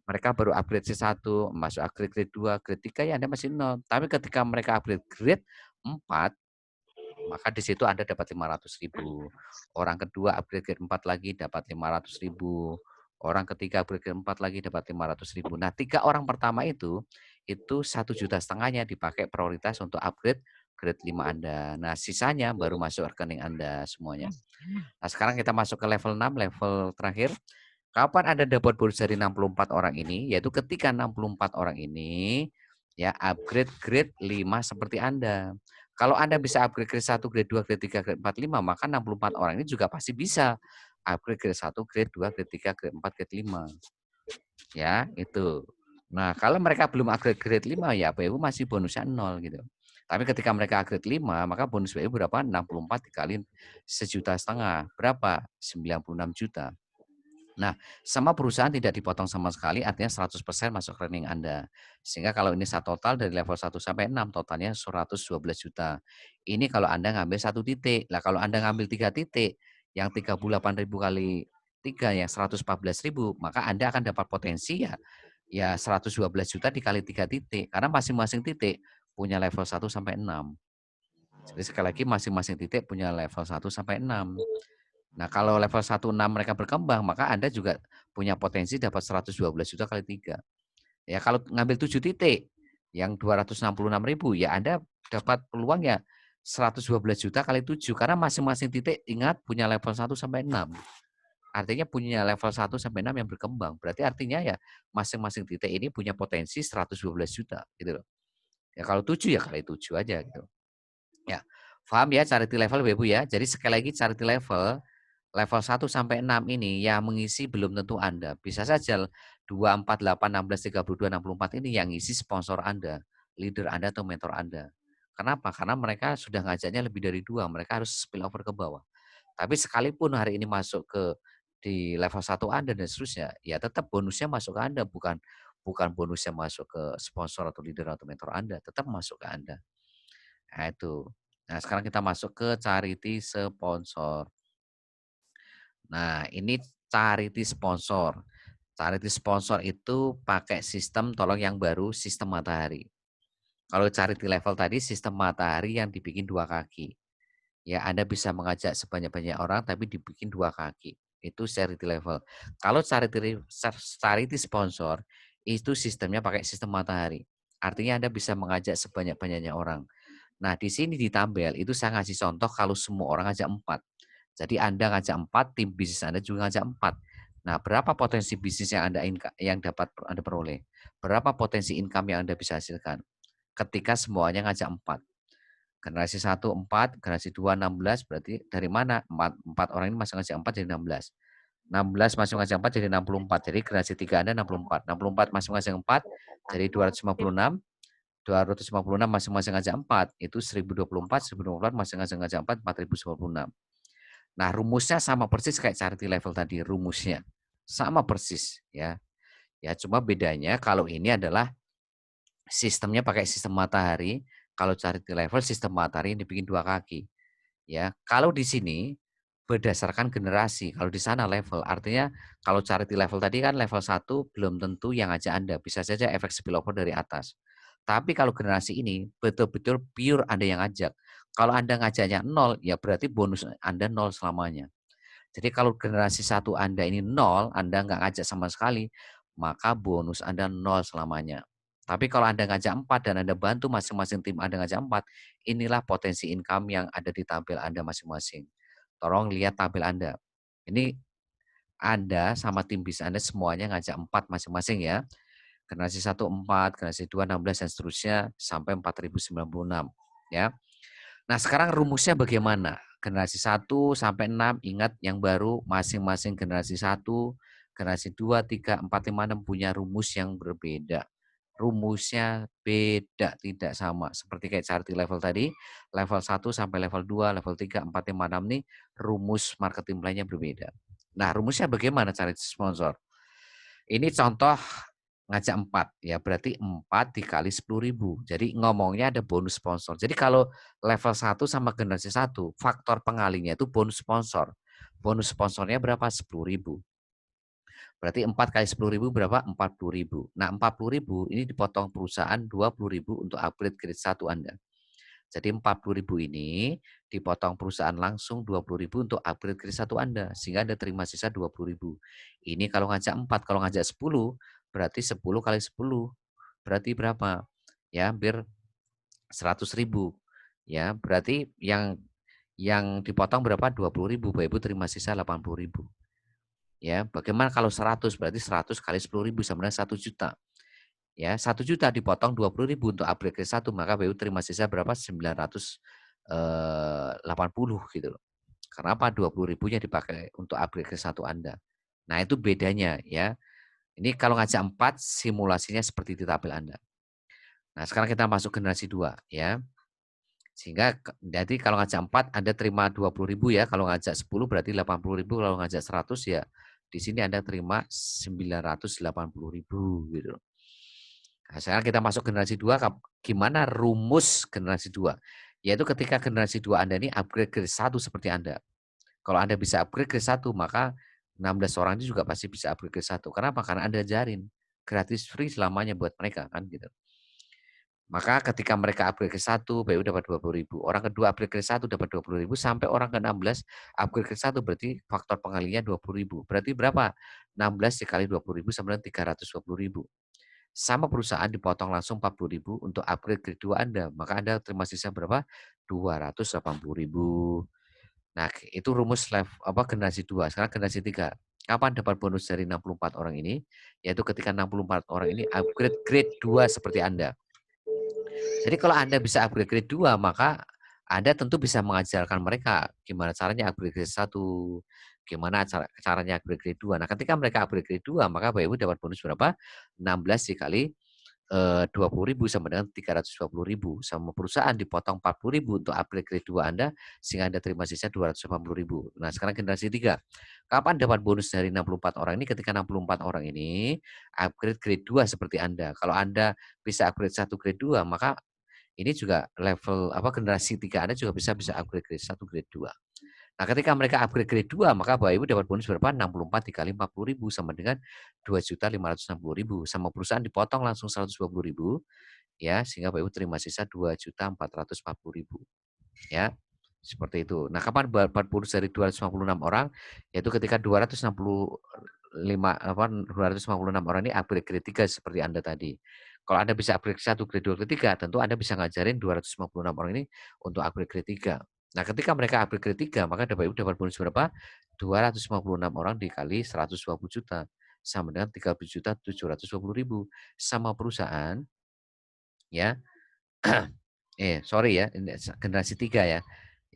Mereka baru upgrade C1, masuk upgrade grade 2, grade 3 ya Anda masih nol. Tapi ketika mereka upgrade grade 4, maka di situ Anda dapat 500.000. Orang kedua upgrade grade 4 lagi dapat 500.000. Orang ketiga upgrade grade 4 lagi dapat 500.000. Nah, 3 orang pertama itu 1,5 juta dipakai prioritas untuk upgrade grade 5 Anda. Nah, sisanya baru masuk rekening Anda semuanya. Nah, sekarang kita masuk ke level 6, level terakhir. Kapan Anda dapat bonus dari 64 orang ini? Yaitu ketika 64 orang ini ya upgrade grade 5 seperti Anda. Kalau Anda bisa upgrade grade 1, grade 2, grade 3, grade 4, 5, maka 64 orang ini juga pasti bisa upgrade grade 1, grade 2, grade 3, grade 4, grade 5. Ya, itu. Nah, kalau mereka belum upgrade grade 5 ya BU masih bonusnya 0 gitu. Tapi ketika mereka upgrade 5, maka bonus BU berapa? 64 dikali 1,5 juta. Berapa? 96 juta. Nah, sama perusahaan tidak dipotong sama sekali, artinya 100% masuk rekening Anda. Sehingga kalau ini total dari level 1 sampai 6, totalnya 112 juta. Ini kalau Anda ngambil 1 titik. Lah kalau Anda ngambil 3 titik, yang 38.000 kali 3 yang 114.000, maka Anda akan dapat potensi ya 112 juta dikali 3 titik. Karena masing-masing titik punya level 1 sampai 6. Jadi sekali lagi masing-masing titik punya level 1 sampai 6. Nah, kalau level 1, 6 mereka berkembang, maka Anda juga punya potensi dapat 112 juta kali 3. Ya, kalau ngambil 7 titik, yang 266.000, ya Anda dapat peluang ya 112 juta kali 7, karena masing-masing titik ingat punya level 1 sampai 6. Artinya punya level 1 sampai 6 yang berkembang. Berarti artinya ya masing-masing titik ini punya potensi 112 juta gitu loh. Ya kalau 7 ya kali 7 aja gitu. Ya. Paham ya charity level Bapak Ibu ya. Jadi sekali lagi charity level 1 sampai 6 ini yang mengisi belum tentu Anda. Bisa saja 2, 4, 8, 16, 32, 64 ini yang ngisi sponsor Anda, leader Anda atau mentor Anda. Kenapa? Karena mereka sudah ngajaknya lebih dari 2, mereka harus spill over ke bawah. Tapi sekalipun hari ini masuk di level 1 Anda dan seterusnya, ya tetap bonusnya masuk ke Anda, bukan bukan bonusnya masuk ke sponsor atau leader atau mentor Anda, tetap masuk ke Anda. Nah itu. Nah sekarang kita masuk ke charity sponsor. Nah, ini charity sponsor. Charity sponsor itu pakai sistem, tolong yang baru, sistem matahari. Kalau charity level tadi sistem matahari yang dibikin 2 kaki. Ya, Anda bisa mengajak sebanyak-banyak orang tapi dibikin 2 kaki. Itu charity level. Kalau charity sponsor itu sistemnya pakai sistem matahari. Artinya Anda bisa mengajak sebanyak-banyaknya orang. Nah, di sini di tabel itu saya ngasih contoh kalau semua orang ngajak 4. Jadi Anda ngajak 4, tim bisnis Anda juga ngajak 4. Nah, berapa potensi bisnis yang yang dapat Anda peroleh? Berapa potensi income yang Anda bisa hasilkan? Ketika semuanya ngajak 4. Generasi 1 4, generasi 2 16, berarti dari mana? 4 orang ini masih ngajak 4 jadi 16. 16 masih ngajak 4 jadi 64. Jadi generasi 3 Anda 64. 64 masih ngajak 4 jadi 256. 256 masing-masing ngajak 4, itu 1024, 1024 masing-masing ngajak 4, 4096. Nah, rumusnya sama persis kayak charity level tadi, rumusnya. Sama persis ya. Ya, cuma bedanya kalau ini adalah sistemnya pakai sistem matahari, kalau charity level sistem matahari yang dibikin 2 kaki. Ya, kalau di sini berdasarkan generasi, kalau di sana level. Artinya kalau charity level tadi kan level 1 belum tentu yang ngajak Anda, bisa saja efek spillover dari atas. Tapi kalau generasi ini betul-betul pure Anda yang ngajak. Kalau Anda ngajaknya 0, ya berarti bonus Anda 0 selamanya. Jadi kalau generasi 1 Anda ini 0, Anda nggak ngajak sama sekali, maka bonus Anda 0 selamanya. Tapi kalau Anda ngajak 4 dan Anda bantu masing-masing tim Anda ngajak 4, inilah potensi income yang ada di tabel Anda masing-masing. Tolong lihat tabel Anda. Ini Anda sama tim bisnis Anda semuanya ngajak 4 masing-masing ya. Generasi 1 4, generasi 2 16 dan seterusnya sampai 4096 ya. Nah, sekarang rumusnya bagaimana? Generasi 1 sampai 6 ingat yang baru masing-masing generasi 1, generasi 2, 3, 4, 5, 6 punya rumus yang berbeda. Rumusnya beda, tidak sama. Seperti kayak charity level tadi, level 1 sampai level 2, level 3, 4, 5, 6 nih rumus marketing plan-nya berbeda. Nah, rumusnya bagaimana charity sponsor? Ini contoh ngajak 4 ya, berarti 4 dikali 10.000. Jadi ngomongnya ada bonus sponsor. Jadi kalau level 1 sama generasi 1, faktor pengalinya itu bonus sponsor. Bonus sponsornya berapa? 10.000. Berarti 4 kali 10.000 berapa? 40.000. Nah, 40.000 ini dipotong perusahaan 20.000 untuk upgrade grade 1 Anda. Jadi 40.000 ini dipotong perusahaan langsung 20.000 untuk upgrade grade 1 Anda. Sehingga Anda terima sisa 20.000. Ini kalau ngajak 4, kalau ngajak 10, berarti 10 kali 10. Berarti berapa? Ya, hampir 100.000. Ya, berarti yang dipotong berapa? 20.000. Bapak Ibu terima sisa 80.000. Ya, bagaimana kalau 100? Berarti 100 kali 10.000 sama dengan 1 juta. Ya, 1 juta dipotong 20.000 untuk upgrade ke 1, maka BU terima sisa berapa? 980 gitu loh. Karena apa? 20.000-nya dipakai untuk upgrade ke 1 Anda. Nah, itu bedanya ya. Ini kalau ngajak 4, simulasinya seperti di tabel Anda. Nah, sekarang kita masuk generasi 2 ya. Sehingga jadi kalau ngajak 4 Anda terima 20.000 ya, kalau ngajak 10 berarti 80.000, kalau ngajak 100 ya di sini Anda terima 980.000 gitu. Nah, sekarang kita masuk generasi 2, gimana rumus generasi 2? Yaitu ketika generasi 2 Anda ini upgrade ke 1 seperti Anda. Kalau Anda bisa upgrade ke 1, maka 16 orang ini juga pasti bisa upgrade ke 1. Kenapa? Karena Anda ajarin gratis free selamanya buat mereka kan gitu. Maka ketika mereka upgrade ke 1, BU dapat 20.000. Orang kedua upgrade ke 1 dapat 20.000 sampai orang ke-16 upgrade ke 1 berarti faktor pengalinya 20.000. Berarti berapa? 16 dikali 20.000 sama dengan 320.000. Sama perusahaan dipotong langsung 40.000 untuk upgrade grade 2 Anda. Maka Anda terima sisa berapa? 280.000. Nah, itu rumus generasi 2. Sekarang generasi 3. Kapan dapat bonus dari 64 orang ini? Yaitu ketika 64 orang ini upgrade grade 2 seperti Anda. Jadi kalau Anda bisa upgrade grade 2, maka Anda tentu bisa mengajarkan mereka gimana caranya upgrade grade 1, gimana caranya upgrade grade 2. Nah, ketika mereka upgrade grade 2, maka Bapak Ibu dapat bonus berapa? 16 dikali 20.000 sama dengan 320.000. Sama perusahaan dipotong 40.000 untuk upgrade grade 2 Anda, sehingga Anda terima sisa 280.000. Nah, sekarang generasi 3. Kapan dapat bonus dari 64 orang ini? Ketika 64 orang ini upgrade grade 2 seperti Anda. Kalau Anda bisa upgrade 1 grade 2, maka ini juga level generasi 3 Anda juga bisa upgrade grade 1, grade 2. Nah, ketika mereka upgrade grade 2, maka Bapak Ibu dapat bonus berapa? 64 dikali 40.000 sama dengan 2.560.000. Sama perusahaan dipotong langsung 120.000 ya, sehingga Bapak Ibu terima sisa 2.440.000 ya. Seperti itu. Nah, kapan dapat bonus dari 256 orang? Yaitu ketika 256 orang ini upgrade grade 3 seperti Anda tadi. Kalau Anda bisa upgrade 1, grade 2, grade 3, tentu Anda bisa ngajarin 256 orang ini untuk upgrade grade 3. Nah, ketika mereka upgrade grade 3, maka Bapak Ibu dapat bonus berapa? 256 orang dikali 120 juta. Sama dengan 30.720.000. Sama perusahaan, ya. Sorry ya, ini generasi 3 ya.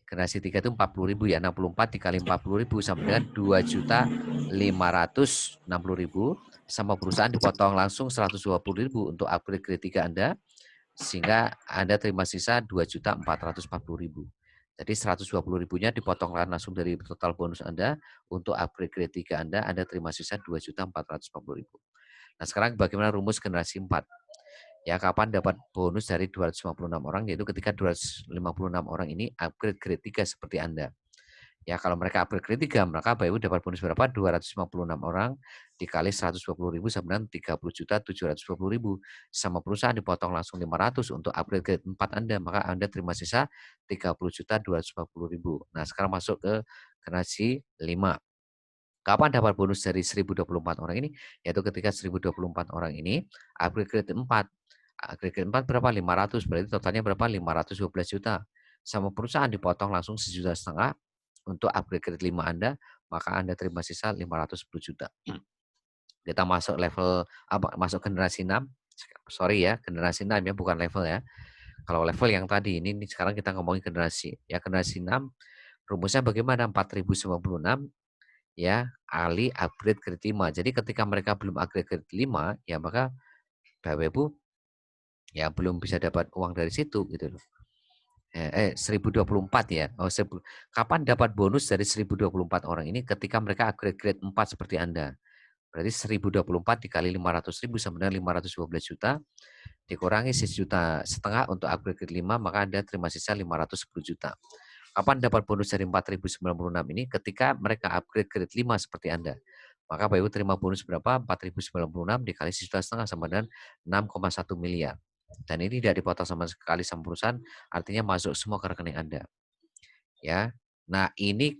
Generasi 3 itu 40.000 ya, 64 dikali 40.000 sama dengan 2.560.000. Sama perusahaan dipotong langsung 120.000 untuk upgrade grade 3 Anda, sehingga Anda terima sisa 2.440.000. Jadi 120.000-nya dipotong langsung dari total bonus Anda untuk upgrade grade 3 Anda terima sisa 2.440.000. Nah, sekarang bagaimana rumus generasi 4? Ya, kapan dapat bonus dari 256 orang, yaitu ketika 256 orang ini upgrade grade 3 seperti Anda. Ya, kalau mereka upgrade grade 3, maka Bapak Ibu dapat bonus berapa? 256 orang dikali 120.000 sama dengan 30.720.000. Sama perusahaan dipotong langsung 500 untuk upgrade grade 4 Anda, maka Anda terima sisa 30.240.000. Nah, sekarang masuk ke generasi 5. Kapan dapat bonus dari 1.024 orang ini? Yaitu ketika 1.024 orang ini upgrade grade 4. Upgrade grade 4 berapa? 500. Berarti totalnya berapa? 512 juta. Sama perusahaan dipotong langsung 1,5 juta untuk upgrade grade 5 Anda, maka Anda terima sisa 510 juta. Kita masuk masuk generasi 6. Sorry ya, generasi 6 ya, bukan level ya. Kalau level yang tadi, ini sekarang kita ngomongin generasi. Ya, generasi 6, rumusnya bagaimana? 4.096 ya, Ali upgrade grade 5. Jadi ketika mereka belum upgrade grade 5, ya maka Bapak Ibu ya belum bisa dapat uang dari situ gitu loh. 1024 ya. Kapan dapat bonus dari 1024 orang ini? Ketika mereka upgrade grade 4 seperti Anda. Berarti 1024 dikali 500.000 sama dengan 512 juta. Dikurangi 1,5 juta untuk upgrade grade 5, maka Anda terima sisa 510 juta. Kapan dapat bonus dari 4.096 ini? Ketika mereka upgrade grade 5 seperti Anda. Maka Bapak Ibu terima bonus berapa? 4.096 dikali 1,5 juta sama dengan 6,1 miliar. Dan ini tidak dipotong sama sekali sama perusahaan, artinya masuk semua ke rekening Anda. Ya. Nah, ini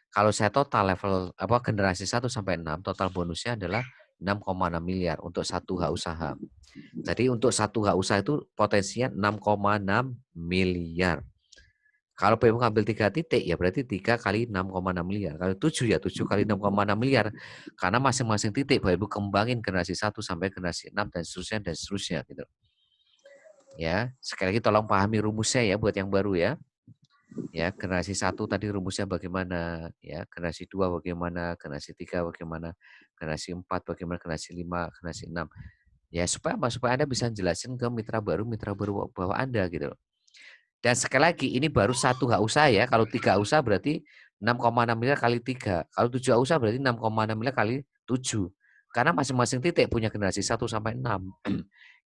kalau saya total level generasi 1 sampai 6, total bonusnya adalah 6,6 miliar untuk satu hak usaha. Jadi untuk satu hak usaha itu potensinya 6,6 miliar. Kalau PU ngambil 3 titik, ya berarti 3 kali 6,6 miliar. Kalau 7 ya 7 kali 6,6 miliar. Karena masing-masing titik Bapak Ibu kembangin generasi 1 sampai generasi 6 dan seterusnya gitu. Ya, sekali lagi tolong pahami rumusnya ya buat yang baru ya. Ya, generasi 1 tadi rumusnya bagaimana, ya, generasi 2 bagaimana, generasi 3 bagaimana, generasi 4 bagaimana, generasi 5, generasi 6. Ya, supaya apa? Supaya Anda bisa jelasin ke mitra baru bahwa Anda gitu loh. Dan sekali lagi ini baru satu hak usaha ya. Kalau 3 hak usaha berarti 6,6 miliar kali 3. Kalau 7 hak usaha berarti 6,6 miliar kali 7. Karena masing-masing titik punya generasi 1 sampai 6.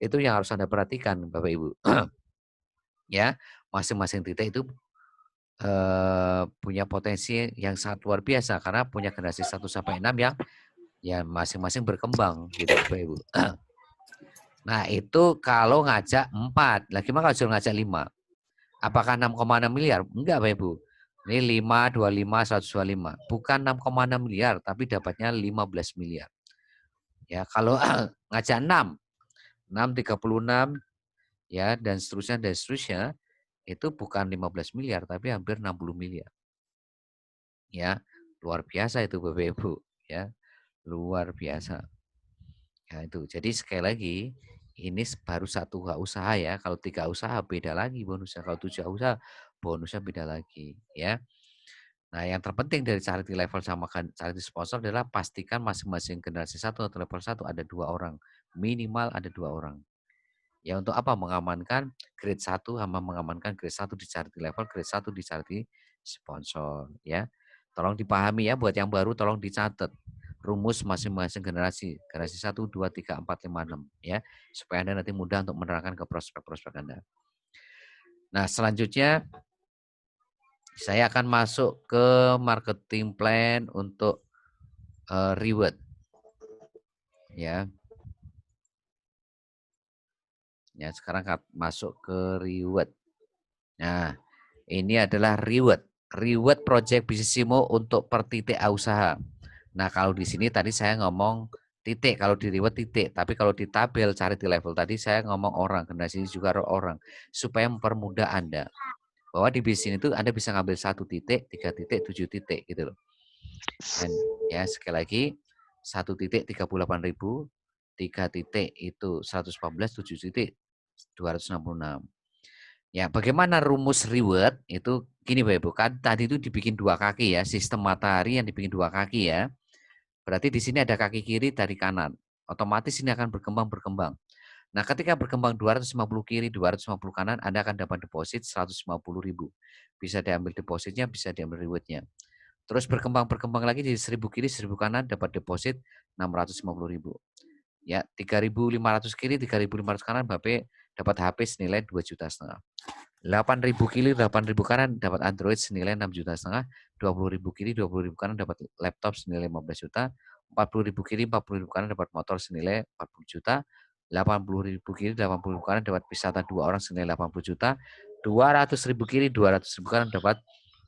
Itu yang harus Anda perhatikan Bapak Ibu. Ya, masing-masing titik itu punya potensi yang sangat luar biasa karena punya generasi 1 sampai 6 yang ya masing-masing berkembang gitu Bapak Ibu. Nah, itu kalau ngajak 4. Lah gimana kalau ngajak 5? Apakah 6,6 miliar? Enggak, Bapak Ibu. Ini 5, 25, 125. Bukan 6,6 miliar, tapi dapatnya 15 miliar. Ya, kalau ngajak 6, 6, 36, ya, dan seterusnya, itu bukan 15 miliar, tapi hampir 60 miliar. Ya, luar biasa itu Bapak Ibu. Ya, luar biasa. Ya, itu. Jadi sekali lagi, ini baru satu hak usaha ya. Kalau 3 usaha beda lagi bonusnya. Kalau 7 usaha bonusnya beda lagi. Ya. Nah, yang terpenting dari charity level sama charity sponsor adalah pastikan masing-masing generasi 1 atau level 1 ada 2 orang. Minimal ada 2 orang. Ya untuk apa? Mengamankan grade 1 sama mengamankan grade 1 di charity level, grade 1 di charity sponsor. Ya. Tolong dipahami ya, buat yang baru tolong dicatat. Rumus masing-masing generasi. Generasi 1, 2, 3, 4, 5, 6. Ya. Supaya Anda nanti mudah untuk menerangkan ke prospek-prospek Anda. Nah, selanjutnya saya akan masuk ke marketing plan untuk reward. Ya. Ya, sekarang masuk ke reward. Nah, ini adalah reward. Reward project Bisnisimo untuk per titik usaha. Nah, kalau di sini tadi saya ngomong titik, kalau di reward titik. Tapi kalau di tabel charity level tadi saya ngomong orang, generasi juga orang. Supaya mempermudah Anda. Bahwa di bisnis itu Anda bisa ngambil 1 titik, 3 titik, 7 titik gitu loh. Dan ya sekali lagi 1 titik 38.000, 3 titik itu 114, 7 titik 266. Ya, bagaimana rumus reward itu gini Bapak Ibu, kan tadi itu dibikin 2 kaki ya, sistem matahari yang dibikin 2 kaki ya. Berarti di sini ada kaki kiri dari kanan. Otomatis ini akan berkembang. Nah, ketika berkembang 250 kiri, 250 kanan, Anda akan dapat deposit 150.000. Bisa diambil depositnya, bisa diambil rewardnya. Terus berkembang lagi di 1000 kiri, 1000 kanan dapat deposit 650.000. Ya, 3.500 kiri, 3.500 kanan Bapak dapat HP senilai 2,5 juta. 8.000 kiri, 8.000 kanan dapat Android senilai 6,5 juta. 20.000 kiri, 20.000 kanan dapat laptop senilai 15 juta. 40.000 kiri, 40.000 kanan dapat motor senilai 40 juta. 80.000 kiri, 80.000 kanan dapat wisata 2 orang senilai 80 juta. 200.000 kiri, 200.000 kanan dapat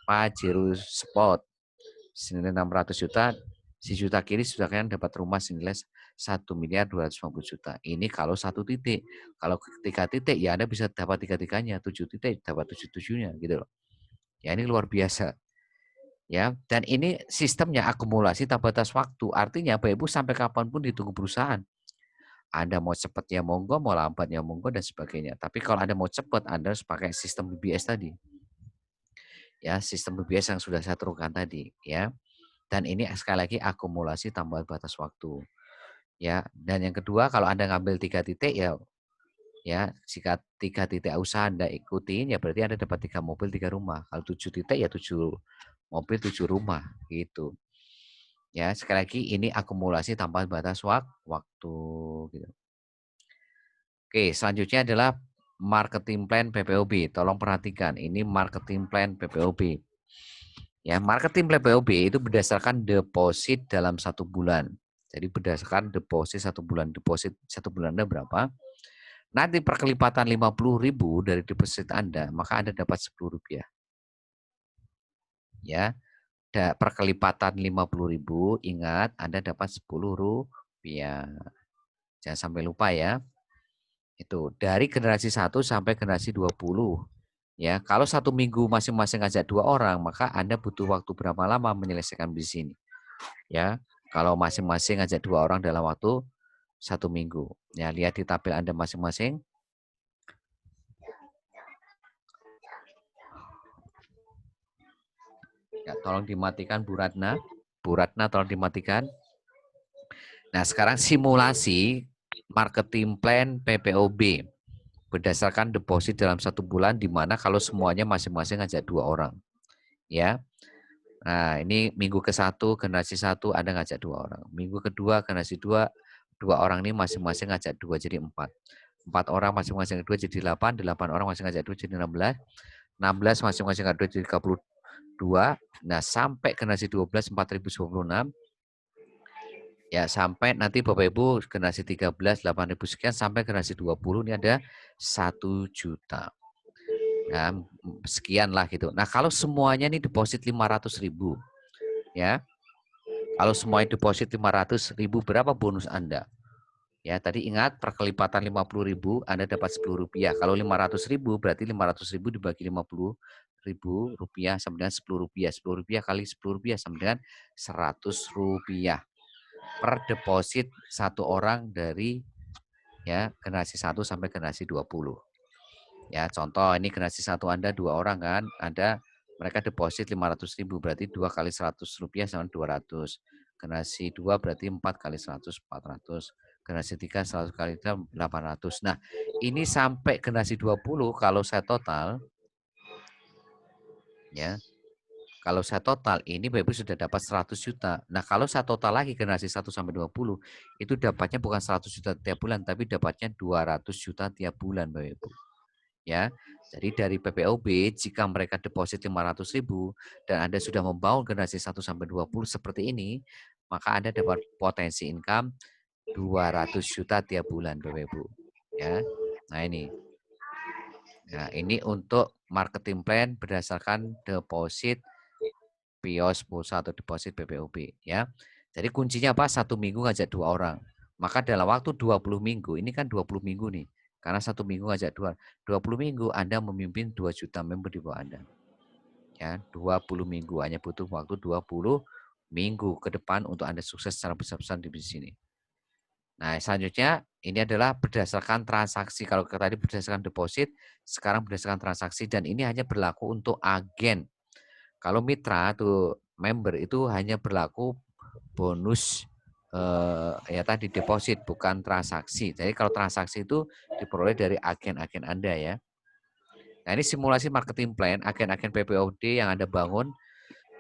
Pajero Sport senilai 600 juta. 1 juta kiri, 1 juta kanan dapat rumah senilai 1.250.000.000. Ini kalau 1 titik. Kalau 3 titik ya Anda bisa dapat 3-tiganya, 7 titik dapat 7-7-nya gitu loh. Ya ini luar biasa. Ya, dan ini sistemnya akumulasi tanpa batas waktu. Artinya Bapak Ibu sampai kapanpun ditunggu perusahaan. Anda mau cepat ya monggo, mau lambat ya monggo dan sebagainya. Tapi kalau Anda mau cepat, Anda harus pakai sistem BBS tadi. Ya, sistem BBS yang sudah saya terangkan tadi, ya. Dan ini sekali lagi akumulasi tambah batas waktu. Ya, dan yang kedua kalau Anda ngambil 3 titik ya jika 3 titik usaha Anda ikutin ya berarti Anda dapat 3 mobil 3 rumah. Kalau 7 titik ya 7 mobil 7 rumah gitu. Ya, sekali lagi ini akumulasi tanpa batas waktu gitu. Oke, selanjutnya adalah marketing plan PPOB. Tolong perhatikan, ini marketing plan PPOB. Ya, marketing plan PPOB itu berdasarkan deposit dalam 1 bulan. Jadi berdasarkan deposit 1 bulan. Deposit 1 bulan Anda berapa? Nanti perkelipatan 50.000 dari deposit Anda, maka Anda dapat Rp10. Ya, perkelipatan 50.000, ingat Anda dapat Rp10. Jangan sampai lupa ya. Itu dari generasi 1 sampai generasi 20. Ya, kalau 1 minggu masing-masing ngajak 2 orang, maka Anda butuh waktu berapa lama menyelesaikan bisnis ini? Ya, kalau masing-masing ngajak 2 orang dalam waktu 1 minggu. Ya, lihat di tabel Anda masing-masing. Ya, tolong dimatikan Bu Ratna. Bu Ratna tolong dimatikan. Nah, sekarang simulasi marketing plan PPOB berdasarkan deposit dalam 1 bulan, di mana kalau semuanya masing-masing ngajak 2 orang. Ya. Nah, ini minggu ke-1 generasi 1 Anda ngajak 2 orang. Minggu kedua generasi 2, 2 orang ini masing-masing ngajak 2 jadi 4. 4 orang masing-masing 2 jadi 8, 8 orang masing ngajak 2 jadi 16. 16 masing-masing ngajak 2 jadi 32. Nah, sampai generasi 12 4.026. Ya, sampai nanti Bapak Ibu generasi 13 8.000 sekian sampai generasi 20 ini ada 1 juta. Nah, sekian lah gitu. Nah, kalau semuanya ini deposit 500.000, ya. Kalau semuanya deposit 500.000, berapa bonus Anda? Ya, tadi ingat perkelipatan 50.000, Anda dapat Rp10. Kalau 500.000 berarti 500.000 dibagi 50.000 rupiah sama dengan Rp10. Rp10 kali Rp10 sama dengan Rp100 per deposit 1 orang dari ya generasi 1 sampai generasi 20. Ya, contoh ini generasi 1 Anda 2 orang kan, mereka deposit 500.000 berarti 2 kali Rp100 sama 200. Generasi 2 berarti 4 kali 100 400. Generasi 3 100 kali 800. Nah, ini sampai generasi 20 kalau saya total ya. Kalau saya total ini Bapak Ibu sudah dapat 100 juta. Nah, kalau saya total lagi generasi 1 sampai 20 itu dapatnya bukan 100 juta tiap bulan tapi dapatnya 200 juta tiap bulan Bapak Ibu. Ya. Jadi dari PPOB jika mereka deposit 500.000 dan Anda sudah membangun generasi 1 sampai 20 seperti ini, maka Anda dapat potensi income 200 juta tiap bulan Bapak Ibu. Ya. Nah, ini. Nah, ini untuk marketing plan berdasarkan deposit PIOS, pulsa atau deposit PPOB ya. Jadi kuncinya apa? 1 minggu ngajak 2 orang. Maka dalam waktu 20 minggu, ini kan 20 minggu nih. Karena 1 minggu ngajak 20 minggu Anda memimpin 2 juta member di bawah Anda. Ya, 20 minggu hanya butuh waktu 20 minggu ke depan untuk Anda sukses secara besar-besaran di bisnis ini. Nah, selanjutnya ini adalah berdasarkan transaksi. Kalau tadi berdasarkan deposit, sekarang berdasarkan transaksi dan ini hanya berlaku untuk agen. Kalau mitra tuh member itu hanya berlaku bonus ya tadi deposit bukan transaksi. Jadi kalau transaksi itu diperoleh dari agen-agen Anda ya. Nah, ini simulasi marketing plan agen-agen PPOD yang Anda bangun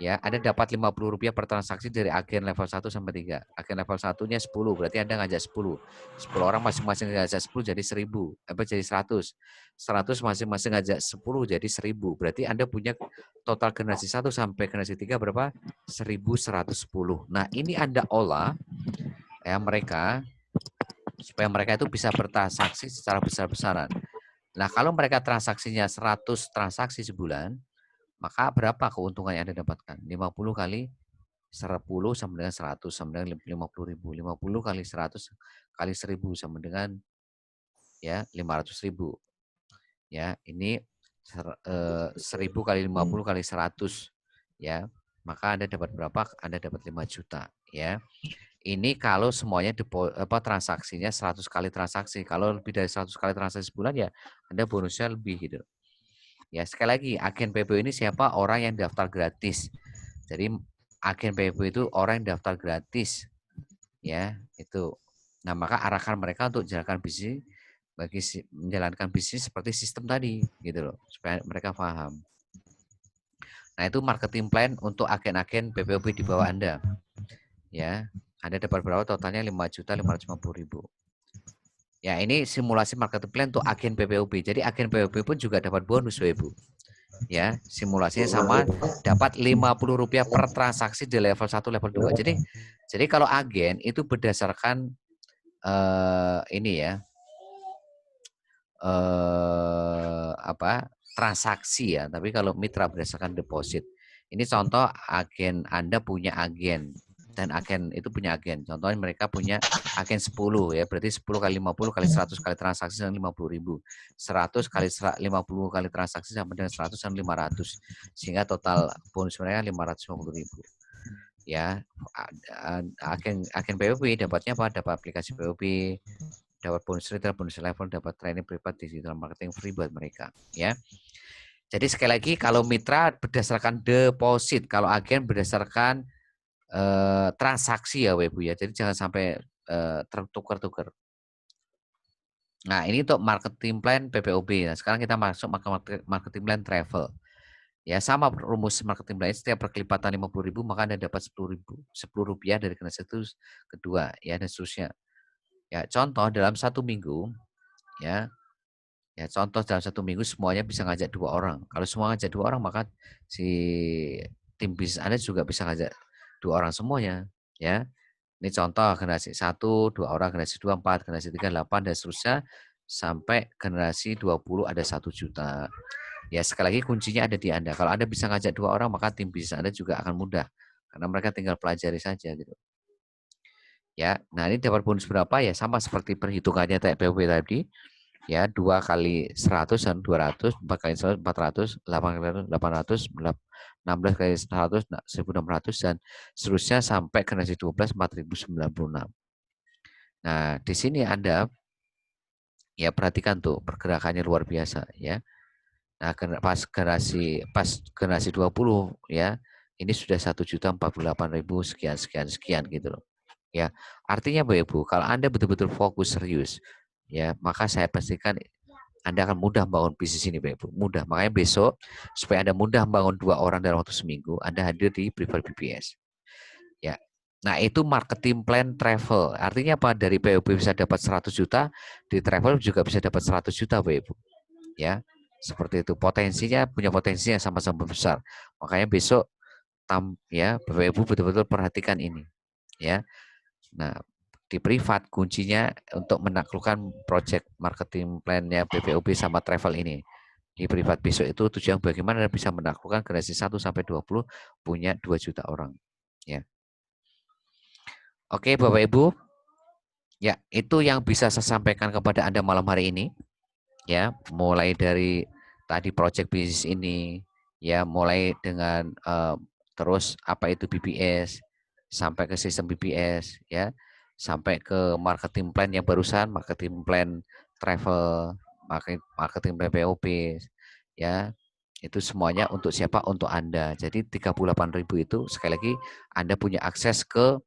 ya, Anda dapat Rp50 per transaksi dari agen level 1 sampai 3. Agen level 1-nya 10, berarti Anda ngajak 10. 10 orang masing-masing ngajak 10 jadi 1.000, jadi 100. 100 masing-masing ngajak 10 jadi 1.000. Berarti Anda punya total generasi 1 sampai generasi 3 berapa? 1.110. Nah, ini Anda olah ya mereka supaya mereka itu bisa bertransaksi secara besar-besaran. Nah, kalau mereka transaksinya 100 transaksi sebulan, maka berapa keuntungan yang Anda dapatkan? 50 kali 10 sama dengan 100 sama dengan 50.000. 50 kali 100 kali 1.000 sama dengan ya 500.000. Ya, ini 1.000 kali 50 kali 100 ya. Maka Anda dapat berapa? Anda dapat 5 juta ya. Ini kalau semuanya transaksinya 100 kali transaksi. Kalau lebih dari 100 kali transaksi sebulan ya Anda bonusnya lebih gitu. Ya, sekali lagi agen PPO ini siapa? Orang yang daftar gratis. Jadi agen PPO itu orang yang daftar gratis. Ya, itu. Nah, maka arahkan mereka untuk menjalankan bisnis seperti sistem tadi gitu loh, supaya mereka paham. Nah, itu marketing plan untuk agen-agen PPOB di bawah Anda. Ya, Anda dapat berapa totalnya 5.550.000. Ya, ini simulasi marketing plan untuk agen PPOP. Jadi agen PPOP pun juga dapat bonus, Bapak Ibu. Ya, simulasinya sama, dapat Rp50 per transaksi di level 1, level 2. Jadi kalau agen itu berdasarkan ini ya, transaksi ya, tapi kalau mitra berdasarkan deposit. Ini contoh agen Anda punya agen dan agen itu punya agen. Contohnya mereka punya agen 10 ya, berarti 10 kali 50 kali 100 kali transaksi dengan 50.000. 100 kali 50 kali transaksi sama dengan 100 dan 500. Sehingga total bonus mereka 550.000. Ya, agen POP dapatnya apa? Dapat aplikasi POP, dapat bonus retail, bonus level, dapat training privat digital marketing free buat mereka. Ya. Jadi sekali lagi kalau mitra berdasarkan deposit, kalau agen berdasarkan transaksi ya Ibu ya. Jadi jangan sampai tertukar-tukar. Nah, ini untuk marketing plan PPOB. Nah, sekarang kita masuk marketing plan travel. Ya, sama rumus marketing plan, setiap perkelipatan 50.000 maka Anda dapat 10 rupiah dari generasi itu kedua ya dan seterusnya. Ya, contoh dalam 1 minggu ya. Ya, contoh dalam 1 minggu semuanya bisa ngajak 2 orang. Kalau semua ngajak 2 orang maka si tim bisnis Anda juga bisa ngajak 2 orang semuanya ya. Ini contoh generasi 1, 2 orang, generasi 2, 4, generasi 3, 8, dan seterusnya sampai generasi 20 ada 1 juta. Ya sekali lagi kuncinya ada di Anda. Kalau Anda bisa ngajak 2 orang maka tim bisnis Anda juga akan mudah. Karena mereka tinggal pelajari saja gitu. Ya, nah ini dapat bonus berapa ya sama seperti perhitungannya TPW tadi. Ya, 2 kali 100 dan 200, 4 kali 100, 400, 8 kali 800, 16 kali 100, 1.600, dan seterusnya sampai generasi 12, 4.096. Nah, di sini Anda ya perhatikan tuh pergerakannya luar biasa ya. Nah, pas generasi 20 ya, ini sudah 1.048.000 sekian gitu loh. Ya, artinya Bapak Ibu, kalau Anda betul-betul fokus serius, ya, maka saya pastikan Anda akan mudah bangun bisnis ini, Bapak Ibu. Mudah. Makanya besok, supaya Anda mudah bangun 2 orang dalam waktu seminggu, Anda hadir di Prefer BBS. Ya. Nah, itu marketing plan travel. Artinya apa? Dari POP bisa dapat 100 juta, di travel juga bisa dapat 100 juta, Bapak Ibu. Ya. Seperti itu. Punya potensinya sama-sama besar. Makanya besok ya, Bapak Ibu betul-betul perhatikan ini. Ya. Nah, di privat kuncinya untuk menaklukkan project marketing plan-nya BPOB sama travel ini. Di privat besok itu tujuan bagaimana bisa menaklukkan generasi 1 sampai 20 punya 2 juta orang. Ya. Oke, Bapak Ibu. Ya, itu yang bisa saya sampaikan kepada Anda malam hari ini. Ya, mulai dari tadi project bisnis ini, ya, mulai dengan terus apa itu BBS, sampai ke sistem BBS, ya, sampai ke marketing plan yang barusan, marketing plan travel, marketing plan POP, ya, itu semuanya untuk siapa? Untuk Anda. Jadi 38.000 itu sekali lagi Anda punya akses ke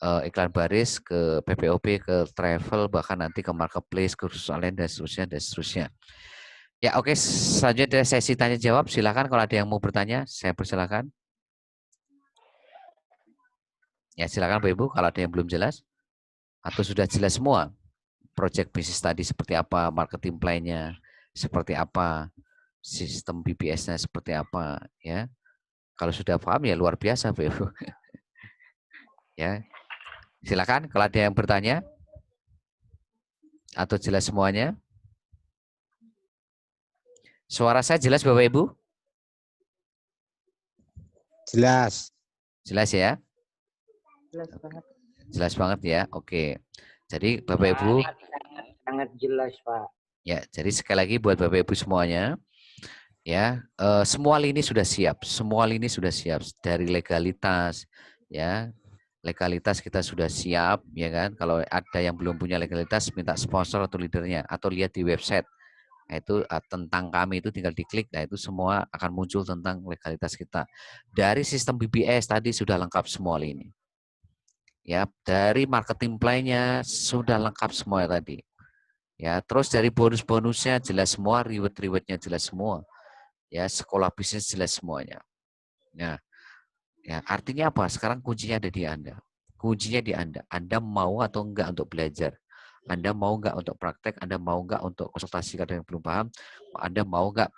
iklan baris, ke PPOP, ke travel, bahkan nanti ke marketplace, ke khusus online, dan seterusnya, dan seterusnya. Ya, oke, selanjutnya sesi tanya jawab. Silakan kalau ada yang mau bertanya, saya persilakan. Ya, silakan Bapak Ibu kalau ada yang belum jelas atau sudah jelas semua. Project bisnis tadi seperti apa, marketing plan-nya seperti apa, sistem BBS-nya seperti apa, ya. Kalau sudah paham ya luar biasa, Bapak Ibu. Ya. Silakan kalau ada yang bertanya atau jelas semuanya. Suara saya jelas Bapak Ibu? Jelas. Jelas ya? Jelas banget. Jelas banget ya. Oke. Jadi Bapak Ibu Sangat jelas, Pak. ya, jadi sekali lagi buat Bapak Ibu semuanya ya, semua lini sudah siap. Semua lini sudah siap dari legalitas ya. Legalitas kita sudah siap ya kan. Kalau ada yang belum punya legalitas minta sponsor atau leadernya atau lihat di website. Nah, itu tentang kami itu tinggal diklik, nah itu semua akan muncul tentang legalitas kita. Dari sistem BBS tadi sudah lengkap semua lini. Ya, dari marketing plan-nya sudah lengkap semua tadi. Ya, terus dari bonus-bonusnya jelas semua, reward-rewardnya jelas semua. Ya, sekolah bisnis jelas semuanya. Nah, ya artinya apa? Sekarang kuncinya ada di Anda. Kuncinya di Anda. Anda mau atau enggak untuk belajar? Anda mau nggak untuk praktek, Anda mau nggak untuk konsultasi kadang yang belum paham, Anda mau nggak